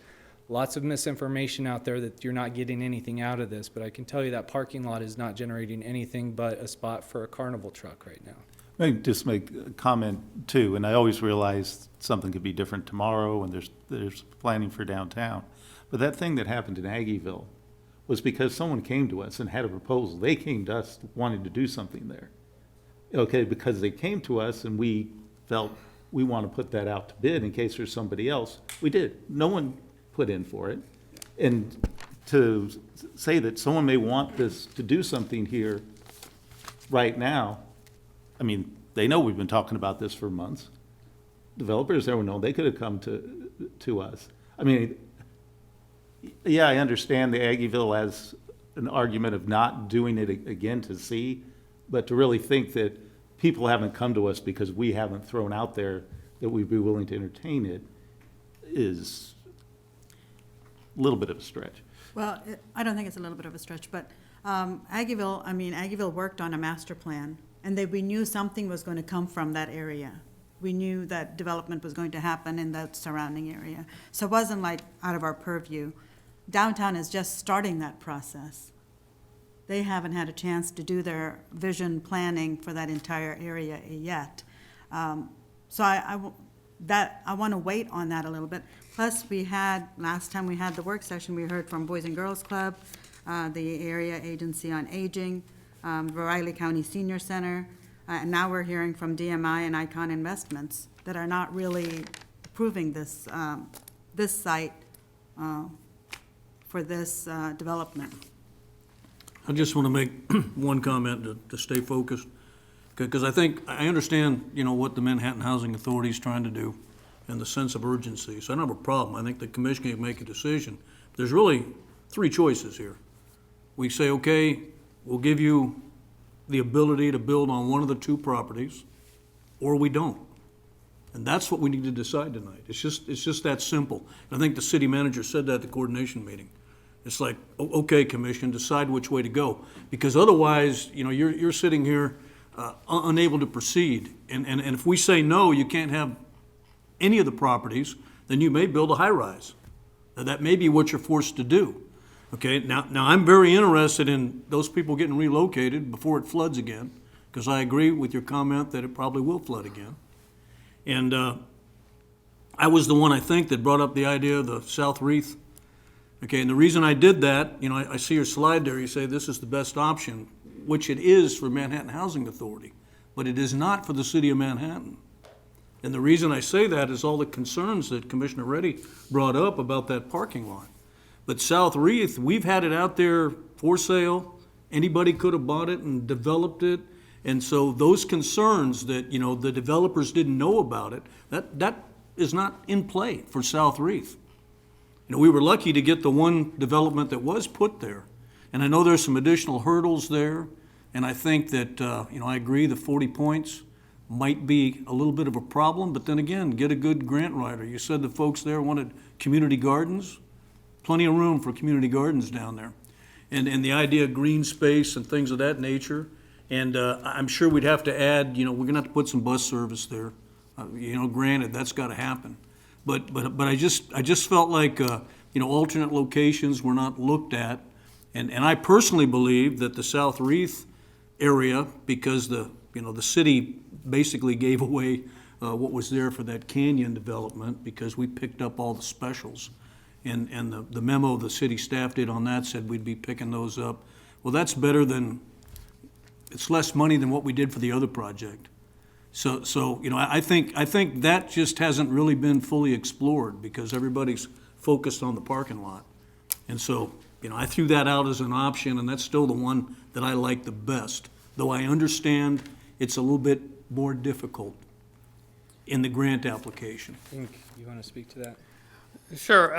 lots of misinformation out there that you're not getting anything out of this, but I can tell you that parking lot is not generating anything but a spot for a carnival truck right now. Let me just make a comment too, and I always realize something could be different tomorrow and there's planning for downtown. But that thing that happened in Aggieville was because someone came to us and had a proposal. They came to us wanting to do something there. Okay, because they came to us and we felt we want to put that out to bid in case there's somebody else. We did. No one put in for it. And to say that someone may want this to do something here right now, I mean, they know we've been talking about this for months. Developers never know. They could have come to us. I mean, yeah, I understand the Aggieville as an argument of not doing it again to see, But to really think that people haven't come to us because we haven't thrown out there that we'd be willing to entertain it is a little bit of a stretch. Well, I don't think it's a little bit of a stretch, but Aggieville worked on a master plan, and we knew something was going to come from that area. We knew that development was going to happen in that surrounding area. So it wasn't like out of our purview. Downtown is just starting that process. They haven't had a chance to do their vision planning for that entire area yet. So I want to wait on that a little bit. Plus, last time we had the work session, we heard from Boys and Girls Club, the Area Agency on Aging, Riley County Senior Center, and now we're hearing from DMI and Icon Investments that are not really approving this site for this development. I just want to make one comment to stay focused, because I understand, what the Manhattan Housing Authority is trying to do and the sense of urgency. So I don't have a problem. I think the commission can make a decision. There's really three choices here. We say, okay, we'll give you the ability to build on one of the two properties, or we don't. And that's what we need to decide tonight. It's just that simple. And I think the city manager said that at the coordination meeting. It's like, okay, commission, decide which way to go. Because otherwise, you're sitting here unable to proceed. And if we say no, you can't have any of the properties, then you may build a high-rise. Now, that may be what you're forced to do. Okay, now I'm very interested in those people getting relocated before it floods again, because I agree with your comment that it probably will flood again. And I was the one, I think, that brought up the idea of the South Reef. Okay, and the reason I did that, I see your slide there, you say this is the best option, which it is for Manhattan Housing Authority, but it is not for the city of Manhattan. And the reason I say that is all the concerns that Commissioner Reddy brought up about that parking lot. But South Reef, we've had it out there for sale. Anybody could have bought it and developed it. And so those concerns that, the developers didn't know about it, that is not in play for South Reef. We were lucky to get the one development that was put there. And I know there's some additional hurdles there. And I think that, I agree the 40 points might be a little bit of a problem. But then again, get a good grant writer. You said the folks there wanted community gardens. Plenty of room for community gardens down there. And the idea of green space and things of that nature. And I'm sure we'd have to add, we're gonna have to put some bus service there. Granted, that's gotta happen. But I just felt like, alternate locations were not looked at. And I personally believe that the South Reef area, because the city basically gave away what was there for that canyon development because we picked up all the specials. And the memo the city staff did on that said we'd be picking those up. Well, that's better than, it's less money than what we did for the other project. So I think that just hasn't really been fully explored because everybody's focused on the parking lot. And so, I threw that out as an option, and that's still the one that I like the best, though I understand it's a little bit more difficult in the grant application. I think you want to speak to that? Sure,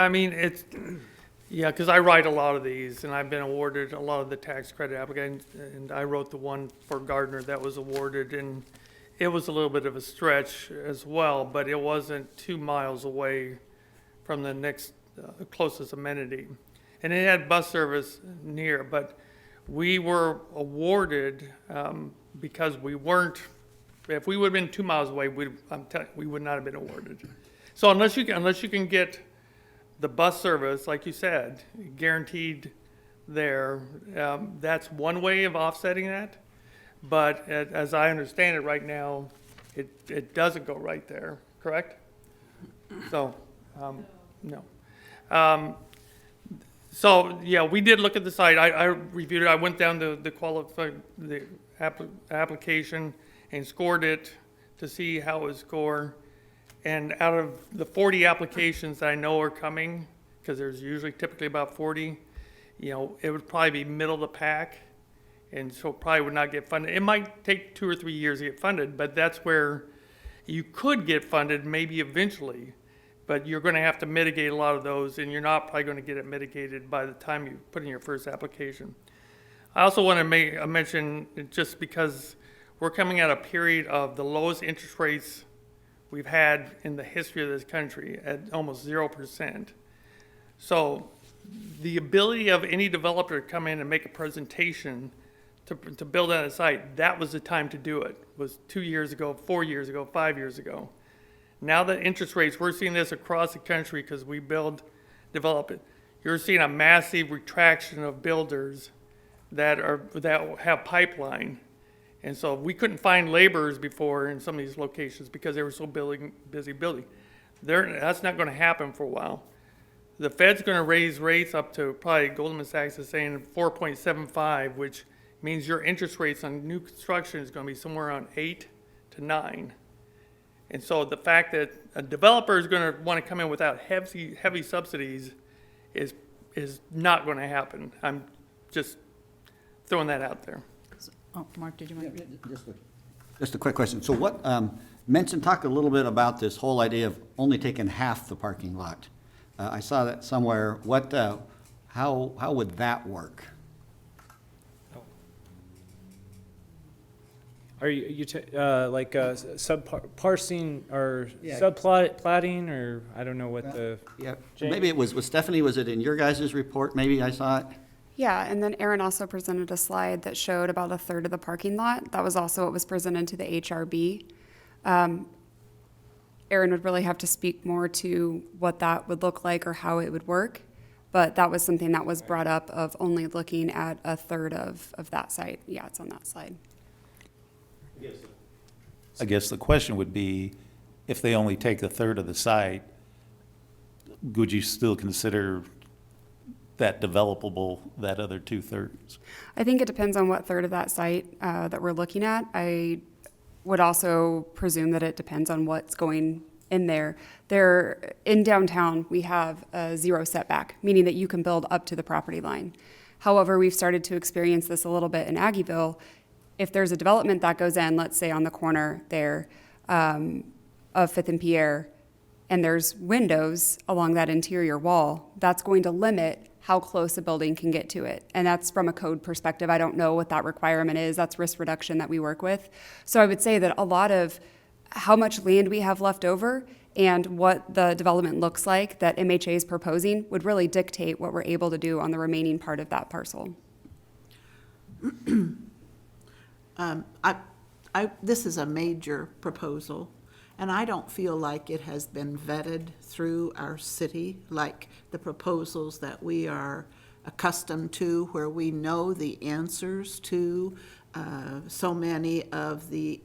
because I write a lot of these, and I've been awarded a lot of the tax credit applications, and I wrote the one for Gardner that was awarded, and it was a little bit of a stretch as well, but it wasn't 2 miles away from the next closest amenity. And it had bus service near, but we were awarded because we weren't, if we would have been 2 miles away, we would not have been awarded. So unless you can get the bus service, like you said, guaranteed there, that's one way of offsetting that. But as I understand it right now, it doesn't go right there, correct? So, no. So, yeah, we did look at the site. I reviewed it. I went down to the application and scored it to see how it would score. And out of the 40 applications that I know are coming, because there's usually typically about 40, it would probably be middle of the pack. And so probably would not get funded. It might take 2 or 3 years to get funded, but that's where you could get funded maybe eventually. But you're going to have to mitigate a lot of those, and you're not probably going to get it mitigated by the time you put in your first application. I also want to make a mention, just because we're coming at a period of the lowest interest rates we've had in the history of this country at almost 0%. So the ability of any developer to come in and make a presentation to build on a site, that was the time to do it, was 2 years ago, 4 years ago, 5 years ago. Now that interest rates, we're seeing this across the country because we develop it. You're seeing a massive retraction of builders that have pipeline. And so we couldn't find laborers before in some of these locations because they were so busy building. That's not going to happen for a while. The Fed's going to raise rates up to, probably Goldman Sachs is saying 4.75, which means your interest rates on new construction is going to be somewhere around 8 to 9. And so the fact that a developer is going to want to come in without heavy subsidies is not going to happen. I'm just throwing that out there. Oh, Mark, did you want to? Just a quick question. So what, talk a little bit about this whole idea of only taking half the parking lot. I saw that somewhere. How would that work? Are you like parsing or subplotting, or I don't know what the... Yeah, maybe it was Stephanie, was it in your guys' report? Maybe I saw it? Yeah, and then Aaron also presented a slide that showed about a third of the parking lot. That was also what was presented to the HRB. Aaron would really have to speak more to what that would look like or how it would work, but that was something that was brought up of only looking at a third of that site. Yeah, it's on that slide. I guess the question would be, if they only take a third of the site, would you still consider that developable, that other 2/3? I think it depends on what third of that site that we're looking at. I would also presume that it depends on what's going in there. In downtown, we have a 0 setback, meaning that you can build up to the property line. However, we've started to experience this a little bit in Aggieville. If there's a development that goes in, let's say on the corner there of 5th and Pierre, and there's windows along that interior wall, that's going to limit how close a building can get to it. And that's from a code perspective. I don't know what that requirement is. That's risk reduction that we work with. So I would say that a lot of how much land we have left over and what the development looks like that MHA is proposing would really dictate what we're able to do on the remaining part of that parcel. This is a major proposal, and I don't feel like it has been vetted through our city like the proposals that we are accustomed to, where we know the answers to so many of the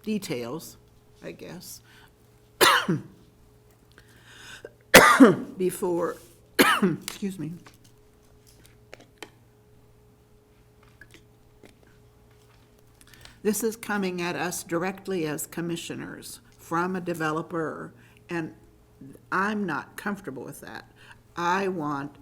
details, I guess, before, excuse me. This is coming at us directly as commissioners from a developer, and I'm not comfortable with that. I want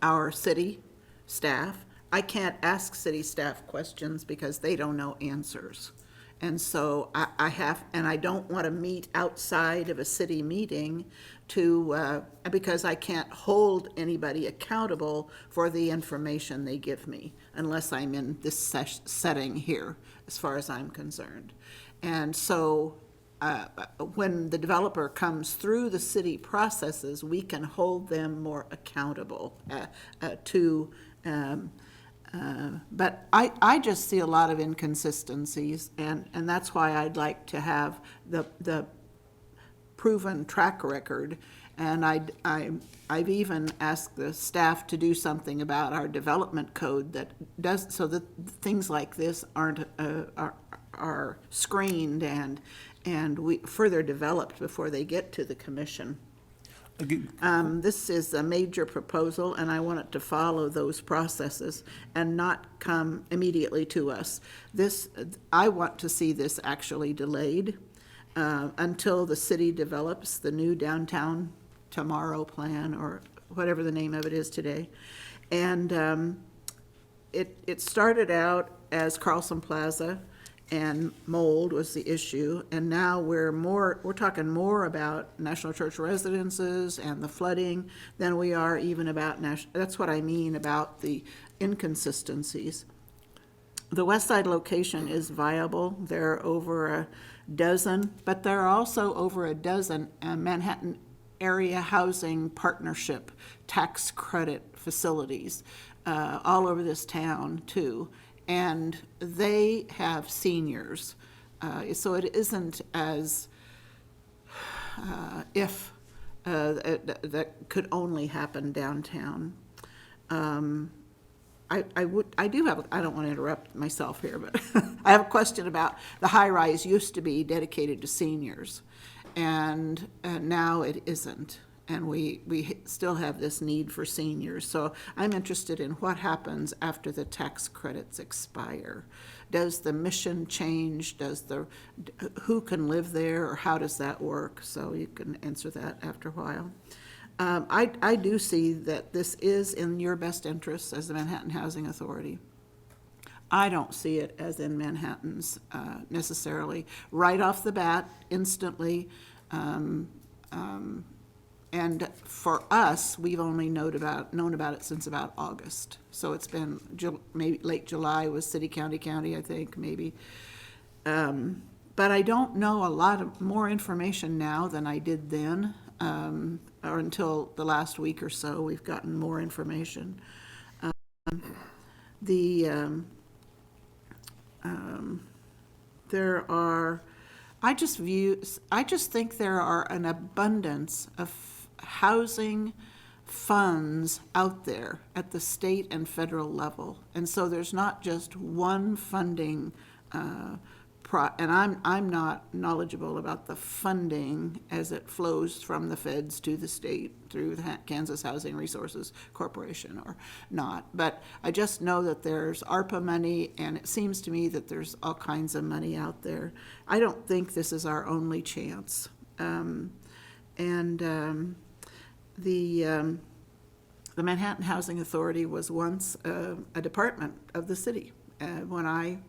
our city staff, I can't ask city staff questions because they don't know answers. And so I don't want to meet outside of a city meeting because I can't hold anybody accountable for the information they give me unless I'm in this setting here, as far as I'm concerned. And so when the developer comes through the city processes, we can hold them more accountable but I just see a lot of inconsistencies, and that's why I'd like to have the proven track record. And I've even asked the staff to do something about our development code that does, so that things like this are screened and we further developed before they get to the commission. This is a major proposal, and I want it to follow those processes and not come immediately to us. I want to see this actually delayed until the city develops the new downtown tomorrow plan, or whatever the name of it is today. And it started out as Carlson Plaza, and mold was the issue. And now we're talking more about National Church residences and the flooding than we are even about that's what I mean about the inconsistencies. The West Side location is viable. There are over a dozen, but there are also over a dozen Manhattan Area Housing Partnership tax credit facilities all over this town too. And they have seniors. So it isn't as if that could only happen downtown. I don't want to interrupt myself here, but I have a question about the high-rise used to be dedicated to seniors, and now it isn't. And we still have this need for seniors. So I'm interested in what happens after the tax credits expire. Does the mission change? Who can live there, or how does that work? So you can answer that after a while. I do see that this is in your best interests as the Manhattan Housing Authority. I don't see it as in Manhattan's necessarily. Right off the bat, instantly, and for us, we've only known about it since about August. So it's been maybe late July was city, county, I think, maybe. But I don't know a lot of more information now than I did then, or until the last week or so. We've gotten more information. I just think there are an abundance of housing funds out there at the state and federal level. And so there's not just one funding, and I'm not knowledgeable about the funding as it flows from the feds to the state through the Kansas Housing Resources Corporation or not. But I just know that there's ARPA money, and it seems to me that there's all kinds of money out there. I don't think this is our only chance. The Manhattan Housing Authority was once a department of the city. When I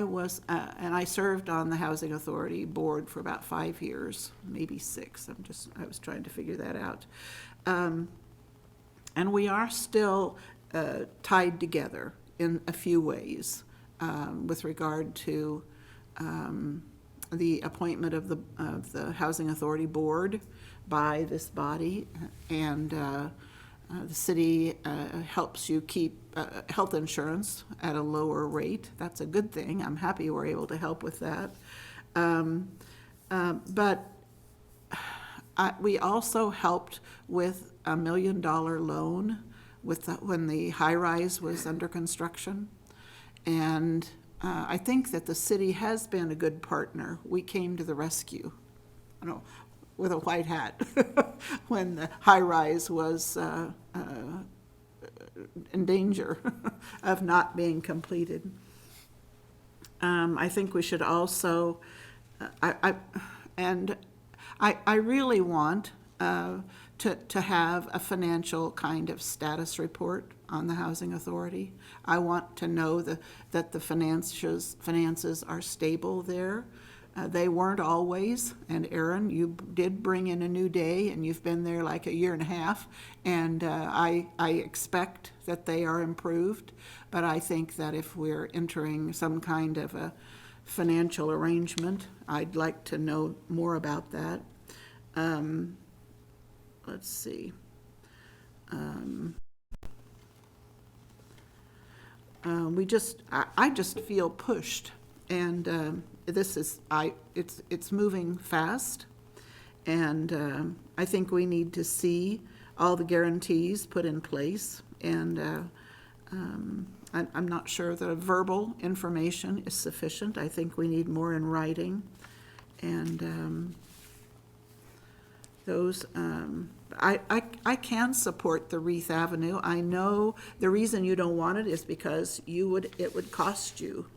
was, and I served on the Housing Authority board for about 5 years, maybe 6. I was trying to figure that out. And we are still tied together in a few ways with regard to the appointment of the Housing Authority board by this body, and the city helps you keep health insurance at a lower rate. That's a good thing. I'm happy we're able to help with that. But we also helped with $1 million loan when the high-rise was under construction. And I think that the city has been a good partner. We came to the rescue, with a white hat when the high-rise was in danger of not being completed. I think we should also, I really want to have a financial kind of status report on the Housing Authority. I want to know that the finances are stable there. They weren't always, and Aaron, you did bring in a new day, and you've been there like 1.5 years, and I expect that they are improved, but I think that if we're entering some kind of a financial arrangement, I'd like to know more about that. Let's see. I just feel pushed, and it's moving fast, and I think we need to see all the guarantees put in place, and I'm not sure that verbal information is sufficient. I think we need more in writing, and I can support the Wreath Avenue. I know the reason you don't want it is because it would cost you,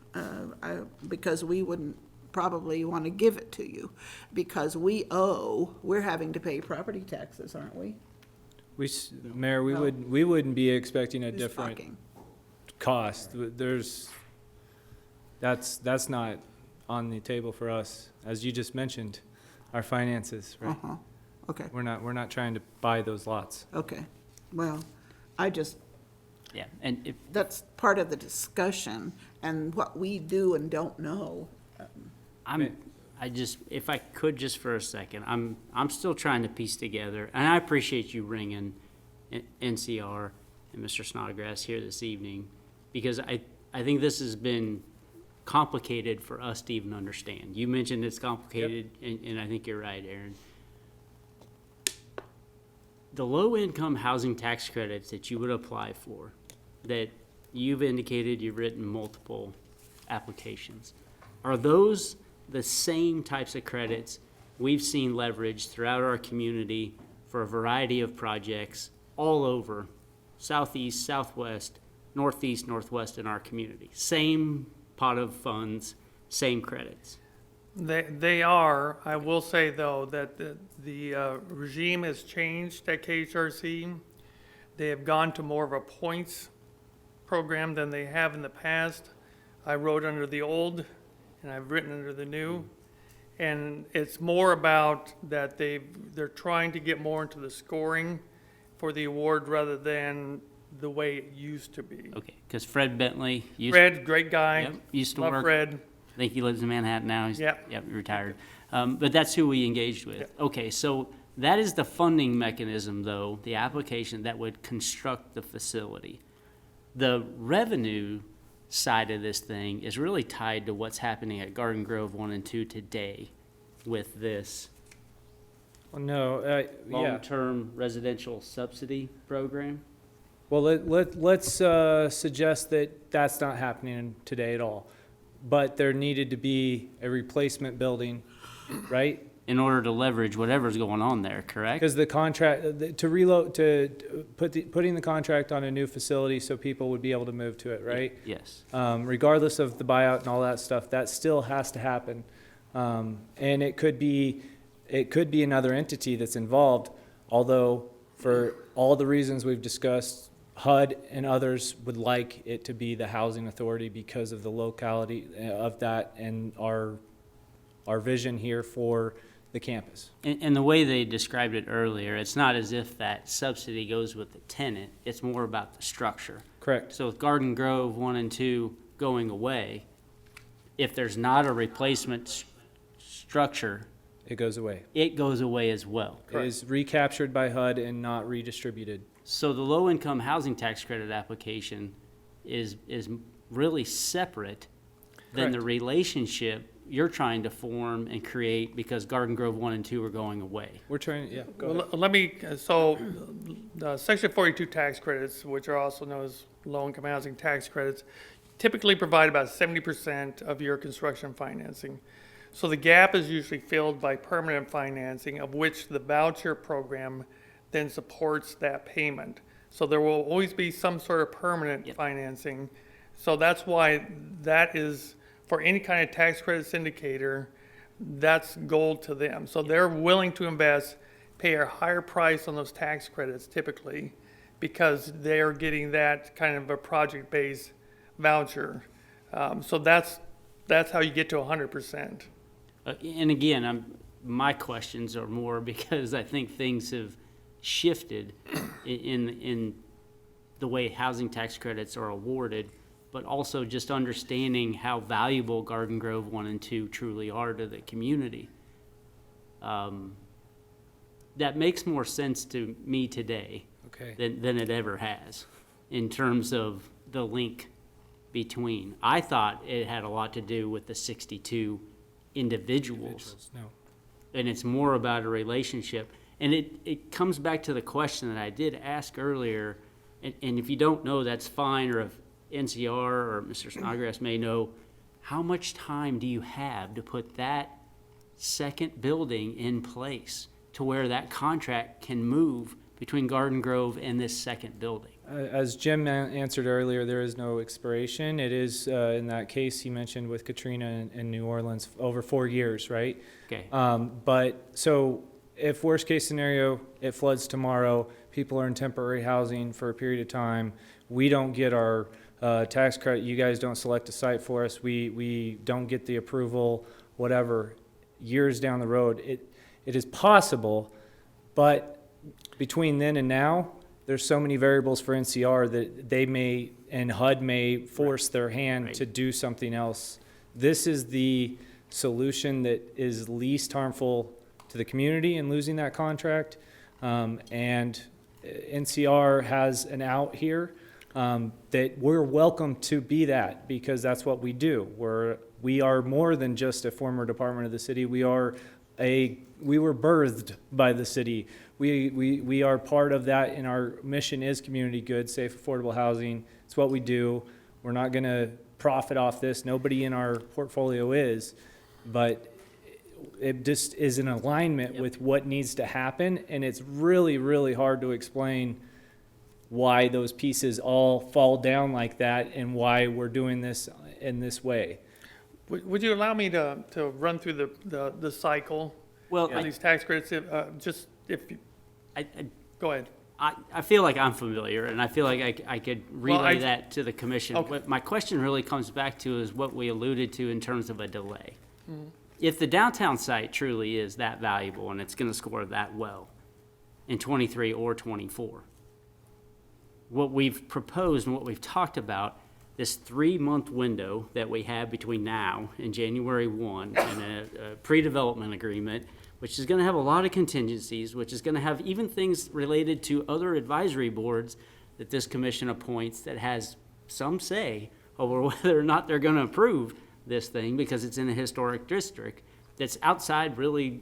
because we wouldn't probably want to give it to you, because we're having to pay property taxes, aren't we? Mayor, we wouldn't be expecting a different cost. That's not on the table for us, as you just mentioned, our finances, right? Okay, We're not trying to buy those lots. okay. Well, I just, Yeah, and if, that's part of the discussion and what we do and don't know. if I could just for a second, I'm still trying to piece together, and I appreciate you bringing NCR and Mr. Snodgrass here this evening, because I think this has been complicated for us to even understand. You mentioned it's complicated, and I think you're right, Aaron. The low-income housing tax credits that you would apply for, that you've indicated you've written multiple applications, are those the same types of credits we've seen leveraged throughout our community for a variety of projects all over southeast, southwest, northeast, northwest in our community? Same pot of funds, same credits. They are. I will say, though, that the regime has changed at KHRC. They have gone to more of a points program than they have in the past. I wrote under the old, and I've written under the new. And it's more about that they're trying to get more into the scoring for the award rather than the way it used to be. Okay, because Fred Bentley Fred, great guy. Yep, used to Love work. Fred. I think he lives in Manhattan now. He's, Yep. Yep, retired. But that's who we engaged with. Yep. Okay, so that is the funding mechanism, though, the application that would construct the facility. The revenue side of this thing is really tied to what's happening at Garden Grove 1 and 2 today with this Well, no, yeah. long-term residential subsidy program. Well, let's suggest that that's not happening today at all. But there needed to be a replacement building, right? In order to leverage whatever's going on there, correct? Because the contract, putting the contract on a new facility so people would be able to move to it, right? Yes. Regardless of the buyout and all that stuff, that still has to happen. And it could be another entity that's involved, although for all the reasons we've discussed, HUD and others would like it to be the housing authority because of the locality of that and our vision here for the campus. And the way they described it earlier, it's not as if that subsidy goes with the tenant, it's more about the structure. Correct. So with Garden Grove 1 and 2 going away, if there's not a replacement structure, It goes away. it goes away as well. It is recaptured by HUD and not redistributed. So the low-income housing tax credit application is really separate than the Correct. relationship you're trying to form and create because Garden Grove 1 and 2 are going away. We're trying, yeah, go Well, ahead. let me, so the Section 42 tax credits, which are also known as low-income housing tax credits, typically provide about 70% of your construction financing. So the gap is usually filled by permanent financing, of which the voucher program then supports that payment. So there will always be some sort of permanent financing. So that's why that is, for any kind of tax credit syndicator, that's gold to them. So they're willing to invest, pay a higher price on those tax credits typically, because they're getting that kind of a project-based voucher. So that's how you get to 100%. And again, my questions are more because I think things have shifted in the way housing tax credits are awarded, but also just understanding how valuable Garden Grove 1 and 2 truly are to the community. That makes more sense to me today than it ever has in terms of the link between. I thought it had a lot to do with the 62 individuals. No. And it's more about a relationship. And it comes back to the question that I did ask earlier, and if you don't know, that's fine, or if NCR or Mr. Snodgrass may know, how much time do you have to put that second building in place to where that contract can move between Garden Grove and this second building? As Jim answered earlier, there is no expiration. It is, in that case he mentioned with Katrina in New Orleans, over 4 years, right? Okay. But so if worst case scenario, it floods tomorrow, people are in temporary housing for a period of time, we don't get our tax credit, you guys don't select a site for us, we don't get the approval, whatever, years down the road, it is possible, but between then and now, there's so many variables for NCR that they may, and HUD may force their hand to do something else. This is the solution that is least harmful to the community in losing that contract. And NCR has an out here that we're welcome to be that, because that's what we do. We are more than just a former department of the city. We were birthed by the city. We are part of that, and our mission is community good, safe, affordable housing. It's what we do. We're not going to profit off this. Nobody in our portfolio is, but it just is in alignment with what needs to happen, and it's really, really hard to explain why those pieces all fall down like that and why we're doing this in this way. Would you allow me to run through the cycle of these tax credits? Go ahead. I feel like I'm familiar, and I feel like I could relay that to the commission. Okay. What my question really comes back to is what we alluded to in terms of a delay. Mhm. If the downtown site truly is that valuable and it's going to score that well in 23 or 24, what we've proposed and what we've talked about, this 3-month window that we have between now and January 1 and a pre-development agreement, which is going to have a lot of contingencies, which is going to have even things related to other advisory boards that this commission appoints that has some say over whether or not they're going to approve this thing because it's in a historic district that's outside really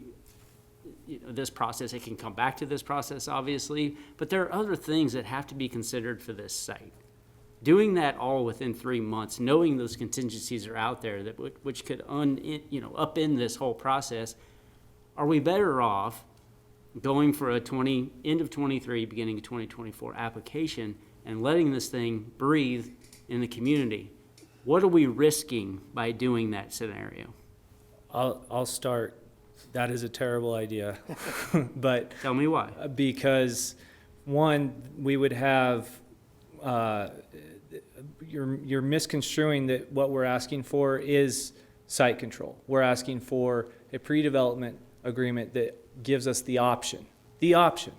this process. It can come back to this process, obviously, but there are other things that have to be considered for this site. Doing that all within 3 months, knowing those contingencies are out there that which could upend this whole process, are we better off going for a end of 23, beginning of 2024 application and letting this thing breathe in the community? What are we risking by doing that scenario? I'll start. That is a terrible idea. But tell me why. Because one, we would have you're misconstruing that what we're asking for is site control. We're asking for a pre-development agreement that gives us the option. The option.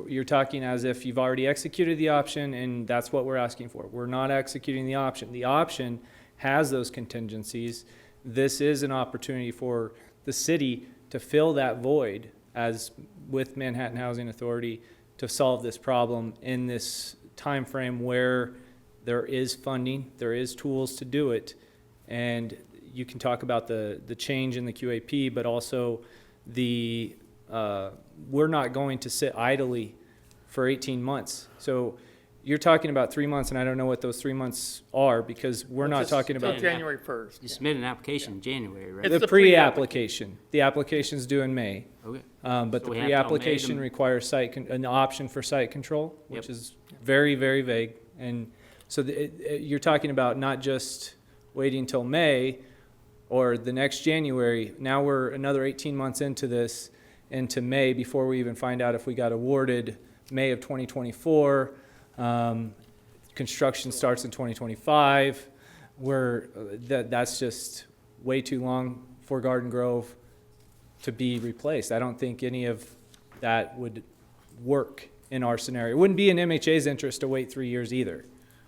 You're talking as if you've already executed the option, and that's what we're asking for. We're not executing the option. The option has those contingencies. This is an opportunity for the city to fill that void as with Manhattan Housing Authority to solve this problem in this time frame where there is funding, there is tools to do it, and you can talk about the change in the QAP, but also we're not going to sit idly for 18 months. So you're talking about 3 months, and I don't know what those 3 months are because we're not talking about January 1st. You submit an application in January, right? the pre-application. The application's due in May. Okay. But So the we have till May pre-application to- requires an option for site control, which Yep. is very, very vague. And so you're talking about not just waiting till May or the next January. Now we're another 18 months into this, into May, before we even find out if we got awarded May of 2024. Construction starts in 2025. That's just way too long for Garden Grove to be replaced. I don't think any of that would work in our scenario. It wouldn't be in MHA's interest to wait 3 years either.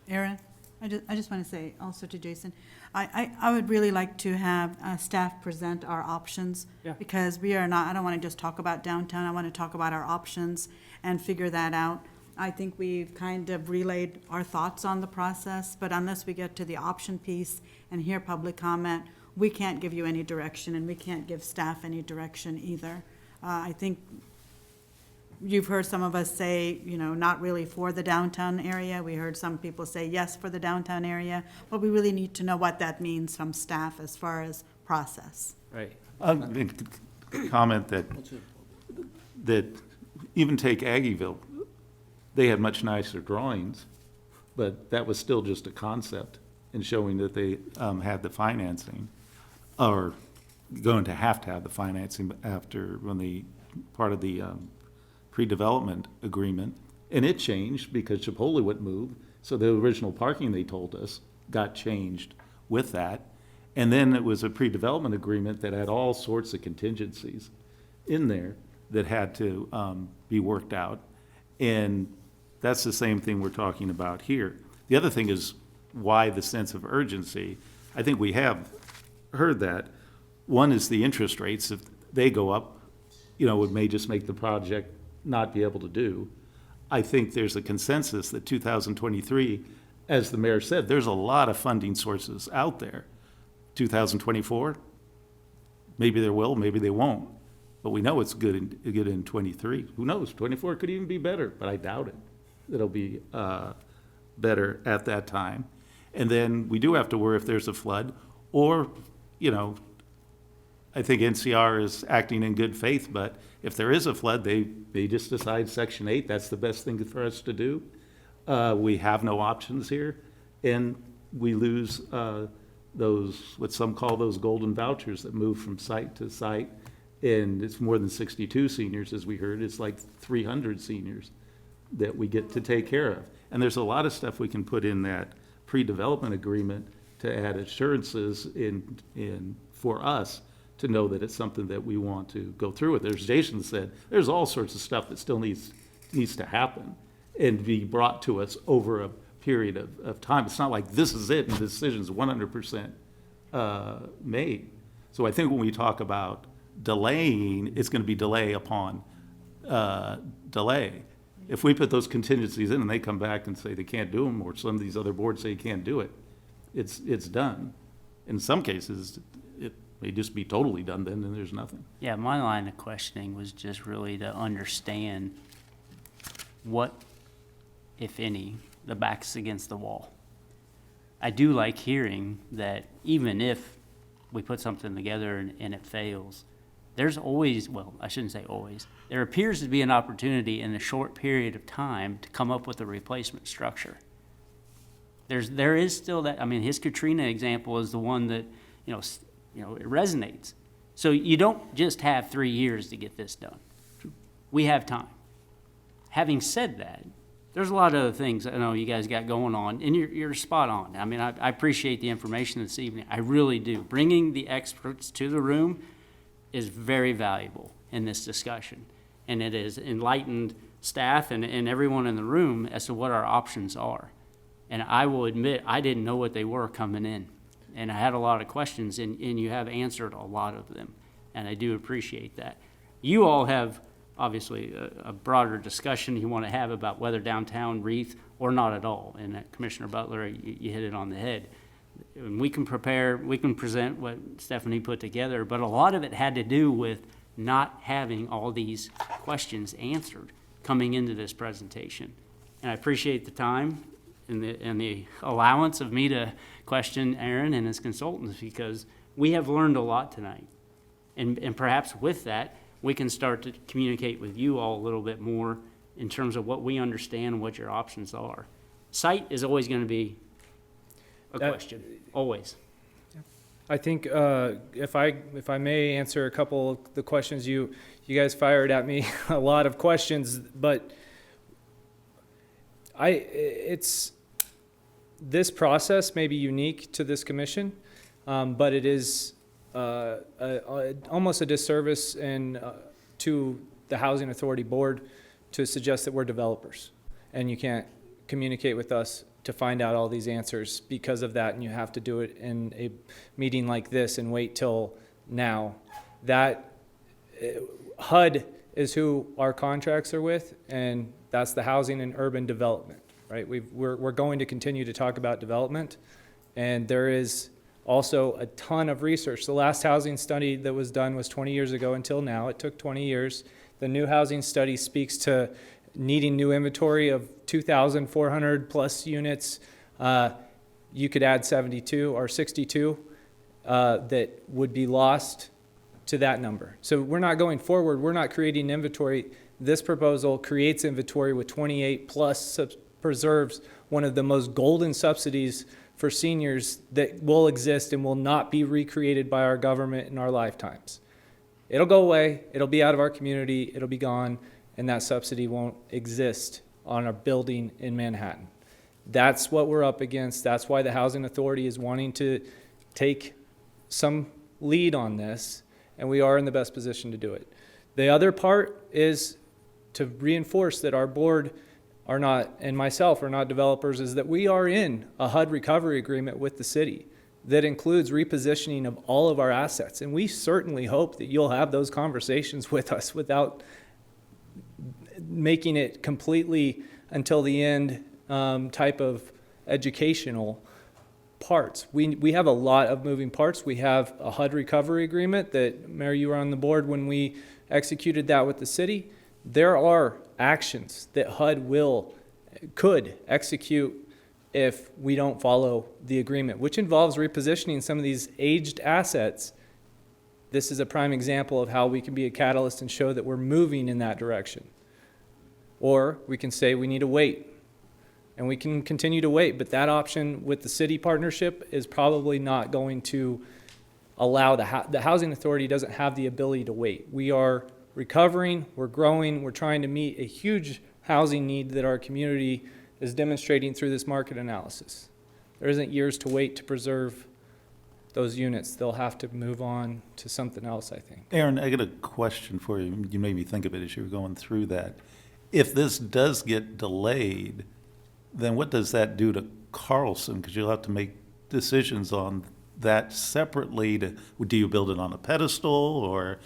Aaron, I just want to say also to Jason, I would really like to have staff present our options. Yeah. Because we are not, I don't want to just talk about downtown, I want to talk about our options and figure that out. I think we've kind of relayed our thoughts on the process, but unless we get to the option piece and hear public comment, we can't give you any direction, and we can't give staff any direction either. I think you've heard some of us say, not really for the downtown area. We heard some people say yes for the downtown area, but we really need to know what that means from staff as far as process. Right. Comment that even take Aggieville, they had much nicer drawings, but that was still just a concept in showing that they had the financing, or going to have the financing after when the part of the pre-development agreement, and it changed because Chipotle wouldn't move, So the original parking, they told us, got changed with that. And then it was a pre-development agreement that had all sorts of contingencies in there that had to be worked out. And that's the same thing we're talking about here. The other thing is why the sense of urgency. I think we have heard that. One is the interest rates. If they go up, it may just make the project not be able to do. I think there's a consensus that 2023, as the mayor said, there's a lot of funding sources out there. 2024, maybe there will, maybe they won't. But we know it's good in 23. Who knows? 24 could even be better, but I doubt it. It'll be better at that time. And then we do have to worry if there's a flood, or, I think NCR is acting in good faith, but if there is a flood, they just decide Section 8, that's the best thing for us to do. We have no options here, and we lose those, what some call those golden vouchers that move from site to site. And it's more than 62 seniors, as we heard. It's like 300 seniors that we get to take care of. And there's a lot of stuff we can put in that pre-development agreement to add assurances for us to know that it's something that we want to go through with. As Jason said, there's all sorts of stuff that still needs to happen and be brought to us over a period of time. It's not like this is it and the decision's 100% made. So I think when we talk about delaying, it's going to be delay upon delay. If we put those contingencies in and they come back and say they can't do them, or some of these other boards say you can't do it, it's done. In some cases, it may just be totally done then, and there's nothing. Yeah, my line of questioning was just really to understand what, if any, the back's against the wall. I do like hearing that even if we put something together and it fails, there's always, well, I shouldn't say always, there appears to be an opportunity in a short period of time to come up with a replacement structure. There is still that. I mean, his Katrina example is the one that, it resonates. So you don't just have 3 years to get this done. We have time. Having said that, there's a lot of other things I know you guys got going on, and you're spot on. I mean, I appreciate the information this evening. I really do. Bringing the experts to the room is very valuable in this discussion, and it has enlightened staff and everyone in the room as to what our options are. And I will admit, I didn't know what they were coming in, and I had a lot of questions, and you have answered a lot of them, and I do appreciate that. You all have obviously a broader discussion you want to have about whether downtown wreath or not at all, and Commissioner Butler, you hit it on the head. And we can present what Stephanie put together, but a lot of it had to do with not having all these questions answered coming into this presentation. And I appreciate the time and the allowance of me to question Aaron and his consultants, because we have learned a lot tonight. And perhaps with that, we can start to communicate with you all a little bit more in terms of what we understand and what your options are. Site is always going to be a question, always. I think if I may answer a couple of the questions you guys fired at me, a lot of questions, but this process may be unique to this commission, but it is almost a disservice to the Housing Authority Board to suggest that we're developers and you can't communicate with us to find out all these answers because of that, and you have to do it in a meeting like this and wait till now. That HUD is who our contracts are with, and that's the Housing and Urban Development, right? We're going to continue to talk about development, and there is also a ton of research. The last housing study that was done was 20 years ago until now. It took 20 years. The new housing study speaks to needing new inventory of 2,400 plus units. You could add 72 or 62 that would be lost to that number. So we're not going forward. We're not creating inventory. This proposal creates inventory with 28 plus, preserves one of the most golden subsidies for seniors that will exist and will not be recreated by our government in our lifetimes. It'll go away. It'll be out of our community. It'll be gone. And that subsidy won't exist on a building in Manhattan. That's what we're up against. That's why the Housing Authority is wanting to take some lead on this, and we are in the best position to do it. The other part is to reinforce that our board are not, and myself are not developers, is that we are in a HUD recovery agreement with the city that includes repositioning of all of our assets. And we certainly hope that you'll have those conversations with us without making it completely until the end type of educational parts. We have a lot of moving parts. We have a HUD recovery agreement that, Mayor, you were on the board when we executed that with the city. There are actions that HUD could execute if we don't follow the agreement, which involves repositioning some of these aged assets. This is a prime example of how we can be a catalyst and show that we're moving in that direction. Or we can say we need to wait, and we can continue to wait, but that option with the city partnership is probably not going to allow the Housing Authority doesn't have the ability to wait. We are recovering, we're growing, we're trying to meet a huge housing need that our community is demonstrating through this market analysis. There isn't years to wait to preserve those units. They'll have to move on to something else, I think. Aaron, I got a question for you. You made me think of it as you were going through that. If this does get delayed, then what does that do to Carlson? Because you'll have to make decisions on that separately. Do you build it on a pedestal, or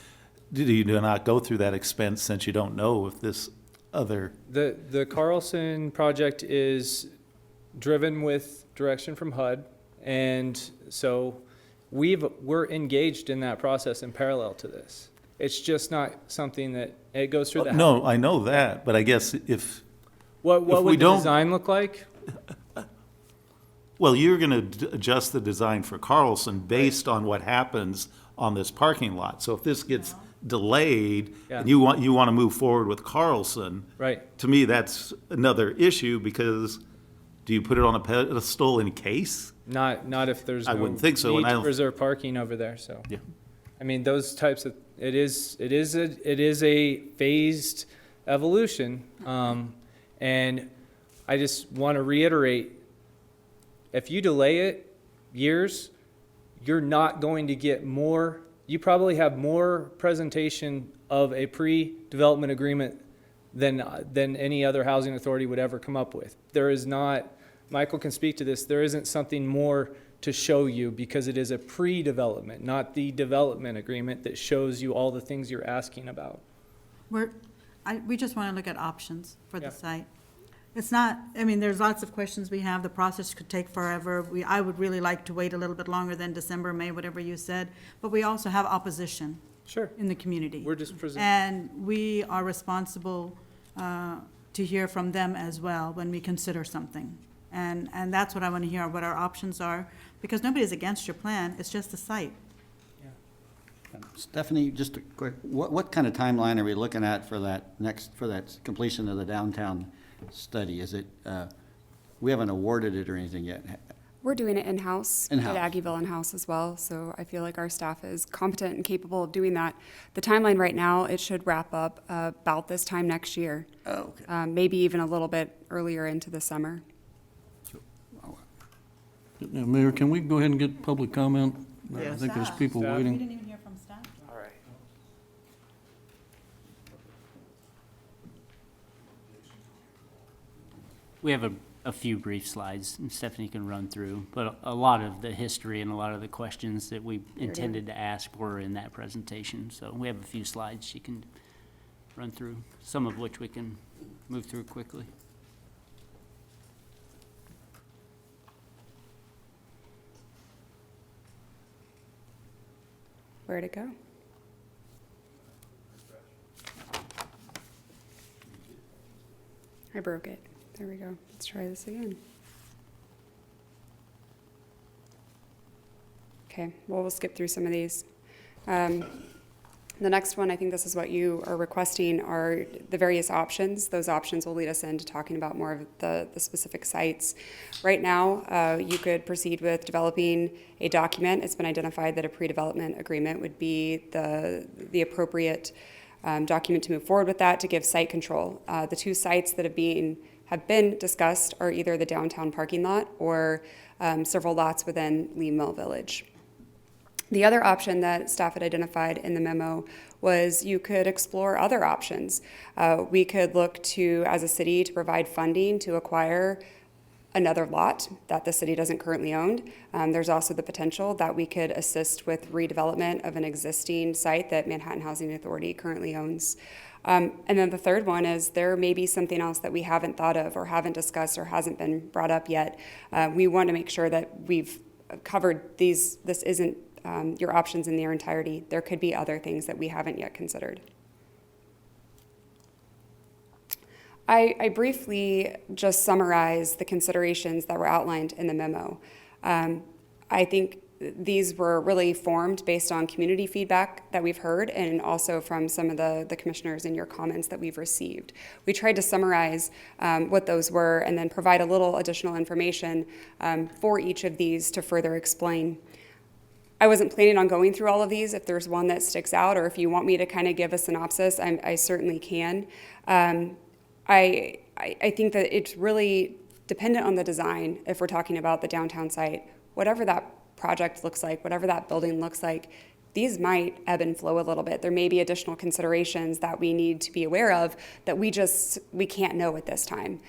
do you not go through that expense since you don't know if this other... The Carlson project is driven with direction from HUD, and so we're engaged in that process in parallel to this. It's just not something that it goes through the... No, I know that, but I guess if... What would the design look like? Well, you're going to adjust the design for Carlson based on what happens on this parking lot. So if this gets delayed and you want to move forward with Carlson, right? To me, that's another issue, because do you put it on a pedestal in case? Not if there's I no wouldn't think so, need and I to don't- preserve parking over there. So Yeah. I mean, those types of it is a phased evolution, and I just want to reiterate: if you delay it years, you're not going to get more. You probably have more presentation of a pre-development agreement than any other housing authority would ever come up with. There is not, Michael can speak to this, there isn't something more to show you, because it is a pre-development, not the development agreement that shows you all the things you're asking about. We just want to look at options for the site. It's not, I mean, there's lots of questions we have. The process could take forever. I would really like to wait a little bit longer than December, May, whatever you said. But we also have opposition. Sure. In the community. We're just presenting. And we are responsible to hear from them as well when we consider something. And that's what I want to hear, what our options are, because nobody's against your plan. It's just the site. Stephanie, just a quick, what kind of timeline are we looking at for that completion of the downtown study? Is it, we haven't awarded it or anything yet. We're doing it in-house. In-house. At Aggieville in-house as well, so I feel like our staff is competent and capable of doing that. The timeline right now, it should wrap up about this time next year. Oh, okay. Maybe even a little bit earlier into the summer. Now, Mayor, can we go ahead and get public comment? I Yes. think there's people Staff. We waiting. didn't even hear from staff. All right. We have a few brief slides, and Stephanie can run through, but a lot of the history and a lot of the questions that we intended to ask were in that presentation. So we have a few slides she can run through, some of which we can move through quickly. Where'd it go? I broke it. There we go. Let's try this again. Okay, well, we'll skip through some of these. The next one, I think this is what you are requesting, are the various options. Those options will lead us into talking about more of the specific sites. Right now, you could proceed with developing a document. It's been identified that a pre-development agreement would be the appropriate document to move forward with that, to give site control. The two sites that have have been discussed are either the downtown parking lot or several lots within Lee Mill Village. The other option that staff had identified in the memo was you could explore other options. We could look to, as a city, to provide funding to acquire another lot that the city doesn't currently own. There's also the potential that we could assist with redevelopment of an existing site that Manhattan Housing Authority currently owns. And then the third one is there may be something else that we haven't thought of or haven't discussed or hasn't been brought up yet. We want to make sure that we've covered these. This isn't your options in their entirety. There could be other things that we haven't yet considered. I briefly just summarize the considerations that were outlined in the memo. I think these were really formed based on community feedback that we've heard and also from some of the commissioners in your comments that we've received. We tried to summarize what those were and then provide a little additional information for each of these to further explain. I wasn't planning on going through all of these. If there's one that sticks out or if you want me to kind of give a synopsis, I certainly can. I think that it's really dependent on the design if we're talking about the downtown site. Whatever that project looks like, whatever that building looks like, these might ebb and flow a little bit. There may be additional considerations that we need to be aware of that we can't know at this time.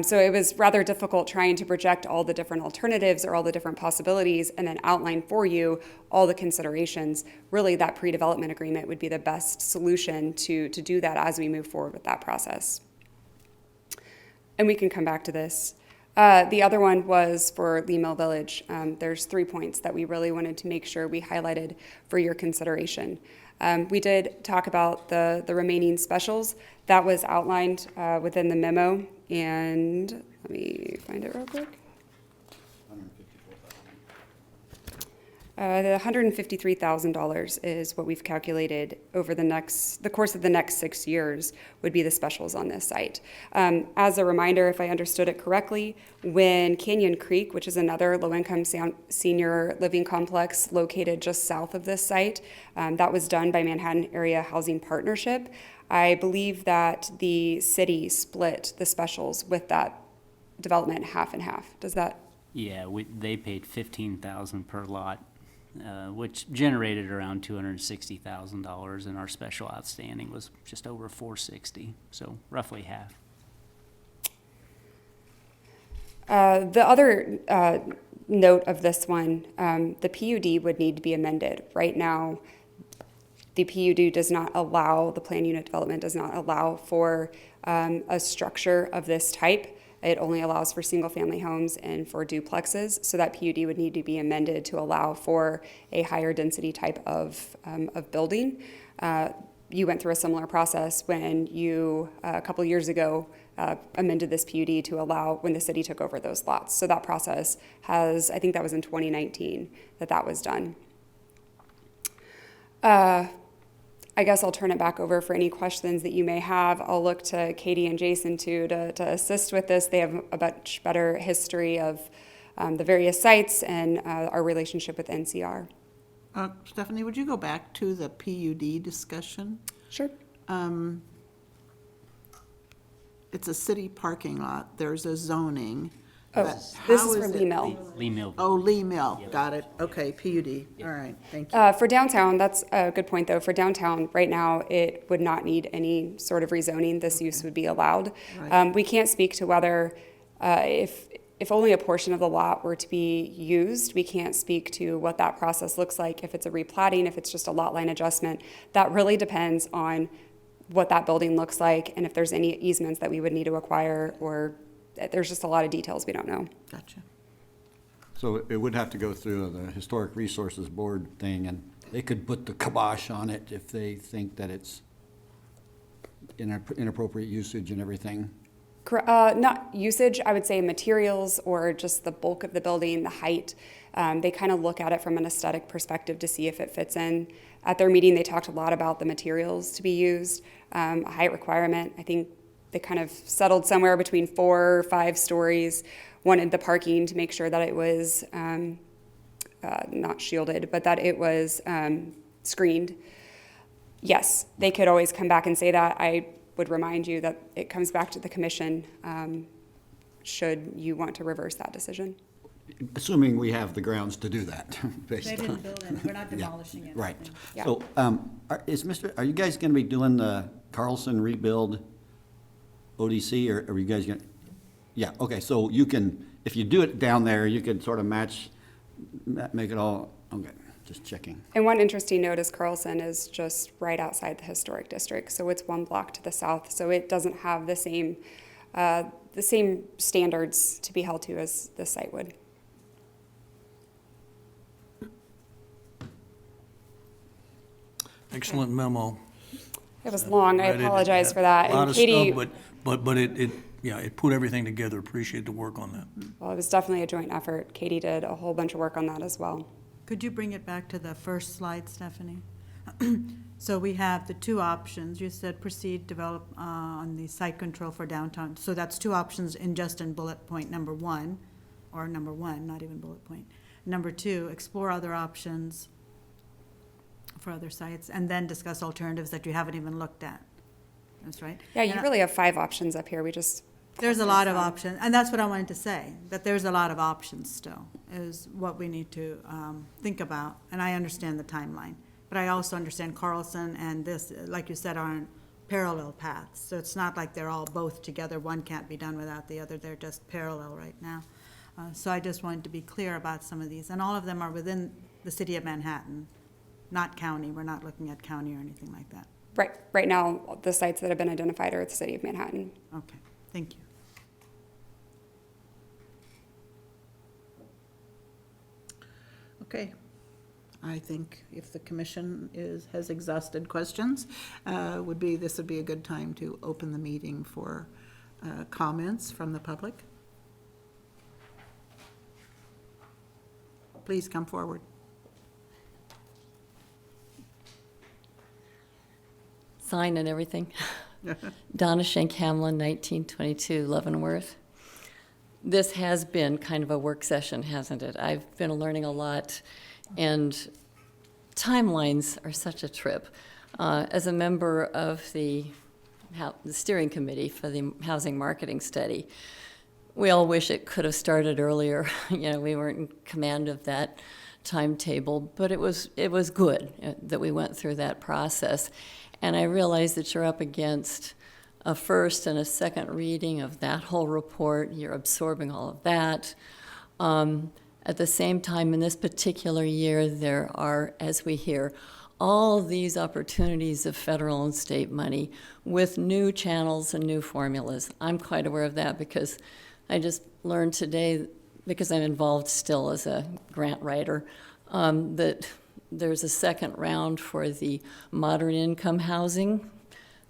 So it was rather difficult trying to project all the different alternatives or all the different possibilities and then outline for you all the considerations. Really, that pre-development agreement would be the best solution to do that as we move forward with that process. And we can come back to this. The other one was for Lee Mill Village. There's 3 points that we really wanted to make sure we highlighted for your consideration. We did talk about the remaining specials. That was outlined within the memo. And let me find it real quick. The $153,000 is what we've calculated over the course of the next 6 years would be the specials on this site. As a reminder, if I understood it correctly, when Canyon Creek, which is another low-income senior living complex located just south of this site, that was done by Manhattan Area Housing Partnership, I believe that the city split the specials with that development half and half. Does that? Yeah, they paid $15,000 per lot, which generated around $260,000, and our special outstanding was just over $460,000, so roughly half. The other note of this one, the PUD would need to be amended. Right now, the PUD does not allow, the plan unit development does not allow for a structure of this type. It only allows for single-family homes and for duplexes, so that PUD would need to be amended to allow for a higher density type of building. You went through a similar process when you, a couple years ago, amended this PUD to allow when the city took over those lots. So that process has, I think that was in 2019 that was done. I guess I'll turn it back over for any questions that you may have. I'll look to Katie and Jason too to assist with this. They have a much better history of the various sites and our relationship with NCR. Stephanie, would you go back to the PUD discussion? Sure. It's a city parking lot. There's a zoning. Oh, this is for it Lee Mill. Lee Mill. Oh, Lee Mill. Yep. Got it. Okay, PUD. All right, thank you. For downtown, that's a good point though. For downtown, right now, it would not need any sort of rezoning. This use would be allowed. Right. We can't speak to whether, if only a portion of the lot were to be used, we can't speak to what that process looks like. If it's a replatting, if it's just a lot line adjustment, that really depends on what that building looks like and if there's any easements that we would need to acquire, or there's just a lot of details we don't know. Gotcha. So it would have to go through the Historic Resources Board thing, and they could put the kibosh on it if they think that it's inappropriate usage and everything. Not usage, I would say materials or just the bulk of the building, the height. They kind of look at it from an aesthetic perspective to see if it fits in. At their meeting, they talked a lot about the materials to be used, a height requirement. I think they kind of settled somewhere between 4 or 5 stories, wanted the parking to make sure that it was not shielded, but that it was screened. Yes, they could always come back and say that. I would remind you that it comes back to the commission should you want to reverse that decision. Assuming we have the grounds to do that, based They on. didn't build it, we're not Yeah, demolishing it. Right. Yeah. So, are you guys gonna be doing the Carlson rebuild ODC, or are you guys gonna? Yeah, okay, so you can, if you do it down there, you can sort of make it all, okay, just checking. And one interesting note is Carlson is just right outside the historic district, so it's one block to the south, so it doesn't have the same standards to be held to as this site would. Excellent memo. It was long, I Read it. apologize It for that. had a lot And of Katie, stuff, but it put everything together. Appreciate the work on that. well, it was definitely a joint effort. Katie did a whole bunch of work on that as well. Could you bring it back to the first slide, Stephanie? So we have the two options. You said proceed, develop on the site control for downtown. So that's two options in bullet point number one, or number one, not even bullet point. Number two, explore other options for other sites, and then discuss alternatives that you haven't even looked at. That's right? Yeah, you And really have 5 options up here. We just. There's a lot of options, and that's what I wanted to say, that there's a lot of options still, is what we need to think about. And I understand the timeline, but I also understand Carlson and this, like you said, aren't parallel paths. So it's not like they're all both together. One can't be done without the other. They're just parallel right now. So I just wanted to be clear about some of these. And all of them are within the city of Manhattan, not county. We're not looking at county or anything like that. Right now, the sites that have been identified are the city of Manhattan. Okay, thank you. Okay. I think if the commission has exhausted questions, this would be a good time to open the meeting for comments from the public. Please come forward. Sign and everything. Donna Shank-Hamlin, 1922 Leavenworth. This has been kind of a work session, hasn't it? I've been learning a lot, and timelines are such a trip. As a member of the steering committee for the housing marketing study, we all wish it could have started earlier. We weren't in command of that timetable, but it was good that we went through that process. And I realize that you're up against a first and a second reading of that whole report. You're absorbing all of that. At the same time, in this particular year, there are, as we hear, all these opportunities of federal and state money with new channels and new formulas. I'm quite aware of that because I just learned today, because I'm involved still as a grant writer, that there's a second round for the moderate income housing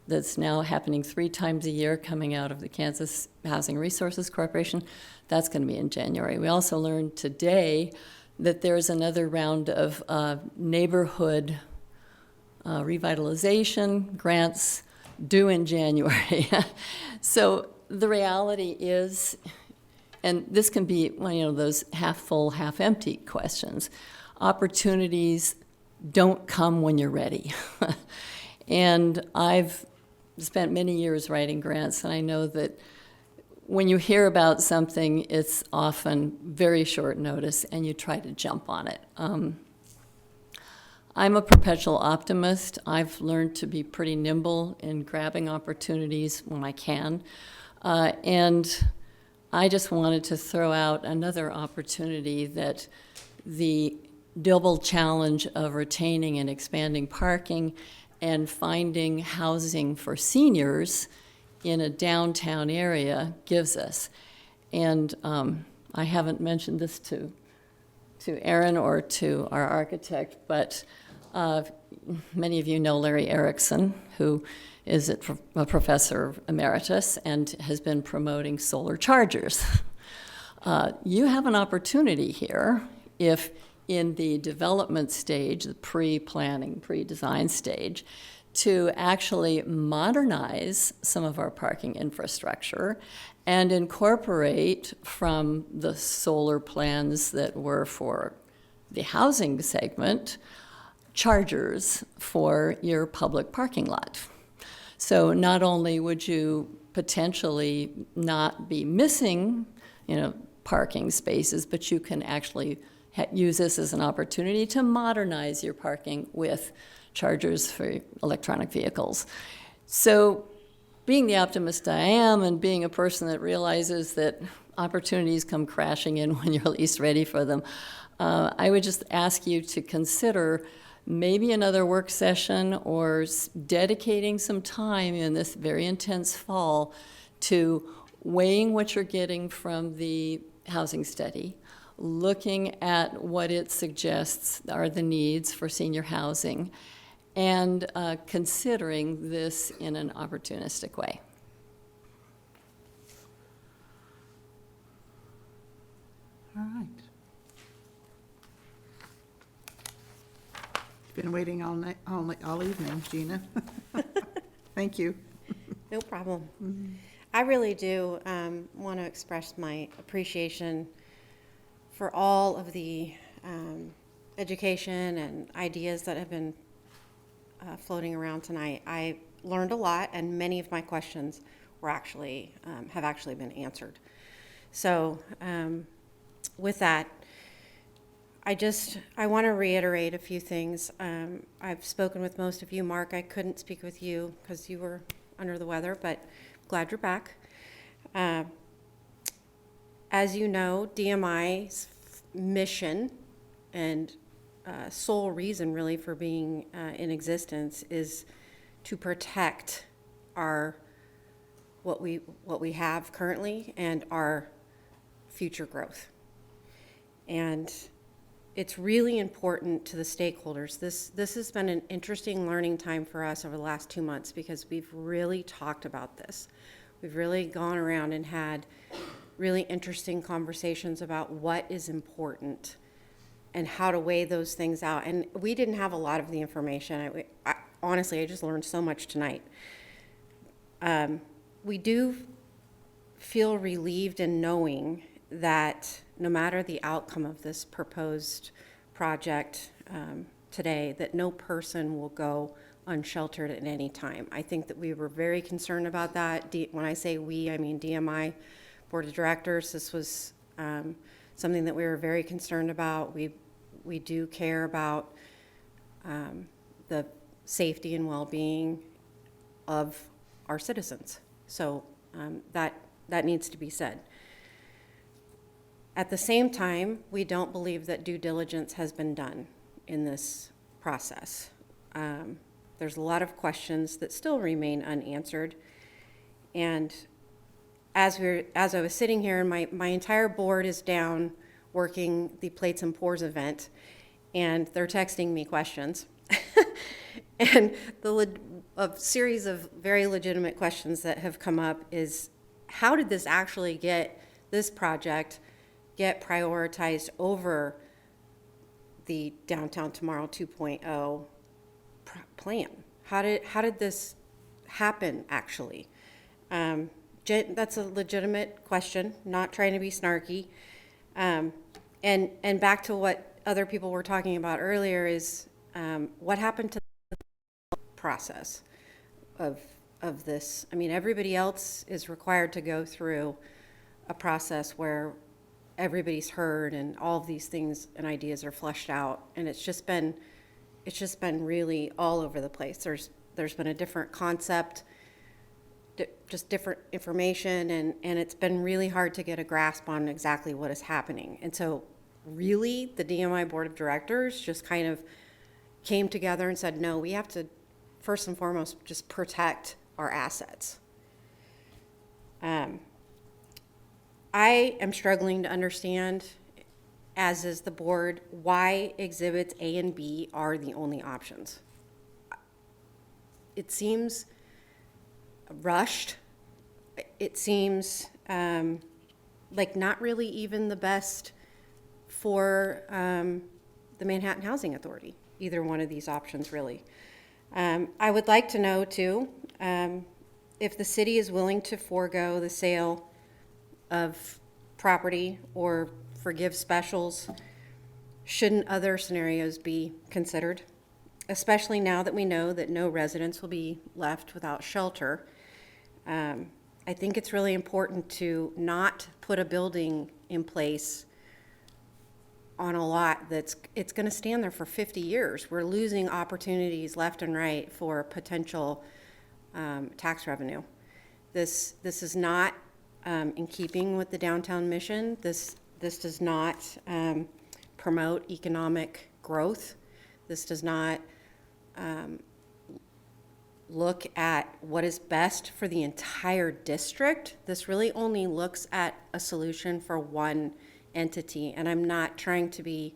that's now happening 3 times a year coming out of the Kansas Housing Resources Corporation. That's going to be in January. We also learned today that there's another round of neighborhood revitalization grants due in January. So the reality is, and this can be those half full, half empty questions, opportunities don't come when you're ready. And I've spent many years writing grants, and I know that when you hear about something, it's often very short notice, and you try to jump on it. I'm a perpetual optimist. I've learned to be pretty nimble in grabbing opportunities when I can. And I just wanted to throw out another opportunity that the double challenge of retaining and expanding parking and finding housing for seniors in a downtown area gives us. And I haven't mentioned this to Aaron or to our architect, but many of you know Larry Erickson, who is a professor emeritus and has been promoting solar chargers. You have an opportunity here if in the development stage, the pre-planning, pre-design stage, to actually modernize some of our parking infrastructure and incorporate from the solar plans that were for the housing segment, chargers for your public parking lot. So not only would you potentially not be missing, parking spaces, but you can actually use this as an opportunity to modernize your parking with chargers for electronic vehicles. So being the optimist I am, and being a person that realizes that opportunities come crashing in when you're least ready for them, I would just ask you to consider maybe another work session or dedicating some time in this very intense fall to weighing what you're getting from the housing study, looking at what it suggests are the needs for senior housing, and considering this in an opportunistic way. All right. Been waiting all night, all evening, Gina. Thank you. No problem. I really do want to express my appreciation for all of the education and ideas that have been floating around tonight. I learned a lot, and many of my questions were actually have actually been answered. So with that, I want to reiterate a few things. I've spoken with most of you. Mark, I couldn't speak with you because you were under the weather, but glad you're back. As you know, DMI's mission and sole reason really for being in existence is to protect what we have currently and our future growth. And it's really important to the stakeholders. This has been an interesting learning time for us over the last 2 months because we've really talked about this. We've really gone around and had really interesting conversations about what is important and how to weigh those things out. And we didn't have a lot of the information. Honestly, I just learned so much tonight. We do feel relieved in knowing that no matter the outcome of this proposed project today, that no person will go unsheltered at any time. I think that we were very concerned about that. When I say we, I mean DMI Board of Directors. This was something that we were very concerned about. We do care about the safety and well-being of our citizens. So that needs to be said. At the same time, we don't believe that due diligence has been done in this process. There's a lot of questions that still remain unanswered. And as I was sitting here, and my entire board is down working the Plates and Pours event, and they're texting me questions. And a series of very legitimate questions that have come up is, how did this actually this project get prioritized over the Downtown Tomorrow 2.0 plan? How did this happen, actually? That's a legitimate question, not trying to be snarky. And back to what other people were talking about earlier is what happened to the process of this. I mean, everybody else is required to go through a process where everybody's heard and all of these things and ideas are fleshed out, and it's just been really all over the place. There's been a different concept, just different information, and it's been really hard to get a grasp on exactly what is happening. And so really the DMI Board of Directors just kind of came together and said, no, we have to first and foremost just protect our assets. I am struggling to understand, as is the board, why exhibits A and B are the only options. It seems rushed. It seems like not really even the best for the Manhattan Housing Authority, either one of these options really. I would like to know too, if the city is willing to forego the sale of property or forgive specials, shouldn't other scenarios be considered? especially now that we know that no residents will be left without shelter. I think it's really important to not put a building in place on a lot it's going to stand there for 50 years. We're losing opportunities left and right for potential tax revenue. This is not in keeping with the downtown mission. This does not promote economic growth. This does not look at what is best for the entire district. This really only looks at a solution for one entity, and I'm not trying to be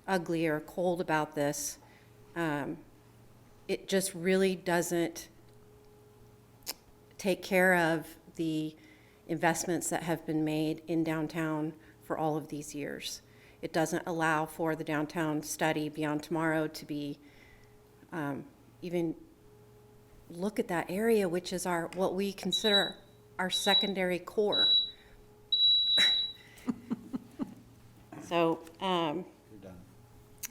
ugly or cold about this. It just really doesn't take care of the investments that have been made in downtown for all of these years. It doesn't allow for the downtown study Beyond Tomorrow to be even look at that area, which is what we consider our secondary core. So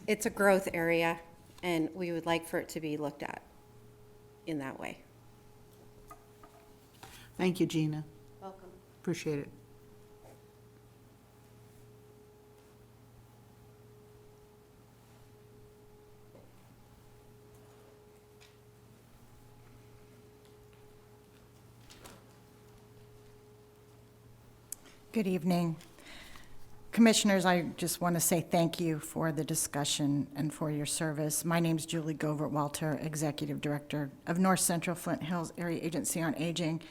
it's a growth area, and we would like for it to be looked at in that way. Thank you, Gina. Welcome. Appreciate it. Good evening. Commissioners, I just want to say thank you for the discussion and for your service. My name is Julie Govert-Walter, Executive Director of North Central Flint Hills Area Agency on Aging.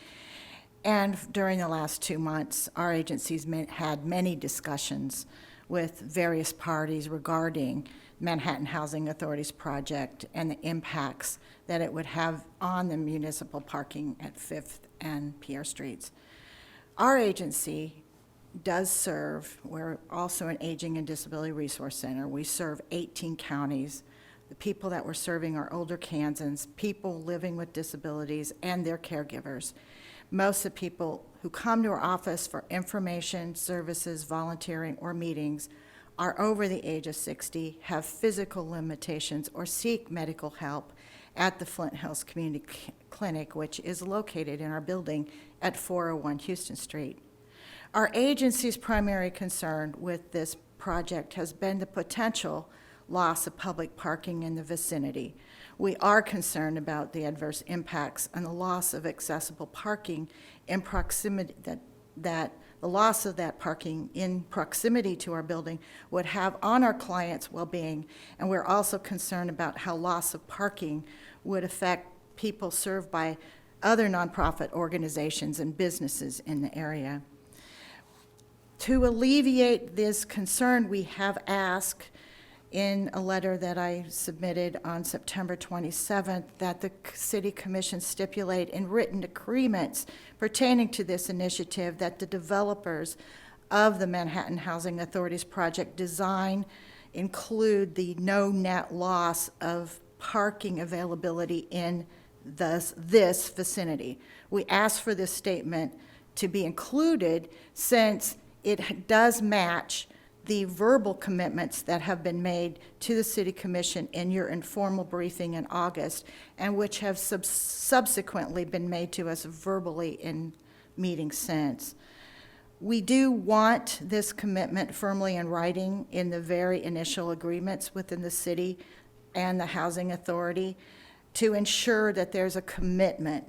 And during the last 2 months, our agencies had many discussions with various parties regarding Manhattan Housing Authority's project and the impacts that it would have on the municipal parking at 5th and Pierre Streets. Our agency does serve, we're also an Aging and Disability Resource Center. We serve 18 counties. The people that we're serving are older Kansans, people living with disabilities, and their caregivers. Most of the people who come to our office for information, services, volunteering, or meetings are over the age of 60, have physical limitations, or seek medical help at the Flint Hills Community Clinic, which is located in our building at 401 Houston Street. Our agency's primary concern with this project has been the potential loss of public parking in the vicinity. We are concerned about the adverse impacts and the loss of accessible parking in proximity, that the loss of that parking in proximity to our building would have on our clients' well-being. And we're also concerned about how loss of parking would affect people served by other nonprofit organizations and businesses in the area. To alleviate this concern, we have asked in a letter that I submitted on September 27th that the City Commission stipulate in written agreements pertaining to this initiative that the developers of the Manhattan Housing Authority's project design include the no net loss of parking availability in this vicinity. We asked for this statement to be included since it does match the verbal commitments that have been made to the City Commission in your informal briefing in August, and which have subsequently been made to us verbally in meetings since. We do want this commitment firmly in writing in the very initial agreements within the city and the Housing Authority to ensure that there's a commitment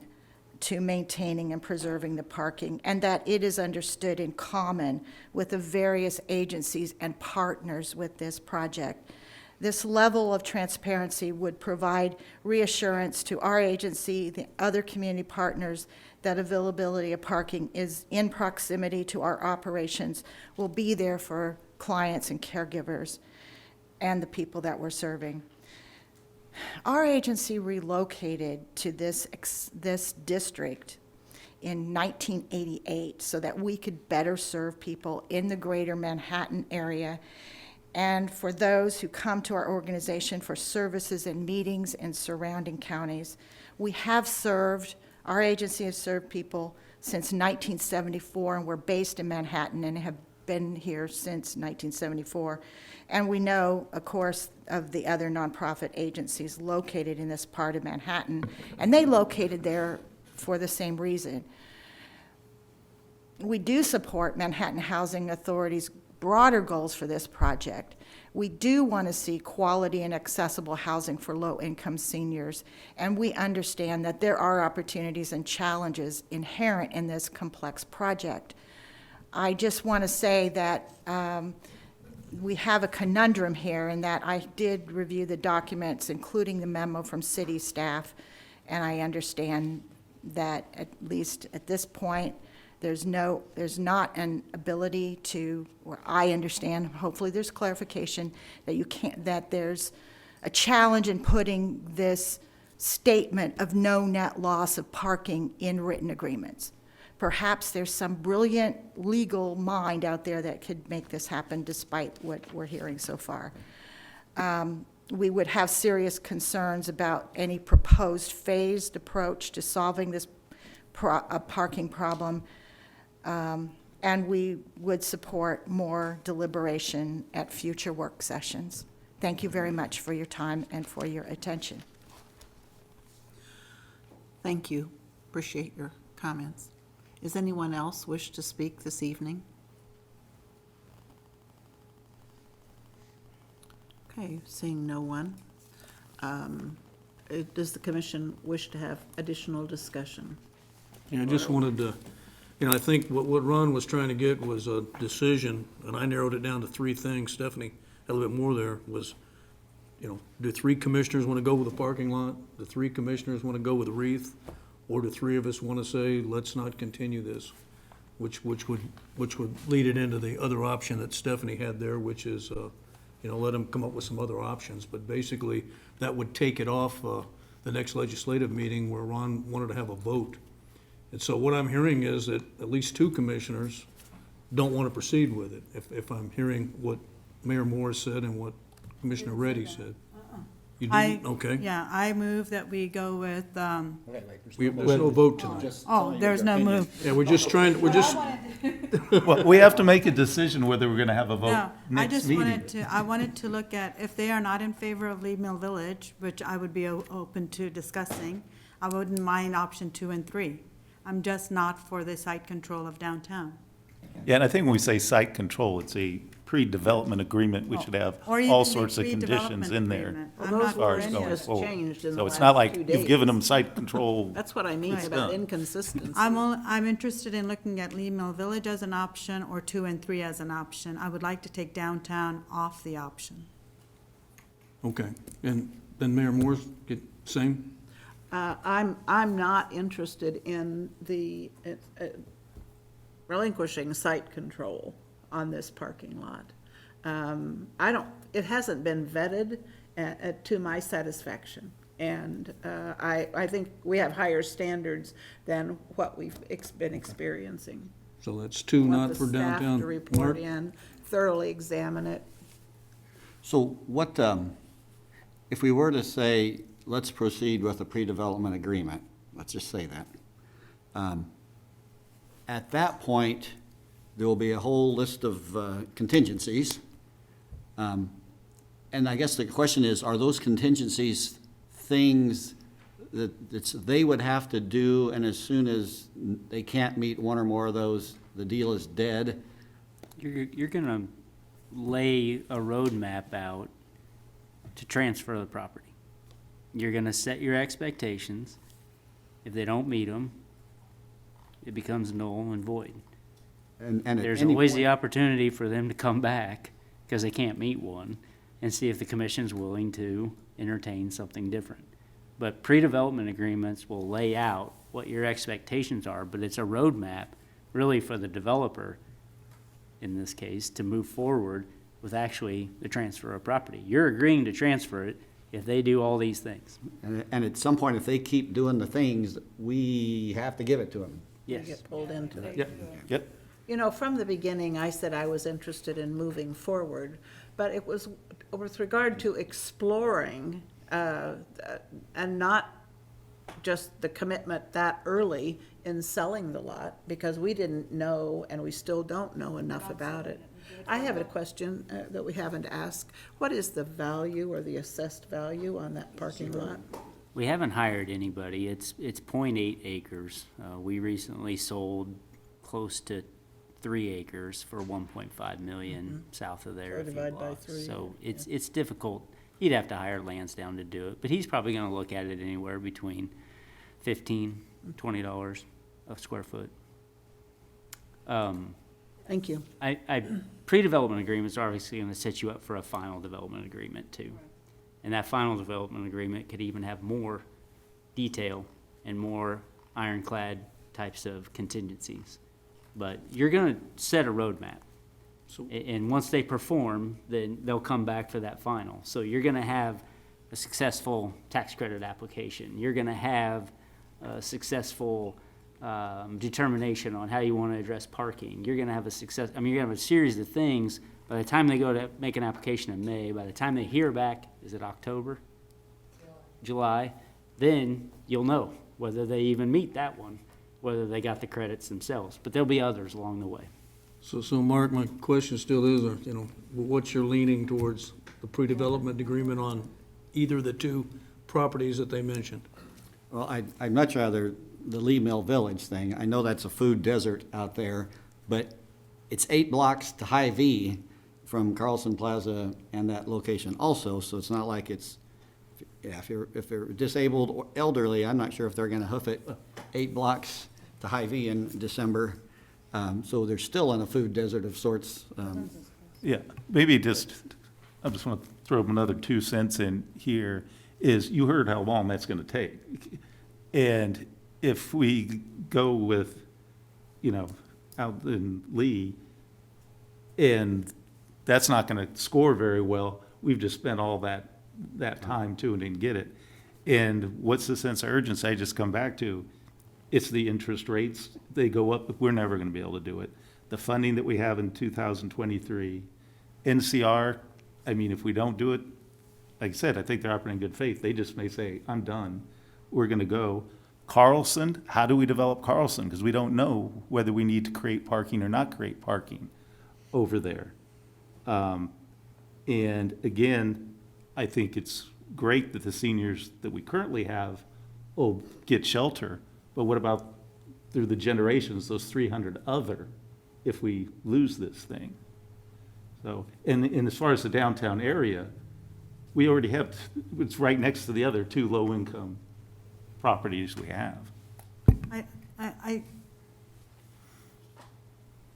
to maintaining and preserving the parking, and that it is understood in common with the various agencies and partners with this project. This level of transparency would provide reassurance to our agency, the other community partners, that availability of parking is in proximity to our operations, will be there for clients and caregivers and the people that we're serving. Our agency relocated to this district in 1988 so that we could better serve people in the greater Manhattan area, and for those who come to our organization for services and meetings in surrounding counties. Our agency has served people since 1974, and we're based in Manhattan and have been here since 1974. And we know, of course, of the other nonprofit agencies located in this part of Manhattan, and they located there for the same reason. We do support Manhattan Housing Authority's broader goals for this project. We do want to see quality and accessible housing for low-income seniors, and we understand that there are opportunities and challenges inherent in this complex project. I just want to say that we have a conundrum here in that I did review the documents, including the memo from city staff, and I understand that at least at this point, there's not an ability to, or I understand, hopefully there's clarification, that you can't, that there's a challenge in putting this statement of no net loss of parking in written agreements. Perhaps there's some brilliant legal mind out there that could make this happen despite what we're hearing so far. We would have serious concerns about any proposed phased approach to solving this parking problem. And we would support more deliberation at future work sessions. Thank you very much for your time and for your attention. Thank you. Appreciate your comments. Does anyone else wish to speak this evening? Okay, seeing no one. Does the commission wish to have additional discussion? Yeah, I just wanted to, I think what Ron was trying to get was a decision, and I narrowed it down to three things. Stephanie had a little bit more there, was, do three commissioners want to go with the parking lot? Do three commissioners want to go with the wreath? Or do three of us want to say, let's not continue this? Which would lead it into the other option that Stephanie had there, which is, let them come up with some other options. But basically, that would take it off the next legislative meeting where Ron wanted to have a vote. And so what I'm hearing is that at least two commissioners don't want to proceed with it, if I'm hearing what Mayor Moore said and what Commissioner Reddy said. You didn't? Okay. Yeah, I move that we go with, There's no vote tonight. oh, there's no move. Yeah, we're just, Well, we have to make a decision whether we're gonna have a vote No, next meeting. I wanted to look at, if they are not in favor of Lee Mill Village, which I would be open to discussing, I wouldn't mind option 2 and 3. I'm just not for the site control of downtown. Yeah, and I think when we say site control, it's a pre-development agreement, we should have Or even all the sorts of conditions in there agreement. Well, I'm those not as far for as any going of it. forward. Changed in the So it's last not like 2 you've given days. them site control. That's what I mean It's about done. inconsistency. I'm interested in looking at Lee Mill Village as an option, or 2 and 3 as an option. I would like to take downtown off the option. okay. And then Mayor Moore, same? I'm not interested in the relinquishing site control on this parking lot. It hasn't been vetted to my satisfaction. And I think we have higher standards than what we've been experiencing. So that's two not for Want the downtown. staff to report Mark? in, thoroughly examine it. So what, if we were to say, let's proceed with a pre-development agreement, let's just say that. At that point, there will be a whole list of contingencies. And I guess the question is, are those contingencies things that they would have to do, and as soon as they can't meet one or more of those, the deal is dead? You're gonna lay a roadmap out to transfer the property. You're gonna set your expectations. If they don't meet them, it becomes null and void. And at There's any always point- the opportunity for them to come back, because they can't meet one, and see if the commission's willing to entertain something different. But pre-development agreements will lay out what your expectations are, but it's a roadmap, really, for the developer, in this case, to move forward with actually the transfer of property. You're agreeing to transfer it if they do all these things. And at some point, if they keep doing the things, we have to give it to them. Yes. Get pulled into it. Yep. You know, from the beginning, I said I was interested in moving forward, but it was with regard to exploring, and not just the commitment that early in selling the lot, because we didn't know, and we still don't know enough about it. I have a question that we haven't asked. What is the value or the assessed value on that parking lot? We haven't hired anybody. It's 0.8 acres. We recently sold close to 3 acres for 1.5 million south of there. So a few divide by blocks. 3, So it's difficult. You'd have to hire Lansdowne to do it, but he's probably gonna look at it anywhere between $15, $20 a square foot. Thank you. Pre-development agreements are obviously gonna set you up for a final development agreement too. And that final development agreement could even have more detail and more ironclad types of contingencies. But you're gonna set a roadmap. And once they perform, then they'll come back for that final. So you're gonna have a successful tax credit application. You're gonna have a successful determination on how you wanna address parking. You're gonna have you're gonna have a series of things. By the time they go to make an application in May, by the time they hear back, is it October? July? Then you'll know whether they even meet that one, whether they got the credits themselves. But there'll be others along the way. So Mark, my question still is, what's your leaning towards the pre-development agreement on either of the two properties that they mentioned? Well, I'd much rather the Lee Mill Village thing. I know that's a food desert out there, but it's 8 blocks to Hy-Vee from Carlson Plaza and that location also, so it's not like it's, yeah, if they're disabled or elderly, I'm not sure if they're gonna hoof it 8 blocks to Hy-Vee in December. So they're still in a food desert of sorts. Yeah, maybe I just want to throw another 2 cents in here, is you heard how long that's going to take. And if we go with, out in Lee, and that's not going to score very well, we've just spent all that time too and didn't get it. And what's the sense of urgency? I just come back to, it's the interest rates. They go up, we're never going to be able to do it. The funding that we have in 2023, NCR, if we don't do it, like I said, I think they're operating in good faith. They just may say, I'm done. We're going to go. Carlson, how do we develop Carlson? Because we don't know whether we need to create parking or not create parking over there. And again, I think it's great that the seniors that we currently have will get shelter. But what about through the generations, those 300 other, if we lose this thing? So, and as far as the downtown area, we already have, it's right next to the other 2 low-income properties we have.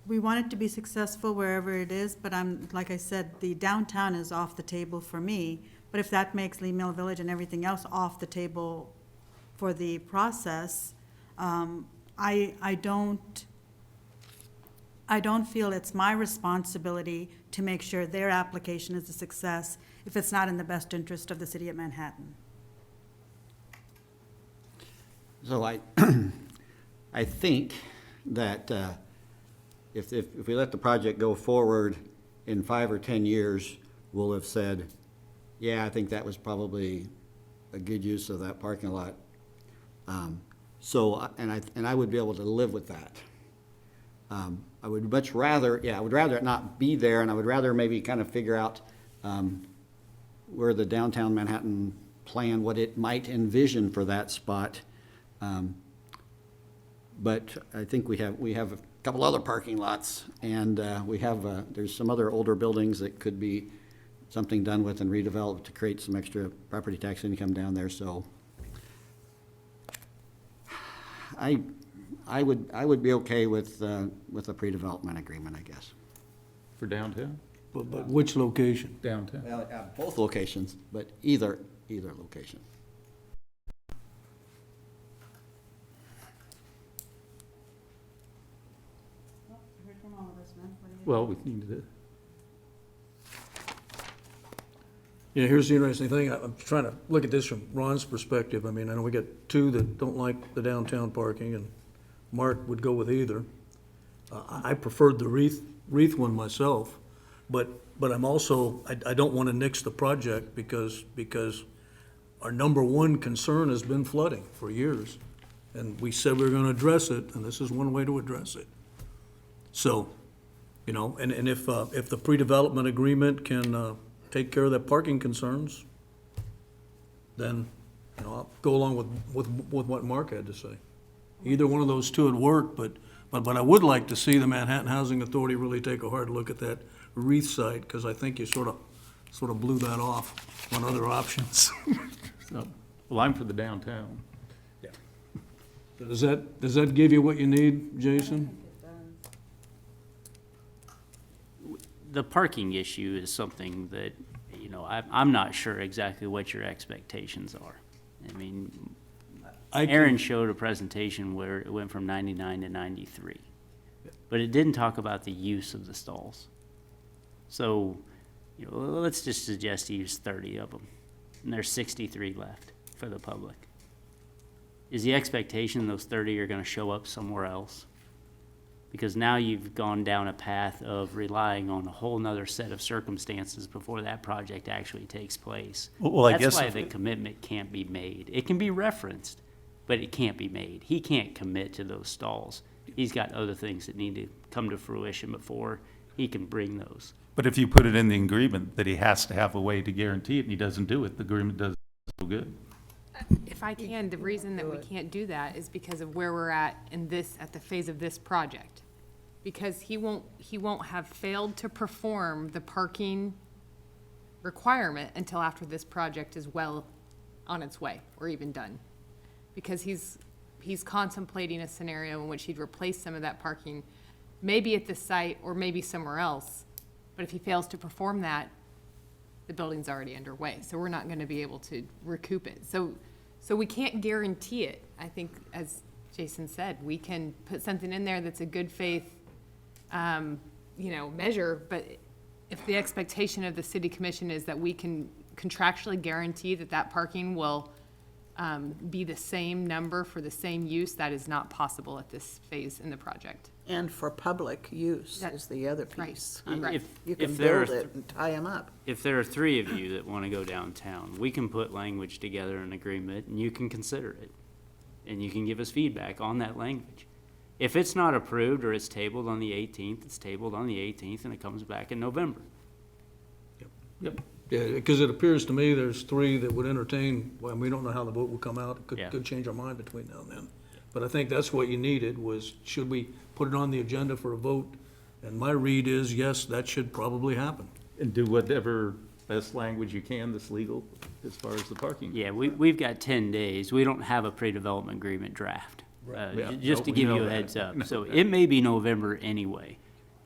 We want it to be successful wherever it is, but like I said, the downtown is off the table for me. But if that makes Lee Mill Village and everything else off the table for the process, I don't feel it's my responsibility to make sure their application is a success if it's not in the best interest of the city of Manhattan. So I think that if we let the project go forward in 5 or 10 years, we'll have said, yeah, I think that was probably a good use of that parking lot. And I would be able to live with that. I would much rather, I would rather it not be there, and I would rather maybe kind of figure out where the downtown Manhattan plan, what it might envision for that spot. But I think we have a couple other parking lots, and there's some other older buildings that could be something done with and redeveloped to create some extra property tax income down there, so I would be okay with a pre-development agreement, I guess. For downtown? But which location? Downtown. Well, both locations, but either location. Well, we need to. Here's the interesting thing. I'm trying to look at this from Ron's perspective. I know we got 2 that don't like the downtown parking, and Mark would go with either. I preferred the Wreath one myself, but I'm also, I don't want to nix the project because our number 1 concern has been flooding for years. and we said we were gonna address it, and this is one way to address it. So, you know, and if the pre-development agreement can take care of the parking concerns, then, you know, I'll go along with what Mark had to say. Either one of those two would work, but I would like to see the Manhattan Housing Authority really take a hard look at that Wreath site, because I think you sort of blew that off on other options. So, Well, I'm for the downtown. does that give you what you need, Jason? The parking issue is something that, you know, I'm not sure exactly what your expectations are. I mean, Aaron showed a presentation where it went from 99 to 93, but it didn't talk about the use of the stalls. So, you know, let's just suggest you use 30 of them, and there's 63 left for the public. Is the expectation those 30 are going to show up somewhere else? Because now you've gone down a path of relying on a whole nother set of circumstances before that project actually takes place. Well, I That's guess why the commitment can't be made. It can be referenced, but it can't be made. He can't commit to those stalls. He's got other things that need to come to fruition before he can bring those. But if you put it in the agreement that he has to have a way to guarantee it and he doesn't do it, the agreement doesn't so good. If I can, the reason that we can't do that is because of where we're at at the phase of this project. Because he won't have failed to perform the parking requirement until after this project is well on its way or even done. Because he's contemplating a scenario in which he'd replace some of that parking, maybe at the site or maybe somewhere else. But if he fails to perform that, the building's already underway, so we're not gonna be able to recoup it. So we can't guarantee it. I think, as Jason said, we can put something in there that's a good faith, you know, measure, but if the expectation of the city commission is that we can contractually guarantee that parking will be the same number for the same use, that is not possible at this phase in the project. And for public use is the other piece. I mean, you can build it and tie them up. If there are 3 of you that want to go downtown, we can put language together in an agreement, and you can consider it. And you can give us feedback on that language. If it's not approved or it's tabled on the 18th, it's tabled on the 18th, and it comes back in November. Yep. Yeah, because it appears to me there's 3 that would entertain, well, we don't know how the vote will come out. It could change our mind between now and then. But I think that's what you needed was, should we put it on the agenda for a vote? And my read is, yes, that should probably happen. And do whatever best language you can that's legal as far as the parking. Yeah, we've got 10 days. We don't have a pre-development agreement draft. Just to give you a heads up. So it may be November anyway.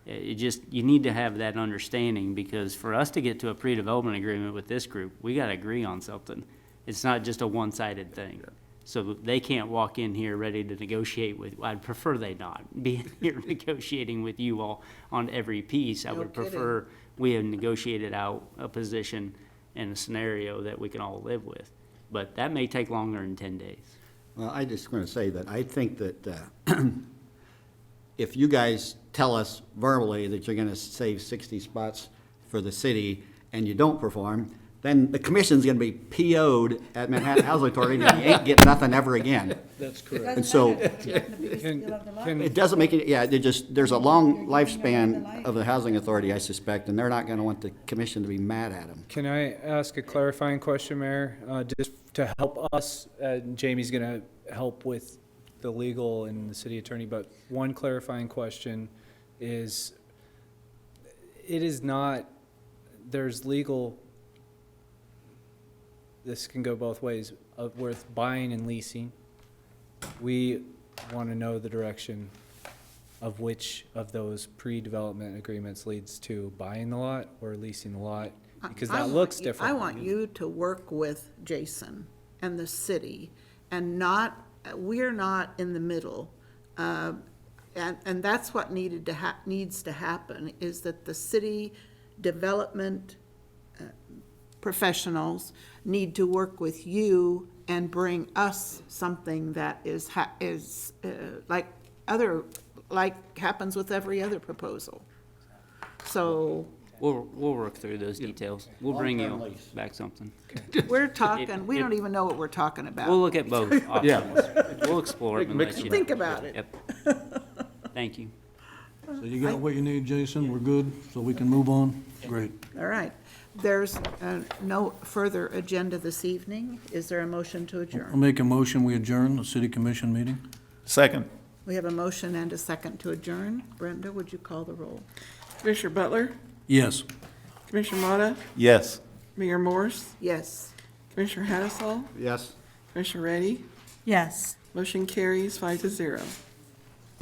You need to have that understanding, because for us to get to a pre-development agreement with this group, we got to agree on something. It's not just a one-sided thing. So they can't walk in here ready to negotiate with, I'd prefer they not be here negotiating with you all on every piece. I would prefer we have negotiated out a position and a scenario that we can all live with. But that may take longer than 10 days. Well, I just want to say that I think that if you guys tell us verbally that you're going to save 60 spots for the city and you don't perform, then the commission's going to be PO'd at Manhattan Housing Authority and you ain't getting nothing ever again. That's correct. And so it doesn't make it, there's a long lifespan of the Housing Authority, I suspect, and they're not going to want the commission to be mad at them. Can I ask a clarifying question, Mayor? Just to help us, Jamie's going to help with the legal and the city attorney, but one clarifying question is, it is not, there's legal, this can go both ways, with buying and leasing. We want to know the direction of which of those pre-development agreements leads to buying the lot or leasing the lot, because that looks different. I want you to work with Jason and the city, and we're not in the middle. And that's what needs to happen, is that the city development professionals need to work with you and bring us something that is like happens with every other proposal. So We'll work through those details. We'll bring Long-term you lease. back something. We're talking, we don't even know what we're talking about. We'll look at both options. We'll explore it and Mix let you it know. Think about it. Yep. Thank you. So you got what you need, Jason? We're good, so we can move on? Great. All right. There's no further agenda this evening. Is there a motion to I'll adjourn? make a motion, we adjourn the city commission meeting. Second. We have a motion and a second to adjourn. Brenda, would you call the roll? Commissioner Butler, Yes. Commissioner Motta, Yes. Mayor Morse, Yes. Commissioner Hattasol, Yes. Commissioner Reddy. Yes. Motion carries 5-0.